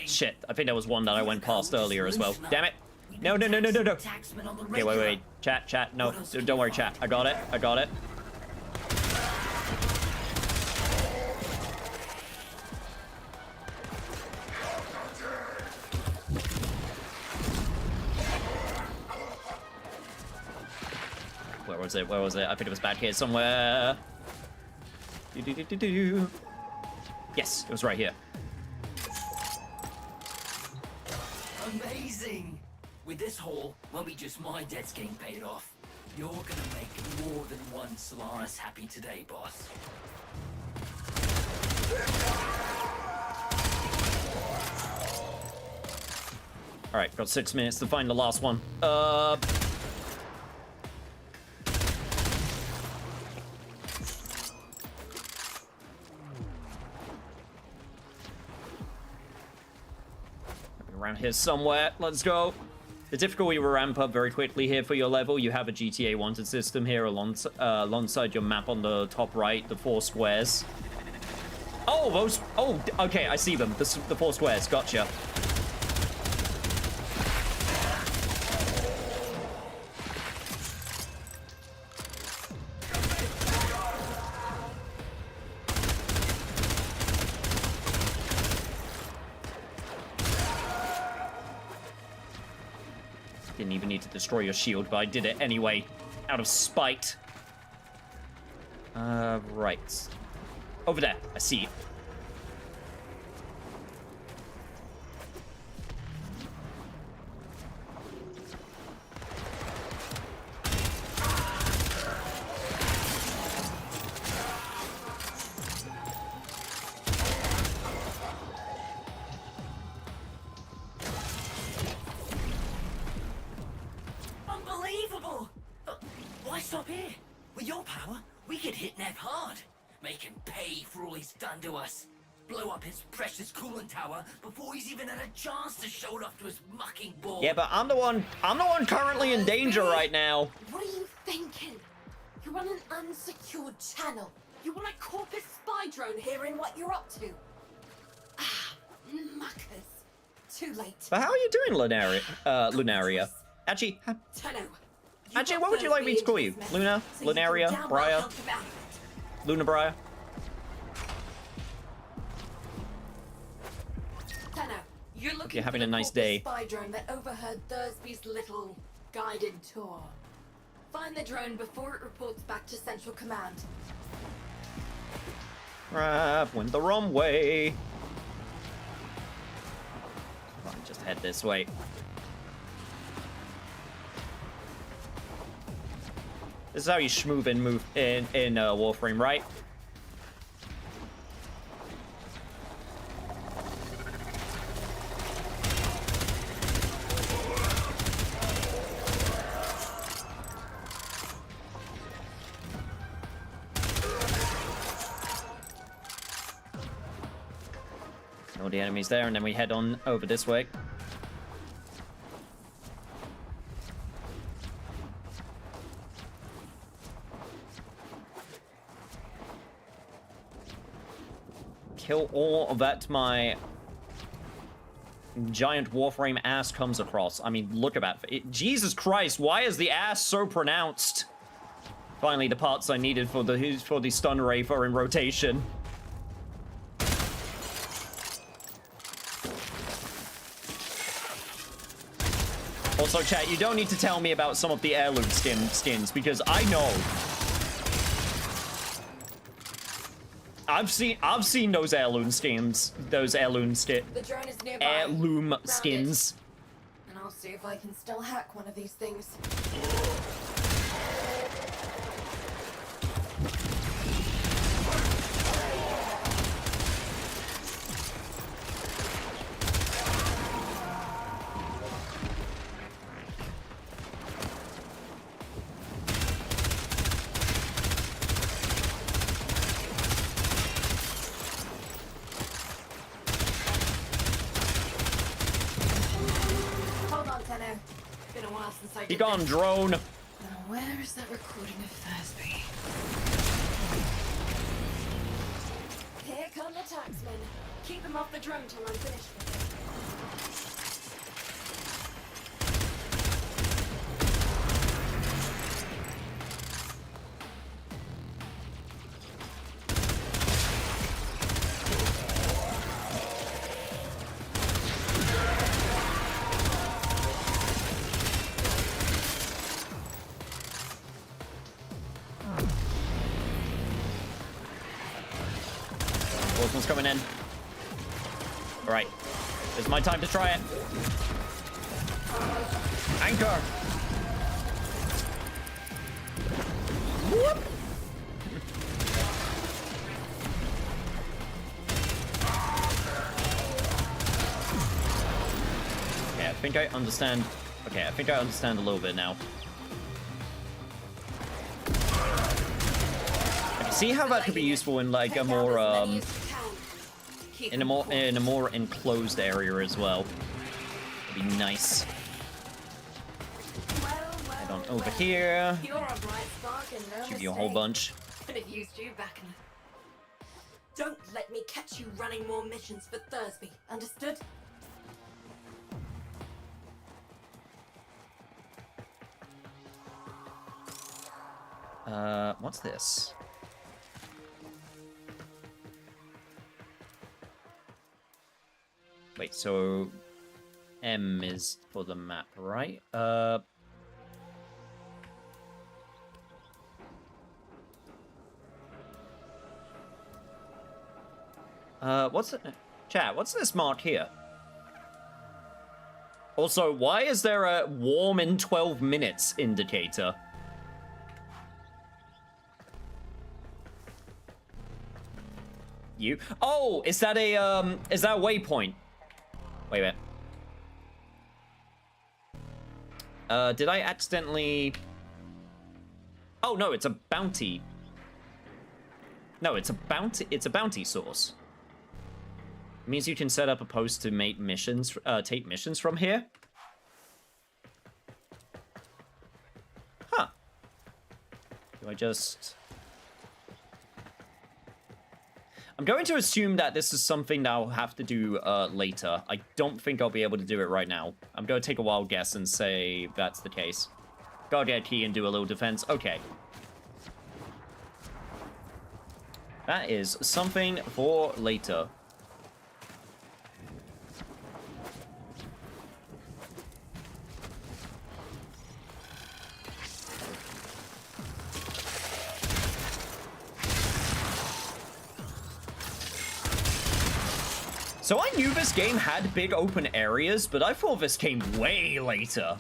Shit, I think there was one that I went past earlier as well. Damn it! No. Okay, wait. Chat, no. Don't worry, chat. I got it. Where was it? I think it was back here somewhere. Yes, it was right here. Amazing! With this haul, won't be just my debts getting paid off. You're gonna make more than one Solaris happy today, boss. Alright, got 6 minutes to find the last one. Around here somewhere. Let's go. The difficulty will ramp up very quickly here for your level. You have a GTA wanted system here alongside your map on the top right, the 4 squares. Oh, those... Oh, okay, I see them. The 4 squares. Gotcha. Didn't even need to destroy your shield, but I did it anyway, out of spite. Right. Over there, I see you. Unbelievable! Why stop here? With your power, we could hit Nev hard. Make him pay for all he's done to us. blow up his precious coolant tower before he's even had a chance to show it off to his mucking board. Yeah, but I'm the one currently in danger right now. What are you thinking? You're on an unsecured channel. You want a Corpus spy drone hearing what you're up to? Ah, muckers. Too late. But how are you doing, Lunaria? Actually, what would you like me to call you? Luna? Lunaria? Briar? Luna Briar? You're having a nice day. Spy drone that overheard Thursby's little guided tour. Find the drone before it reports back to Central Command. Crap, went the wrong way. Come on, just head this way. This is how you schmoove and move in Warframe, right? All the enemies there, and then we head on over this way. Kill all that my giant Warframe ass comes across. I mean, look at it. Jesus Christ, why is the ass so pronounced? Finally, the parts I needed for the stun ray are in rotation. Also, chat, you don't need to tell me about some of the heirloom skins because I know. I've seen those heirloom skins. Those heirloom skins. The drone is nearby. Heirloom skins. And I'll see if I can still hack one of these things. Be gone, drone. Now, where is that recording of Thursby? Here come the taxmen. Keep him off the drone till I'm finished with it. One's coming in. All right, it's my time to try it. Anchor. Whoop. Okay, I think I understand. Okay, I think I understand a little bit now. Okay, see how that could be useful in like a more in a more enclosed area as well. It'd be nice. Head on over here. Shoot you a whole bunch. Could have used you back in. Don't let me catch you running more missions for Thursby. Understood? What's this? Wait, so M is for the map, right? What's it? Chat, what's this mark here? Also, why is there a warm in 12 minutes indicator? You? Oh, is that a waypoint? Wait a minute. Did I accidentally... Oh, no, it's a bounty. No, it's a bounty source. It means you can set up a post to make missions, take missions from here. Huh. Do I just... I'm going to assume that this is something that I'll have to do later. I don't think I'll be able to do it right now. I'm going to take a wild guess and say that's the case. Gotta get a key and do a little defense. Okay. That is something for later. So I knew this game had big open areas, but I thought this came way later.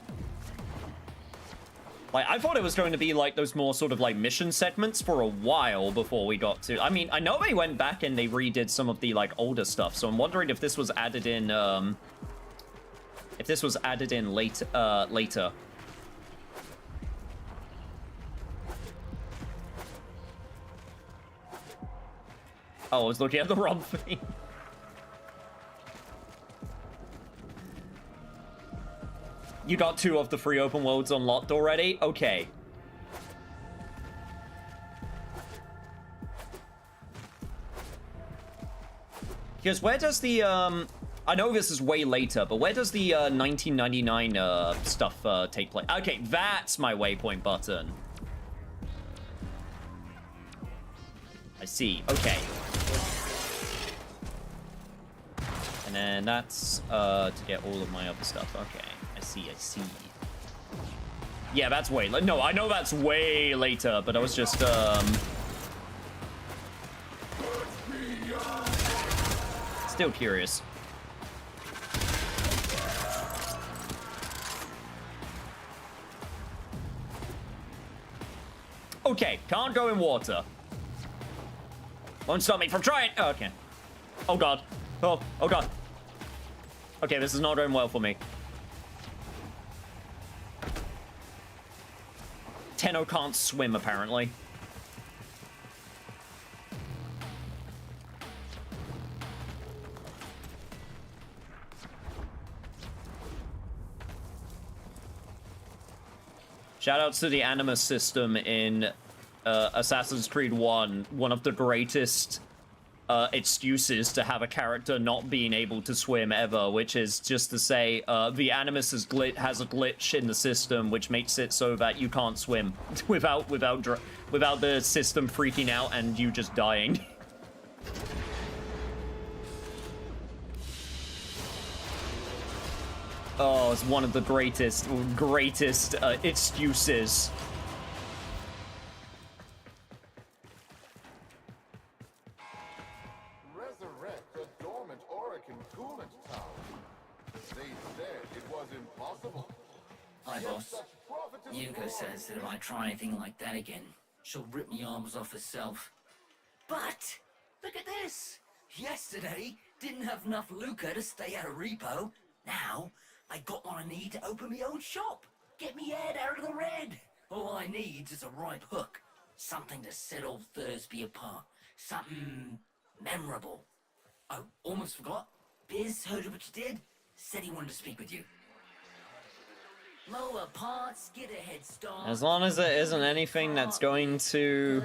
Like, I thought it was going to be like those more sort of like mission segments for a while before we got to... I mean, I know they went back and they redid some of the like older stuff, so I'm wondering if this was added in, if this was added in later. Oh, I was looking at the wrong thing. You got 2 of the 3 open worlds unlocked already? Okay. Because where does the, I know this is way later, but where does the 1999 stuff take place? Okay, that's my waypoint button. I see, okay. And then that's to get all of my other stuff, okay. I see. Yeah, that's way... No, I know that's way later, but I was just, still curious. Okay, can't go in water. Won't stop me from trying. Oh, okay. Oh, God. Oh God. Okay, this is not going well for me. Tenno can't swim, apparently. Shoutouts to the Animus system in Assassin's Creed 1. One of the greatest excuses to have a character not being able to swim ever, which is just to say the Animus has a glitch in the system which makes it so that you can't swim without the system freaking out and you just dying. Oh, it's one of the greatest excuses. Hi, boss. Yuko says that if I try anything like that again, she'll rip me arms off herself. But, look at this! Yesterday, didn't have enough lucre to stay at a repo. Now, I got what I need to open my own shop. Get me head out of the red. All I need is a right hook. Something to set old Thursby apart. Something memorable. Oh, almost forgot. Biz heard of what you did. Said he wanted to speak with you. Lower parts, get a head start. As long as it isn't anything that's going to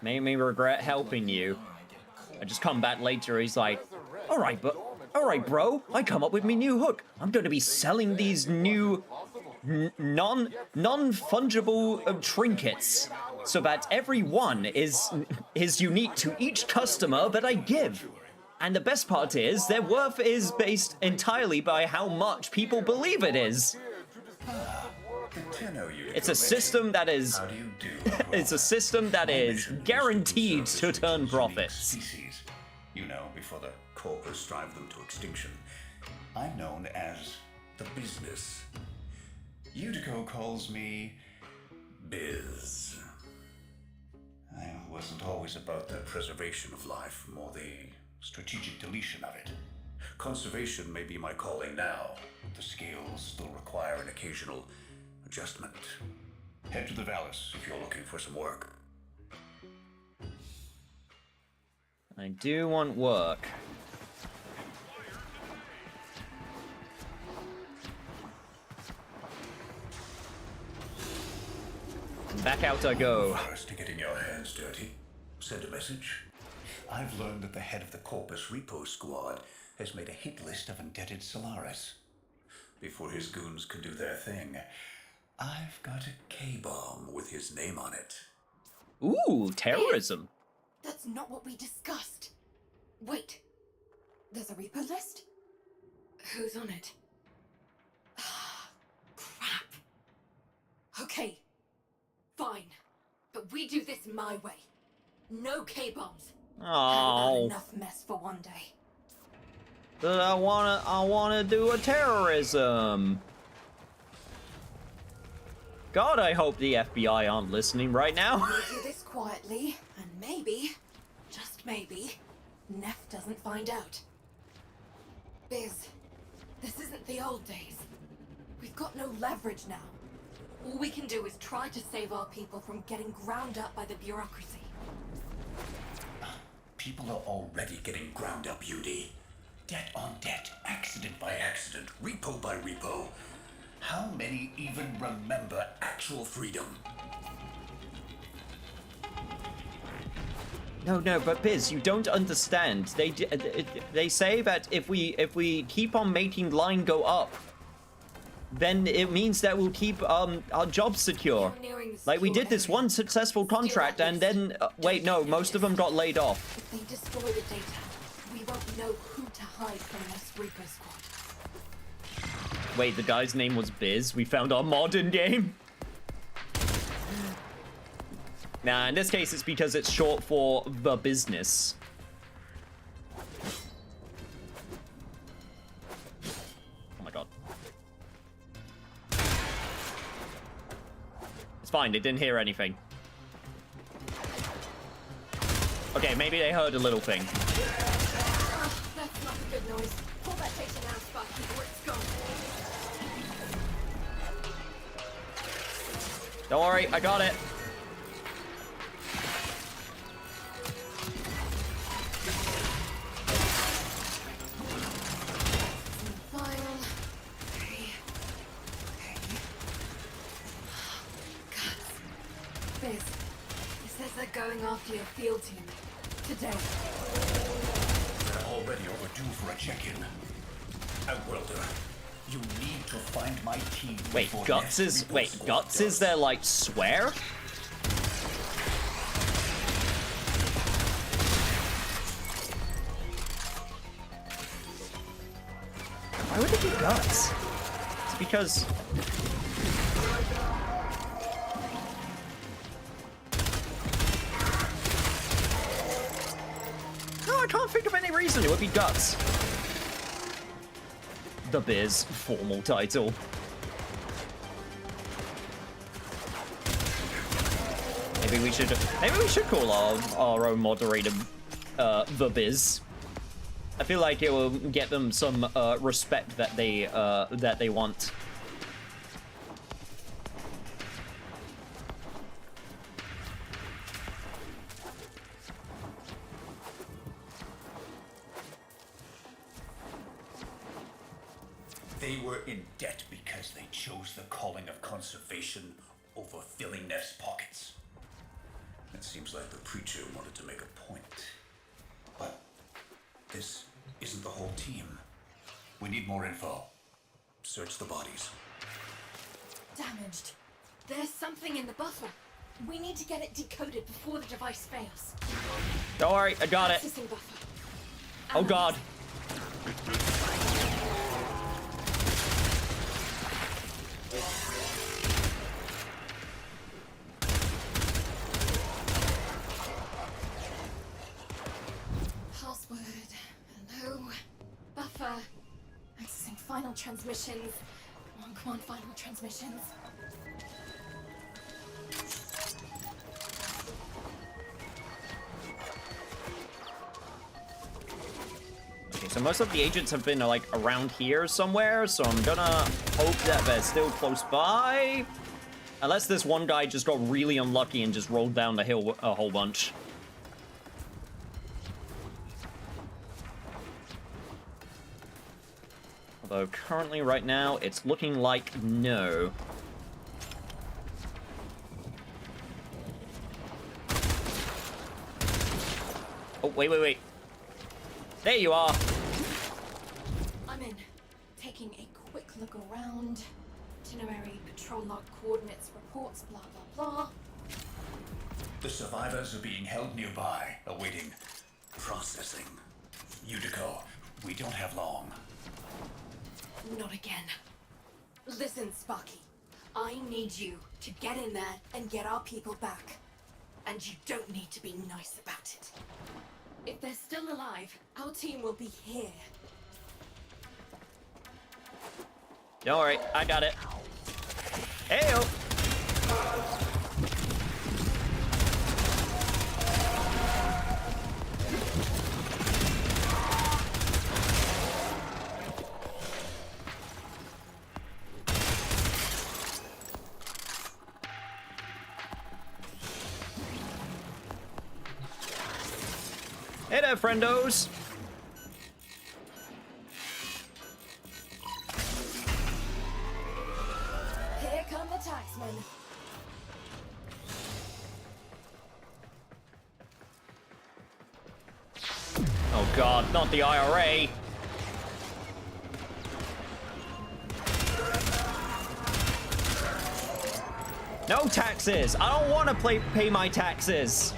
make me regret helping you. I just come back later, he's like, alright bro, I come up with me new hook. I'm gonna be selling these new non-fungible trinkets so that every one is unique to each customer that I give. And the best part is, their worth is based entirely by how much people believe it is. It's a system that is... It's a system that is guaranteed to turn profits. You know, before the corpus drive them to extinction. I'm known as the business. Utico calls me Biz. I wasn't always about the preservation of life, more the strategic deletion of it. Conservation may be my calling now, but the scales still require an occasional adjustment. Head to the Valis if you're looking for some work. I do want work. Back out I go. First to getting your hands dirty. Send a message. I've learned that the head of the Corpus Repo Squad has made a hit list of indebted Solaris. Before his goons can do their thing, I've got a K-bomb with his name on it. Ooh, terrorism. That's not what we discussed. Wait, there's a repo list? Who's on it? Crap. Okay, fine. But we do this my way. No K-bombs. Oh. Enough mess for one day. I wanna do a terrorism. God, I hope the FBI aren't listening right now. We'll do this quietly, and maybe, just maybe, Neff doesn't find out. Biz, this isn't the old days. We've got no leverage now. All we can do is try to save our people from getting ground up by the bureaucracy. People are already getting ground up, UD. Debt on debt, accident by accident, repo by repo. How many even remember actual freedom? No, but Biz, you don't understand. They say that if we keep on making line go up, then it means that we'll keep our jobs secure. Like, we did this one successful contract, and then wait, no, most of them got laid off. If they destroy the data, we won't know who to hide from this Reaper squad. Wait, the guy's name was Biz? We found our mod in game? Nah, in this case, it's because it's short for the business. Oh my god. It's fine, they didn't hear anything. Okay, maybe they heard a little thing. That's not a good noise. Pull that data now, Sparky, before it's gone. Don't worry, I got it. Going after your field team today. They're already overdue for a check-in. Outworlder, you need to find my team. Wait, Guts is their like swear? Why would it be Guts? It's because I can't think of any reason it would be Guts. The Biz, formal title. Maybe we should call our own moderator The Biz. I feel like it will get them some respect that they want. They were in debt because they chose the calling of conservation over filling Neff's pockets. It seems like the preacher wanted to make a point. But this isn't the whole team. We need more info. Search the bodies. Damaged. There's something in the buffer. We need to get it decoded before the device fails. Don't worry, I got it. Processing buffer. Oh god. Password. Hello. Buffer. Accessing final transmissions. Come on, final transmissions. Okay, so most of the agents have been like around here somewhere, so I'm gonna hope that they're still close by. Unless this one guy just got really unlucky and just rolled down the hill a whole bunch. Although currently, right now, it's looking like no. Oh, wait. There you are. I'm in. Taking a quick look around. Itinerary, patrol log coordinates, reports, blah, blah, blah. The survivors are being held nearby, awaiting processing. Yudiko, we don't have long. Not again. Listen, Sparky. I need you to get in there and get our people back. And you don't need to be nice about it. If they're still alive, our team will be here. Don't worry, I got it. Heyo! Hey there, friendos! Here come the taxmen. Oh god, not the IRA! No taxes! I don't want to pay my taxes!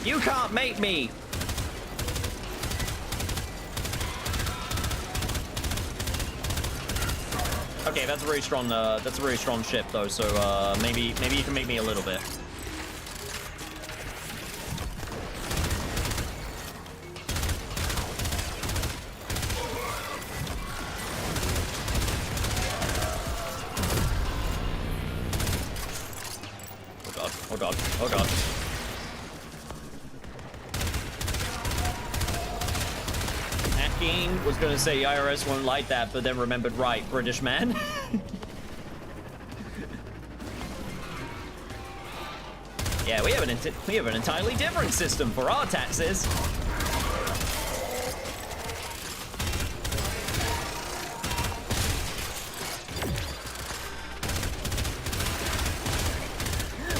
You can't make me! Okay, that's a very strong ship though, so maybe you can make me a little bit. Oh god. Hacking was gonna say IRS won't like that, but then remembered, right, British man. Yeah, we have an entirely different system for our taxes.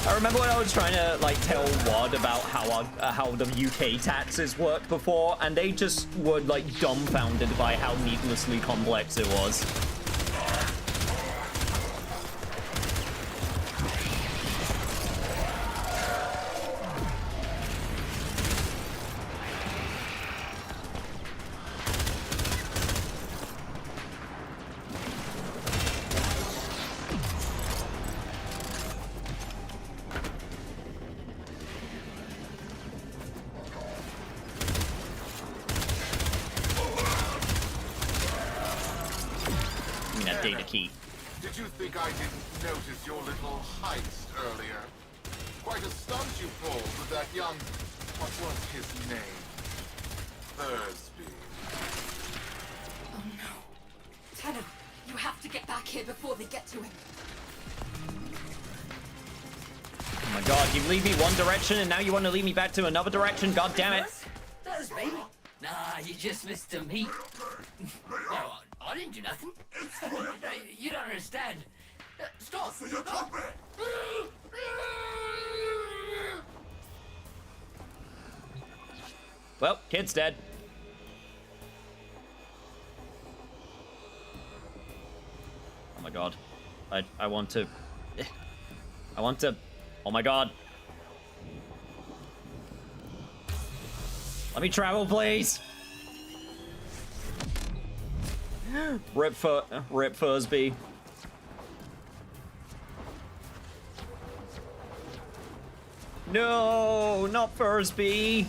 I remember when I was trying to like tell Wad about how the UK taxes work before, and they just were like dumbfounded by how needlessly complex it was. Data key. Did you think I didn't notice your little heist earlier? Quite a stunt you pulled with that young... what was his name? Thursby. Oh no. Tenno, you have to get back here before they get to him. Oh my god, you lead me one direction and now you want to lead me back to another direction? God damn it. Thursby? Nah, you just missed a meet. No, I didn't do nothing. You don't understand. Stop! Stop! Well, kid's dead. Oh my god. I want to... Oh my god. Let me travel, please! Rip Thursby. No, not Thursby.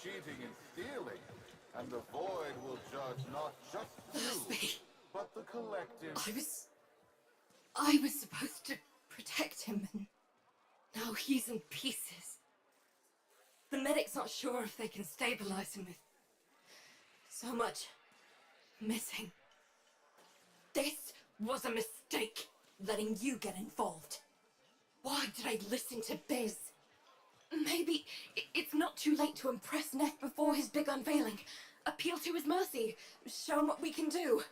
Cheating and stealing, and the Void will judge not just you, but the collective. I was supposed to protect him, and now he's in pieces. The medic's not sure if they can stabilize him with so much missing. This was a mistake, letting you get involved. Why did I listen to Biz? Maybe it's not too late to impress Neff before his big unveiling. Appeal to his mercy. Show him what we can do.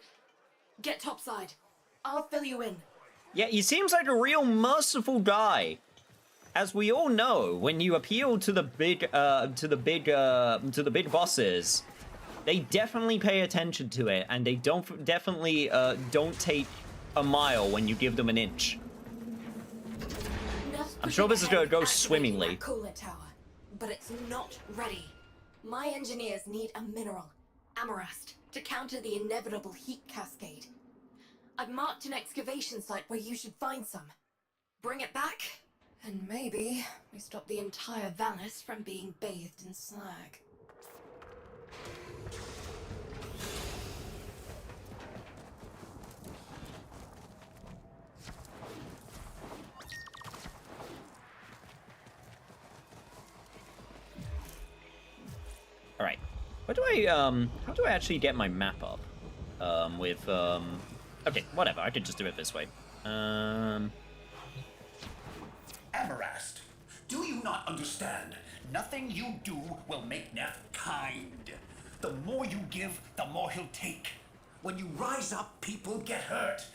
Get topside. I'll fill you in. Yeah, he seems like a real merciful guy. As we all know, when you appeal to the big bosses, they definitely pay attention to it, and they definitely don't take a mile when you give them an inch. I'm sure this is going to go swimmingly. Coolant tower, but it's not ready. My engineers need a mineral, amarast, to counter the inevitable heat cascade. I've marked an excavation site where you should find some. Bring it back, and maybe we stop the entire Valis from being bathed in slag. All right, how do I actually get my map up? Okay, whatever, I could just do it this way. Amarast, do you not understand? Nothing you do will make Neff kind. The more you give, the more he'll take. When you rise up, people get hurt.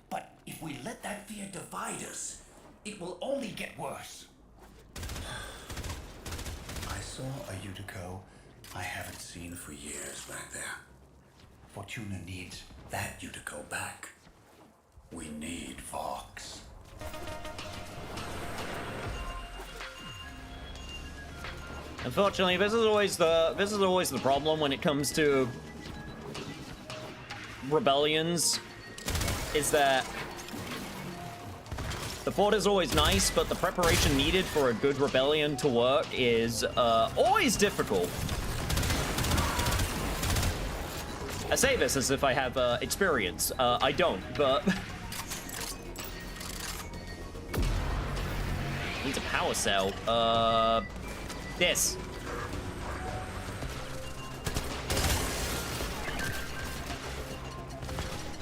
But if we let that fear divide us, it will only get worse. I saw a Yutiko I haven't seen for years back there. Fortuna needs that Yutiko back. We need Vox. Unfortunately, this is always the problem when it comes to rebellions, is that the fort is always nice, but the preparation needed for a good rebellion to work is always difficult. I say this as if I have experience. I don't, but needs a power cell. This.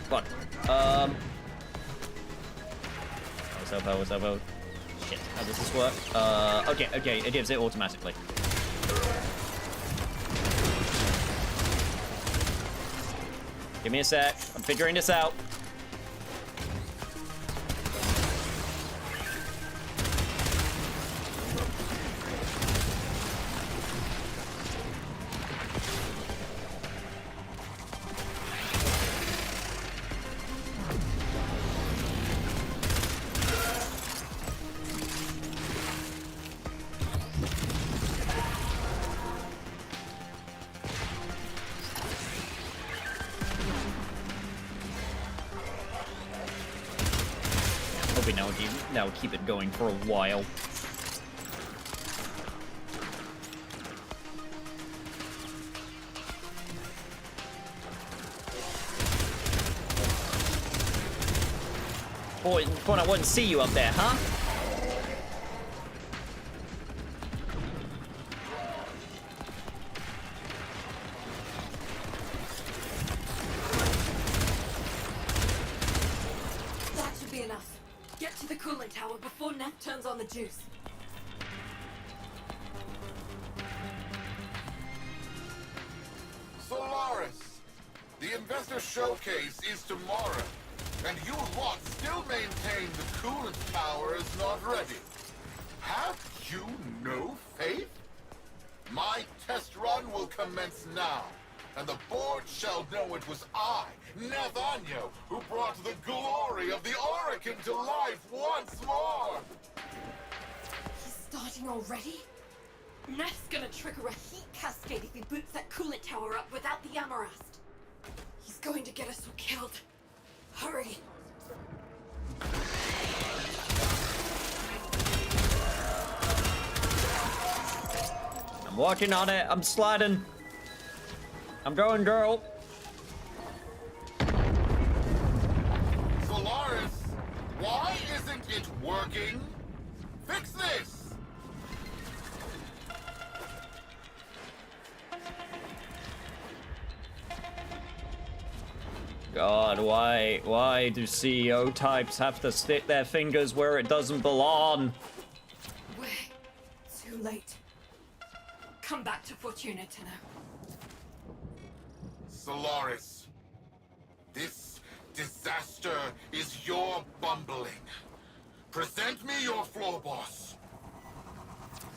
Come on. Power cell. Shit, how does this work? Okay, it gives it automatically. Give me a sec. I'm figuring this out. Now keep it going for a while. Boy, thought I wouldn't see you up there, huh? Turns on the juice. Solaris, the investor showcase is tomorrow, and you lot still maintain the coolant tower is not ready. Have you no faith? My test run will commence now, and the board shall know it was I, Nathaniel, who brought the glory of the Orokin to life once more! Starting already? Neff's gonna trigger a heat cascade if he boots that coolant tower up without the Amarast. He's going to get us all killed. Hurry! I'm working on it. I'm sliding. I'm going, girl. Solaris, working? Fix this! God, why do CEO types have to stick their fingers where it doesn't belong? We're too late. Come back to Fortuna, Tenno. Solaris, this disaster is your bumbling. Present me your floor boss.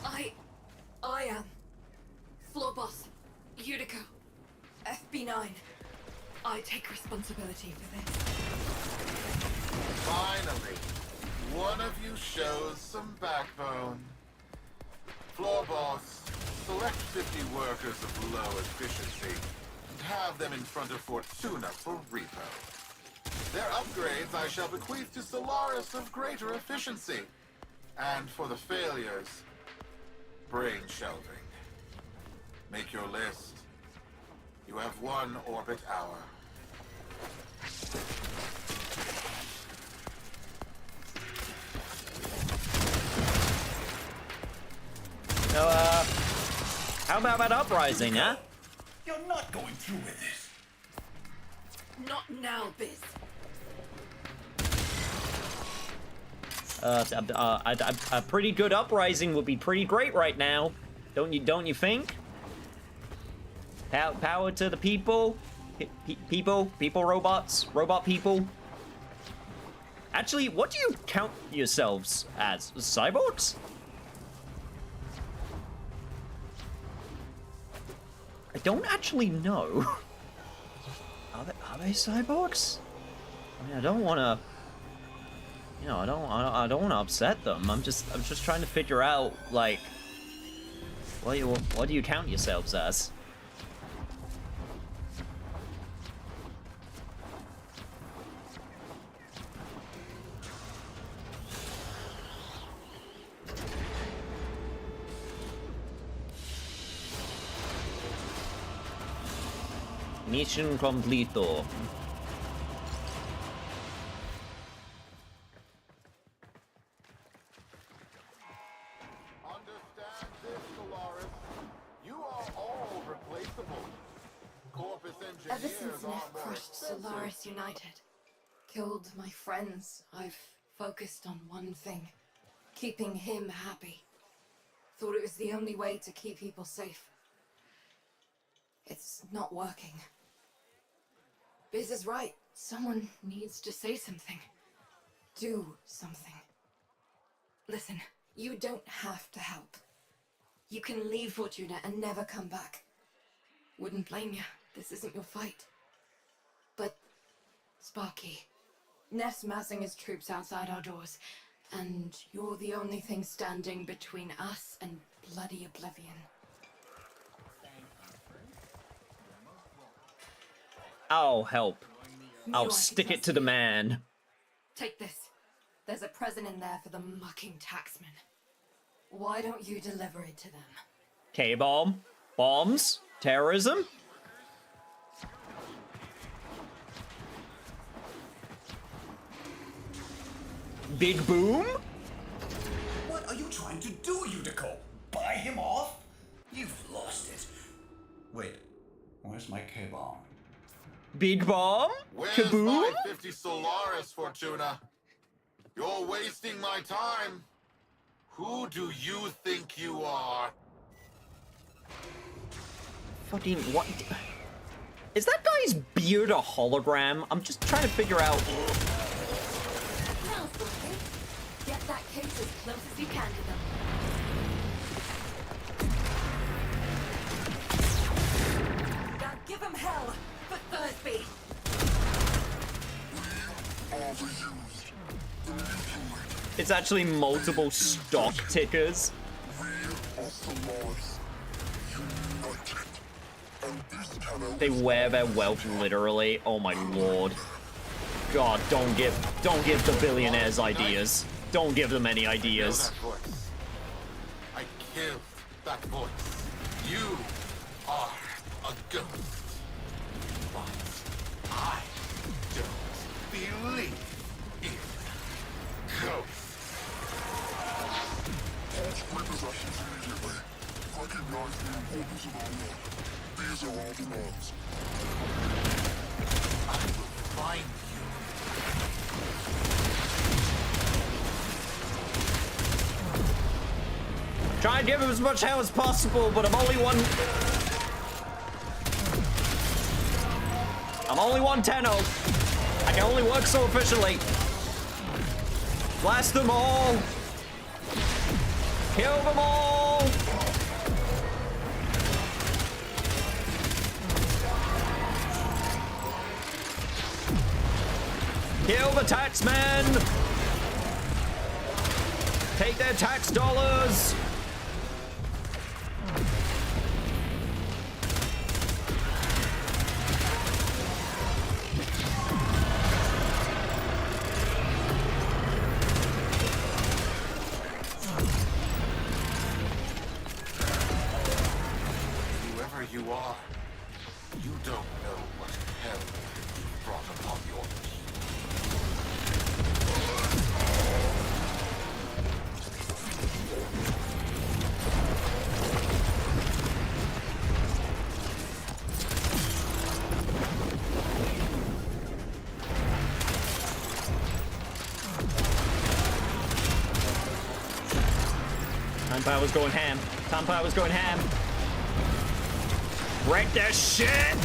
I am floor boss Yuriko, FB9. I take responsibility for this. Finally, one of you shows some backbone. Floor boss, select 50 workers of low efficiency and have them in front of Fortuna for repo. Their upgrades I shall bequeath to Solaris of greater efficiency. And for the failures, brain shelving. Make your list. You have 1 orbit hour. So, how about that uprising, huh? You're not going through with this. Not now, Biz. A pretty good uprising would be pretty great right now. Don't you think? Power to the people. People, robots, robot people. Actually, what do you count yourselves as? Cyborgs? I don't actually know. Are they cyborgs? I mean, I don't want to. You know, I don't want to upset them. I'm just trying to figure out, like, what do you count yourselves as? Mission completo. Understand this, Solaris. You are all replaceable. Corpus Ever engineers since are Neff more crushed expensive. Solaris United, killed my friends, I've focused on one thing. Keeping him happy. Thought it was the only way to keep people safe. It's not working. Biz is right. Someone needs to say something. Do something. Listen, you don't have to help. You can leave Fortuna and never come back. Wouldn't blame you. This isn't your fight. But, Sparky, Neff's massing his troops outside our doors, and you're the only thing standing between us and bloody oblivion. I'll help. Knew I'll I could stick it trust to the you. man. Take this. There's a present in there for the mucking taxman. Why don't you deliver it to them? K-bomb? Bombs? Terrorism? Big boom? What are you trying to do, Yuriko? Buy him off? You've lost it. Wait, where's my K-bomb? Big bomb? Where's Kaboom? my 50 Solaris, Fortuna? You're wasting my time. Who do you think you are? Fucking what? Is that guy's beard a hologram? I'm just trying to figure out. Now, Sparky, get that case as close as you can to them. Now give him hell for Thursby. It's actually multiple stock tickers. They wear their wealth literally. Oh my lord. God, don't give the billionaires ideas. Don't give them any ideas. Kill that voice. I killed that voice. You are a ghost. But I don't believe in ghosts. I will find you. Try and give him as much health as possible, but I'm only one Tenno. I can only work so efficiently. Blast them all. Kill them all. Kill the taxmen. Take their tax dollars. Whoever you are, you don't know what hell you've brought upon your Time Power's going ham. Time Power's going ham. Wreck that shit!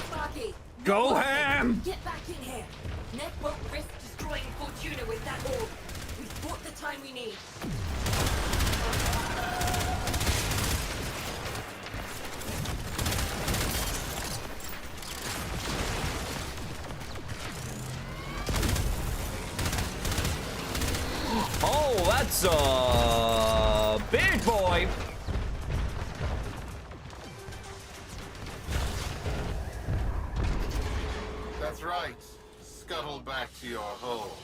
Sparky, Go ham! Get back in here. Ned won't risk destroying Fortuna with that orb. We've bought the time we need. Oh, that's a big boy. That's right. Scuttle back to your hole.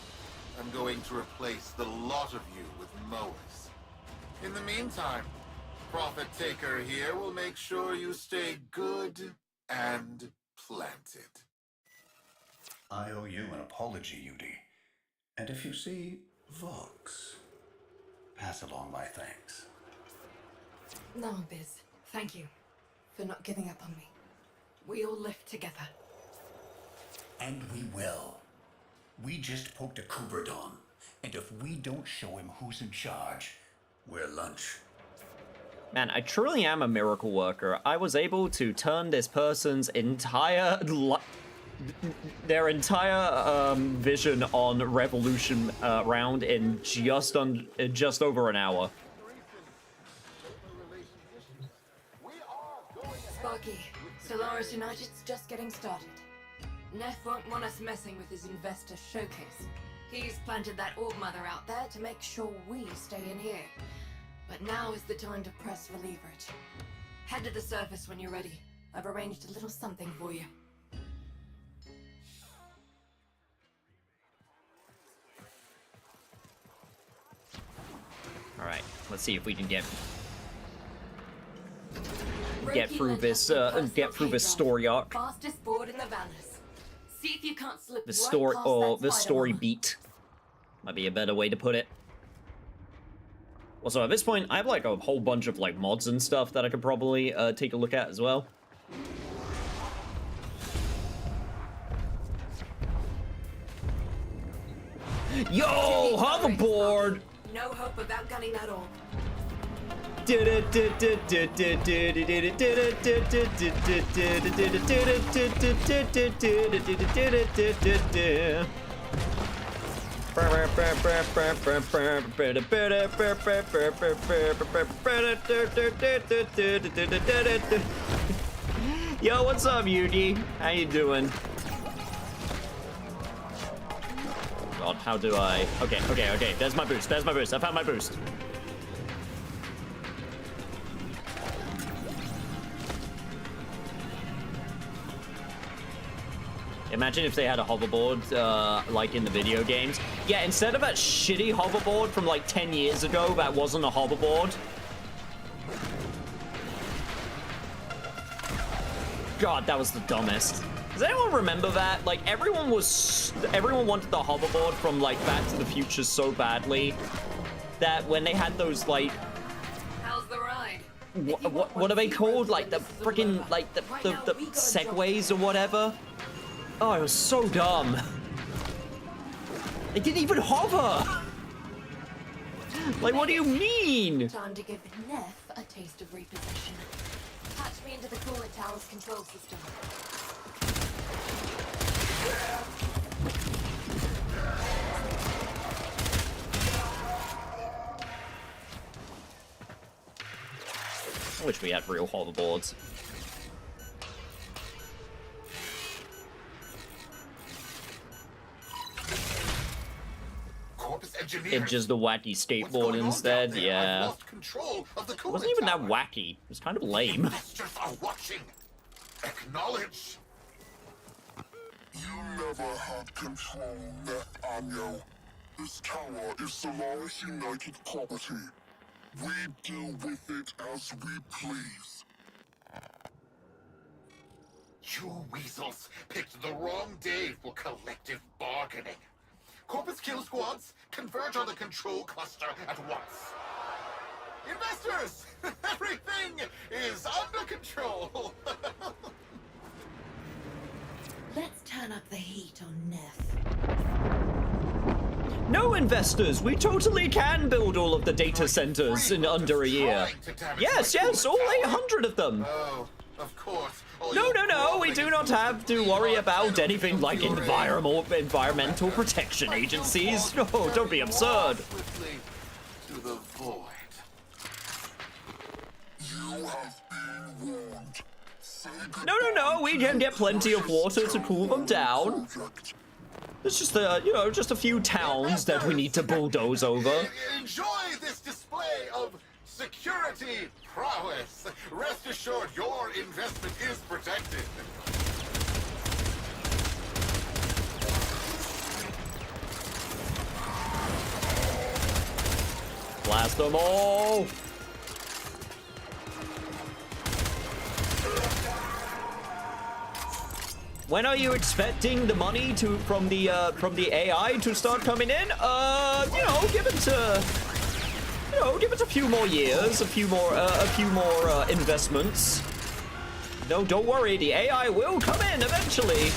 I'm going to replace the lot of you with mowers. In the meantime, Prophet Taker here will make sure you stay good and planted. I owe you an apology, Yudi. And if you see Vox, pass along my thanks. No, Biz. Thank you for not giving up on me. We all live together. And we will. We just poked a Kuberdon, and if we don't show him who's in charge, we're lunch. Man, I truly am a miracle worker. I was able to turn this person's entire vision on Revolution round in just over an hour. Sparky, Solaris United's just getting started. Neff won't want us messing with his investor showcase. He's planted that orb mother out there to make sure we stay in here. But now is the time to press for leverage. Head to the surface when you're ready. I've arranged a little something for you. Alright, let's see if we can get through this story arc. Fastest board in the Vallis. See if you can't slip The right story, past or that the spider story armor. beat. Might be a better way to put it. Also, at this point, I have like a whole bunch of like mods and stuff that I could probably take a look at as well. Yo, hoverboard! No hope of outgunning that orb. Yo, what's up, Yugi? How you doing? God, how do I... Okay. There's my boost. I found my boost. Imagine if they had a hoverboard, like in the video games. Yeah, instead of that shitty hoverboard from like 10 years ago that wasn't a hoverboard. God, that was the dumbest. Does anyone remember that? Like, everyone wanted the hoverboard from like Back to the Future so badly that when they had those like... How's the ride? what are they called? Like the freaking, like the segways or whatever? Oh, it was so dumb. It didn't even hover! Like, what do you mean? Time to give Neff a taste of repossession. Patch me into the coolant tower's control system. I wish we had real hoverboards. It's just the wacky skateboard instead, yeah. It wasn't even that wacky. It was kind of lame. Investors are watching. Acknowledge. You never had control, Anyo. This tower is Solaris United property. We deal with it as we please. You weasels picked the wrong day for collective bargaining. Corpus kill squads, converge on the control cluster at once. Investors, everything is under control. Let's turn up the heat on Neff. No, investors, we totally can build all of the data centers in under a year. Yes, all 800 of them. Oh, of course. No, we do not have to worry about anything like environmental protection agencies. No, don't be absurd. To the void. You have been warned. No, we can get plenty of water to cool them down. It's just just a few towns that we need to bulldoze over. Enjoy this display of security prowess. Rest assured your investment is protected. Blast them all! When are you expecting the money from the AI to start coming in? Give it a few more years, a few more investments. No, don't worry, the AI will come in eventually.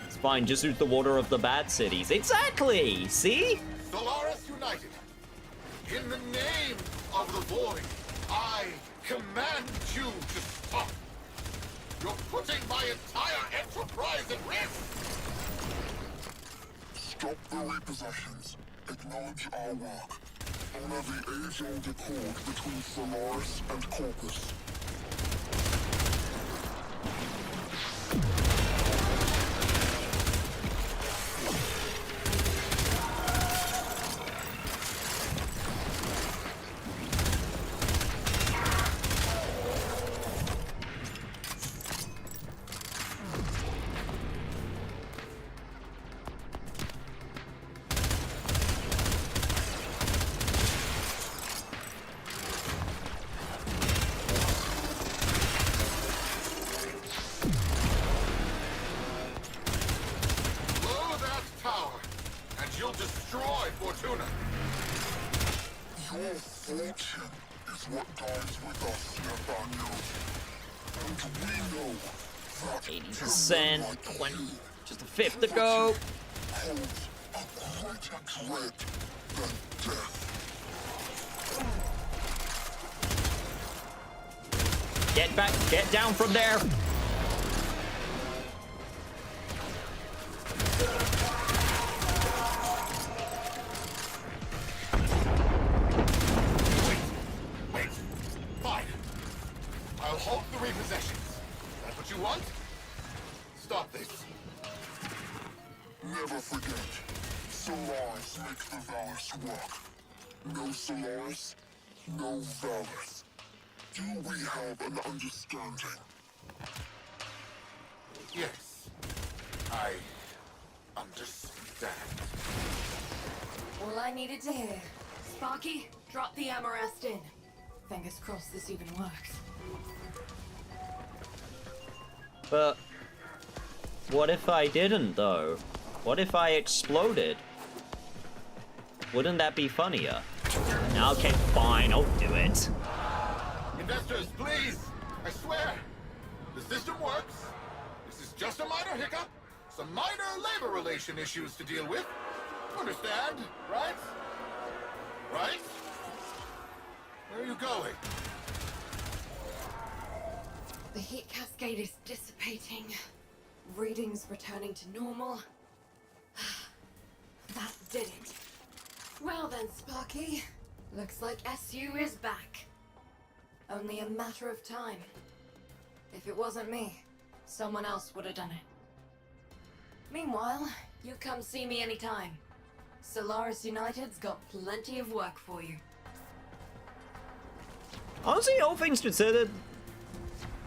It's fine, just use the water of the bad cities. Exactly, see? Solaris United, in the name of the void, I command you to stop. You're putting my entire enterprise at risk! Stop the repossessions. Acknowledge our work. Honor the age-old accord between Solaris and Corpus. is what dies with us, Nathaniel. And we know that 80%, 20, just a fifth to go. holds a greater dread than death. Get back, get down from there. Wait. Fine. I'll halt the repossessions. That's what you want? Stop this. Never forget, Solaris makes the Valorous work. No Solaris, no Valorous. Do we have an understanding? Yes. I understand. All I needed to hear. Sparky, drop the Amarest in. Fingers crossed this even works. But what if I didn't, though? What if I exploded? Wouldn't that be funnier? Okay, fine, I'll do it. Investors, please! I swear! The system works. This is just a minor hiccup. Some minor labor relation issues to deal with. Understand, right? Right? Where are you going? The heat cascade is dissipating. Readings returning to normal. That did it. Well then, Sparky. Looks like SU is back. Only a matter of time. If it wasn't me, someone else would have done it. Meanwhile, you come see me anytime. Solaris United's got plenty of work for you. Honestly, all things considered,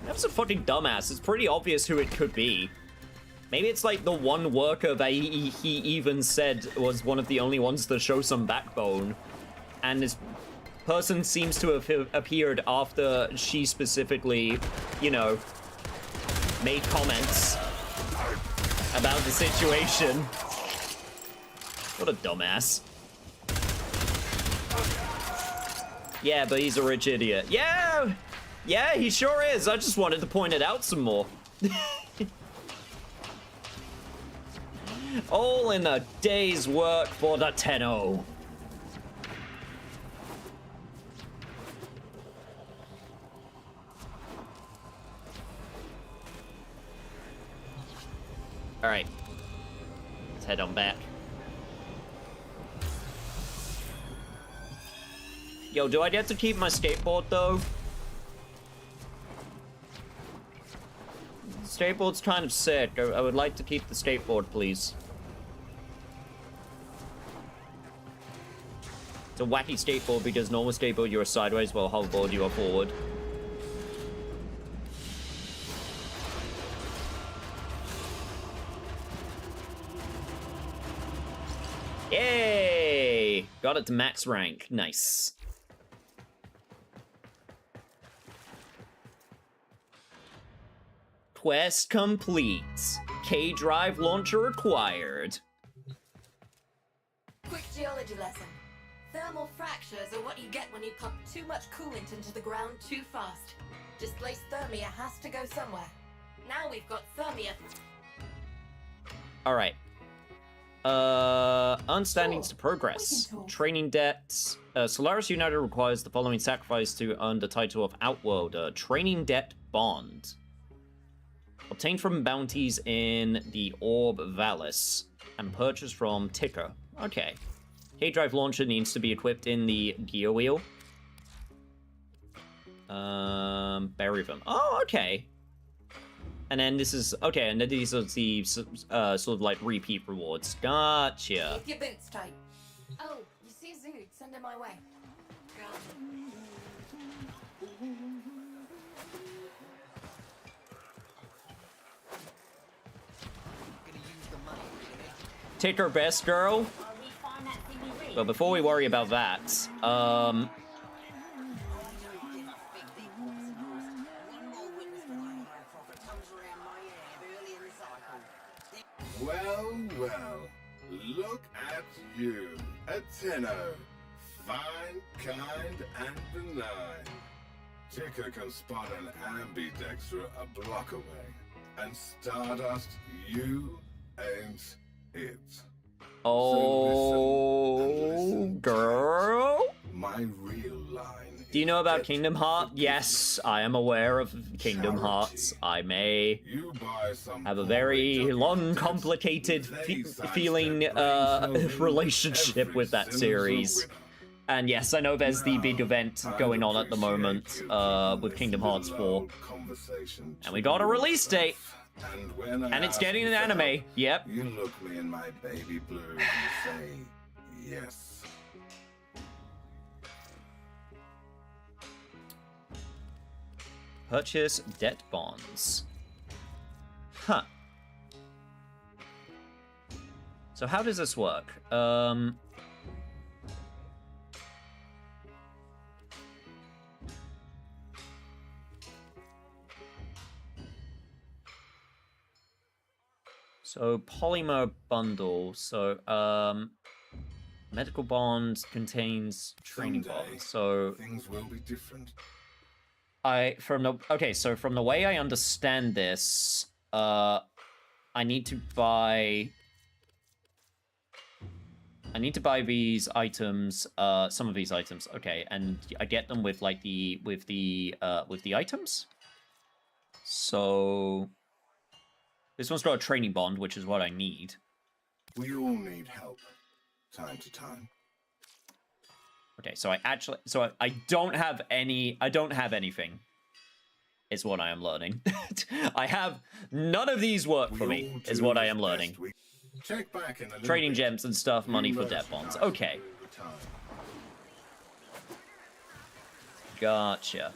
that's a fucking dumbass. It's pretty obvious who it could be. Maybe it's like the one worker that he even said was one of the only ones to show some backbone. And this person seems to have appeared after she specifically, you know, made comments about the situation. What a dumbass. Yeah, but he's a rich idiot. Yeah, he sure is. I just wanted to point it out some more. All in a day's work for the Tenno. All right, let's head on back. Yo, do I get to keep my skateboard though? Skateboard's kind of sick. I would like to keep the skateboard, please. It's a wacky skateboard because normal skateboard you are sideways, while hoverboard you are forward. Yay! Got it to max rank. Nice. Quest complete. K-Drive launcher acquired. Quick geology lesson. Thermal fractures are what you get when you pump too much coolant into the ground too fast. Displaced thermia has to go somewhere. Now we've got thermia. Alright. Understandings to progress. Training debts. Solaris United requires the following sacrifice to earn the title of Outworlder. Training debt bond. Obtained from bounties in the Orb Valis and purchased from Ticker. Okay. K-Drive launcher needs to be equipped in the gear wheel. Bury them. Oh, okay. And then this is okay, and then these are the sort of like repeat rewards. Gotcha. Keep your boots tight. Oh, you see Zood, send him my way. Take her best, girl. But before we worry about that, well, look at you, a Tenno. Fine, kind, and benign. Ticker can spot an ambidexter a block away. And Stardust, you ain't it. Oh, girl. My real line. Do you know about Kingdom Hearts? Yes, I am aware of Kingdom Hearts. I may have a very long, complicated feeling relationship with that series. And yes, I know there's the big event going on at the moment with Kingdom Hearts 4. And we got a release date. And it's getting an anime. Yep. You look me in my baby blue and say yes. Purchase debt bonds. Huh. So how does this work? So polymer bundle. So Medical bond contains training Someday, bond. So things will be different. so from the way I understand this, I need to buy these items, some of these items. Okay, and I get them with like with the items. So this one's got a training bond, which is what I need. We all need help, time to time. Okay, so I don't have anything. Is what I am learning. I have none of these work for me. Is what I am learning. Check back in a little Trading bit. gems and stuff, money for debt bonds. Okay. Gotcha.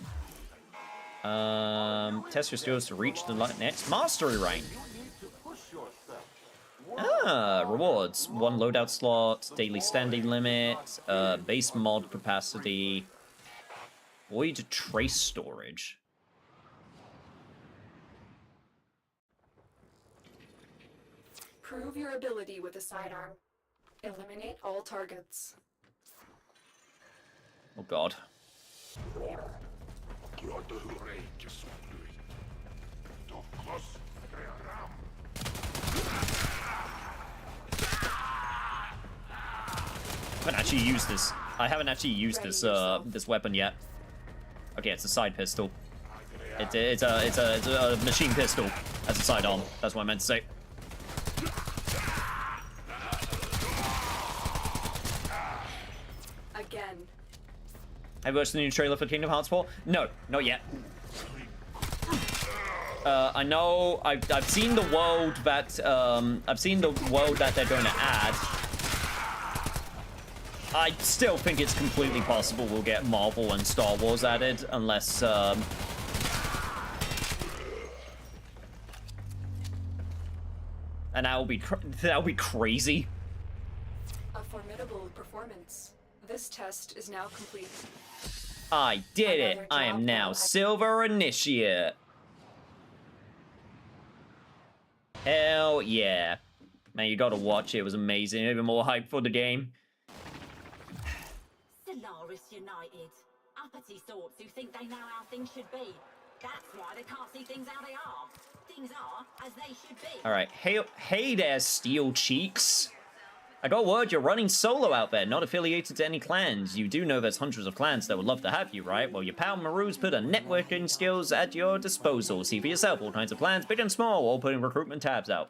Test your skills to reach the next mastery rank. Rewards. 1 loadout slot, daily standing limit, base mod capacity, void trace storage. Prove your ability with a sidearm. Eliminate all targets. Oh god. I haven't actually used this weapon yet. Okay, it's a side pistol. It's a machine pistol as a sidearm. That's what I meant to say. Again. Have you watched the new trailer for Kingdom Hearts 4? No, not yet. I know I've seen the world that they're going to add. I still think it's completely possible we'll get Marvel and Star Wars added, unless and that'll be crazy. A formidable performance. This test is now complete. I did it. I am now Silver Initiate. Hell yeah. Man, you gotta watch it. It was amazing. Even more hype for the game. Solaris United. Uppity sorts who think they know how things should be. That's why they can't see things how they are. Things are as they should be. Alright. Hey there, Steel Cheeks. I got word you're running solo out there, not affiliated to any clans. You do know there's hundreds of clans that would love to have you, right? Well, your pal Maru's put a networking skills at your disposal. See for yourself all kinds of clans, big and small, all putting recruitment tabs out.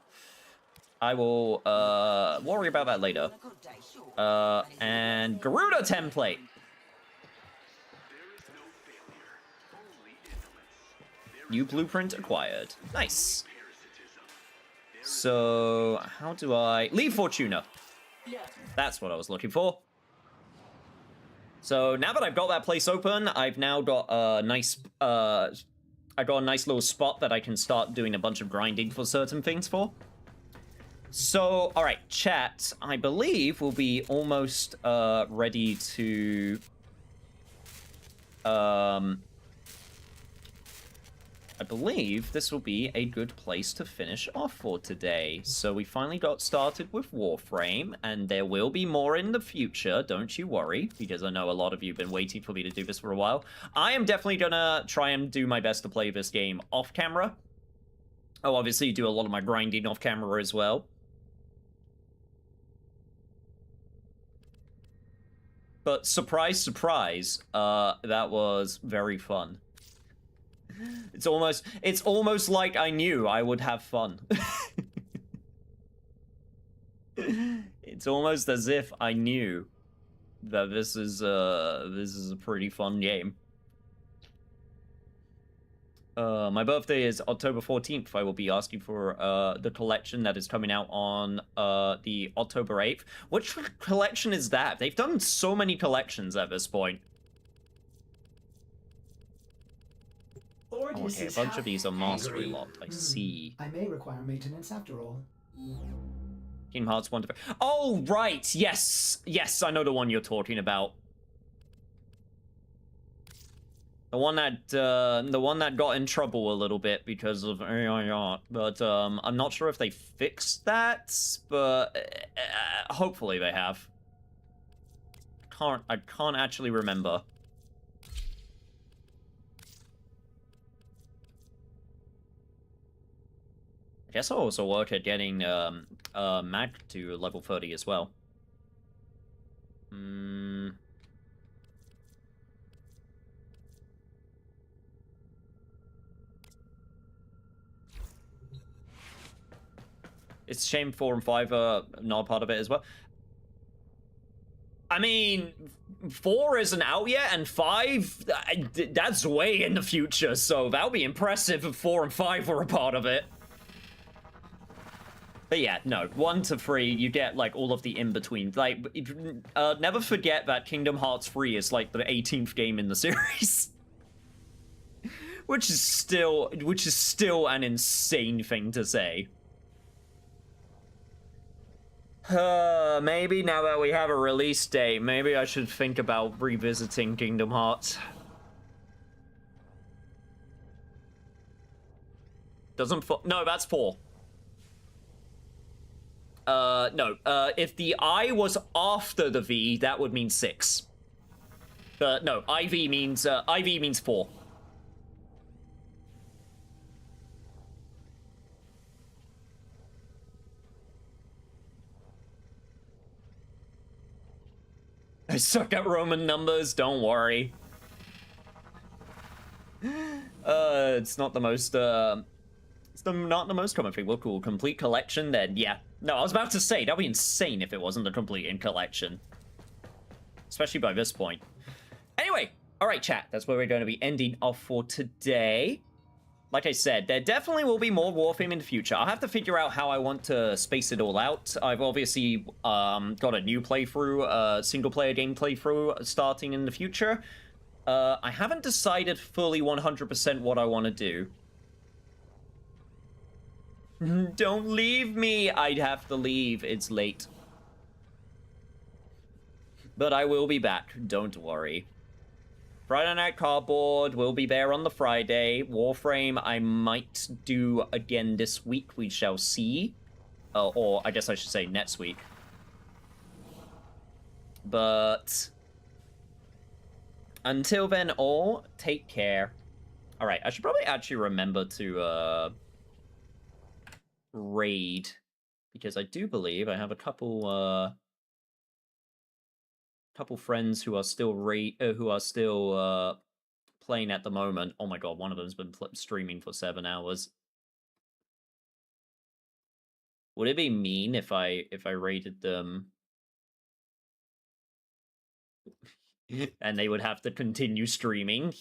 I will, worry about that later. And Garuda template. New blueprint acquired. Nice. So, how do I... Leave Fortuna. That's what I was looking for. So, now that I've got that place open, I've now got a nice... I got a nice little spot that I can start doing a bunch of grinding for certain things for. So, alright, chat. I believe we'll be almost, ready to... I believe this will be a good place to finish off for today. So we finally got started with Warframe, and there will be more in the future, don't you worry, because I know a lot of you have been waiting for me to do this for a while. I am definitely gonna try and do my best to play this game off camera. I'll obviously do a lot of my grinding off camera as well. But surprise, surprise, that was very fun. It's almost like I knew I would have fun. It's almost as if I knew that this is a pretty fun game. My birthday is October 14th. I will be asking for the collection that is coming out on the October 8th. Which collection is that? They've done so many collections at this point. Okay, a bunch of these are mastery locked. I see. I may require maintenance after all. Kingdom Hearts 1 to... Oh, right! Yes! Yes, I know the one you're talking about. The one that got in trouble a little bit because of AI, but I'm not sure if they fixed that, but hopefully they have. can't actually remember. I guess I'll also work at getting Mag to level 30 as well. It's a shame 4 and 5 are not part of it as well. I mean, 4 isn't out yet, and 5, that's way in the future, so that would be impressive if 4 and 5 were a part of it. But yeah, no, 1 to 3, you get, like, all of the in-between. Like, never forget that Kingdom Hearts 3 is, like, the 18th game in the series. Which is still an insane thing to say. Maybe now that we have a release date, maybe I should think about revisiting Kingdom Hearts. No, that's 4. No, if the I was after the V, that would mean 6. No, IV means 4. I suck at Roman numbers, don't worry. It's not the most, not the most common thing. Well, cool. Complete collection, then, yeah. No, I was about to say, that'd be insane if it wasn't a complete collection. Especially by this point. Anyway, alright, chat. That's where we're going to be ending off for today. Like I said, there definitely will be more Warframe in the future. I'll have to figure out how I want to space it all out. I've obviously got a new playthrough, single-player game playthrough starting in the future. I haven't decided fully 100% what I want to do. Don't leave me! I'd have to leave. It's late. But I will be back. Don't worry. Friday Night Cardboard will be there on the Friday. Warframe I might do again this week. We shall see. Or I guess I should say next week. But until then, all take care. Alright, I should probably actually remember to raid. Because I do believe I have a couple friends who are still playing at the moment. Oh my god, one of them's been streaming for 7 hours. Would it be mean if I raided them and they would have to continue streaming?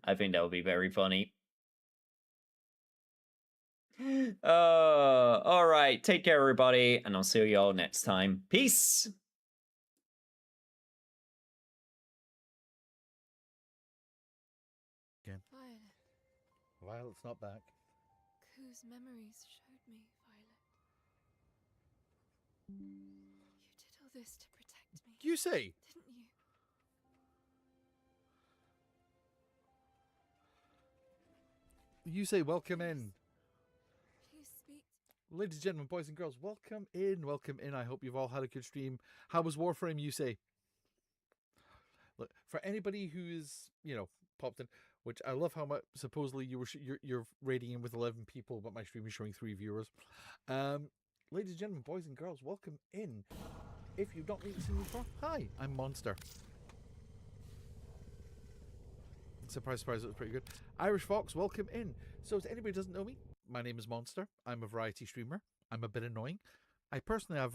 I think that would be very funny. Alright, take care everybody, and I'll see you all next time. Peace! Again. Violet's not back. Whose memories showed me, Violet. You did all this to protect me. Yusei! Didn't you? Yusei, welcome in. Please speak. Ladies and gentlemen, boys and girls, welcome in, welcome in. I hope you've all had a good stream. How was Warframe, Yusei? Look, for anybody who's, you know, popped in, which I love how much supposedly you're rating in with 11 people, but my stream is showing 3 viewers. Ladies and gentlemen, boys and girls, welcome in. If you've not seen me before, hi, I'm Monster. Surprise, surprise, it was pretty good. Irish Fox, welcome in. So, if anybody doesn't know me, my name is Monster. I'm a variety streamer. I'm a bit annoying. I personally have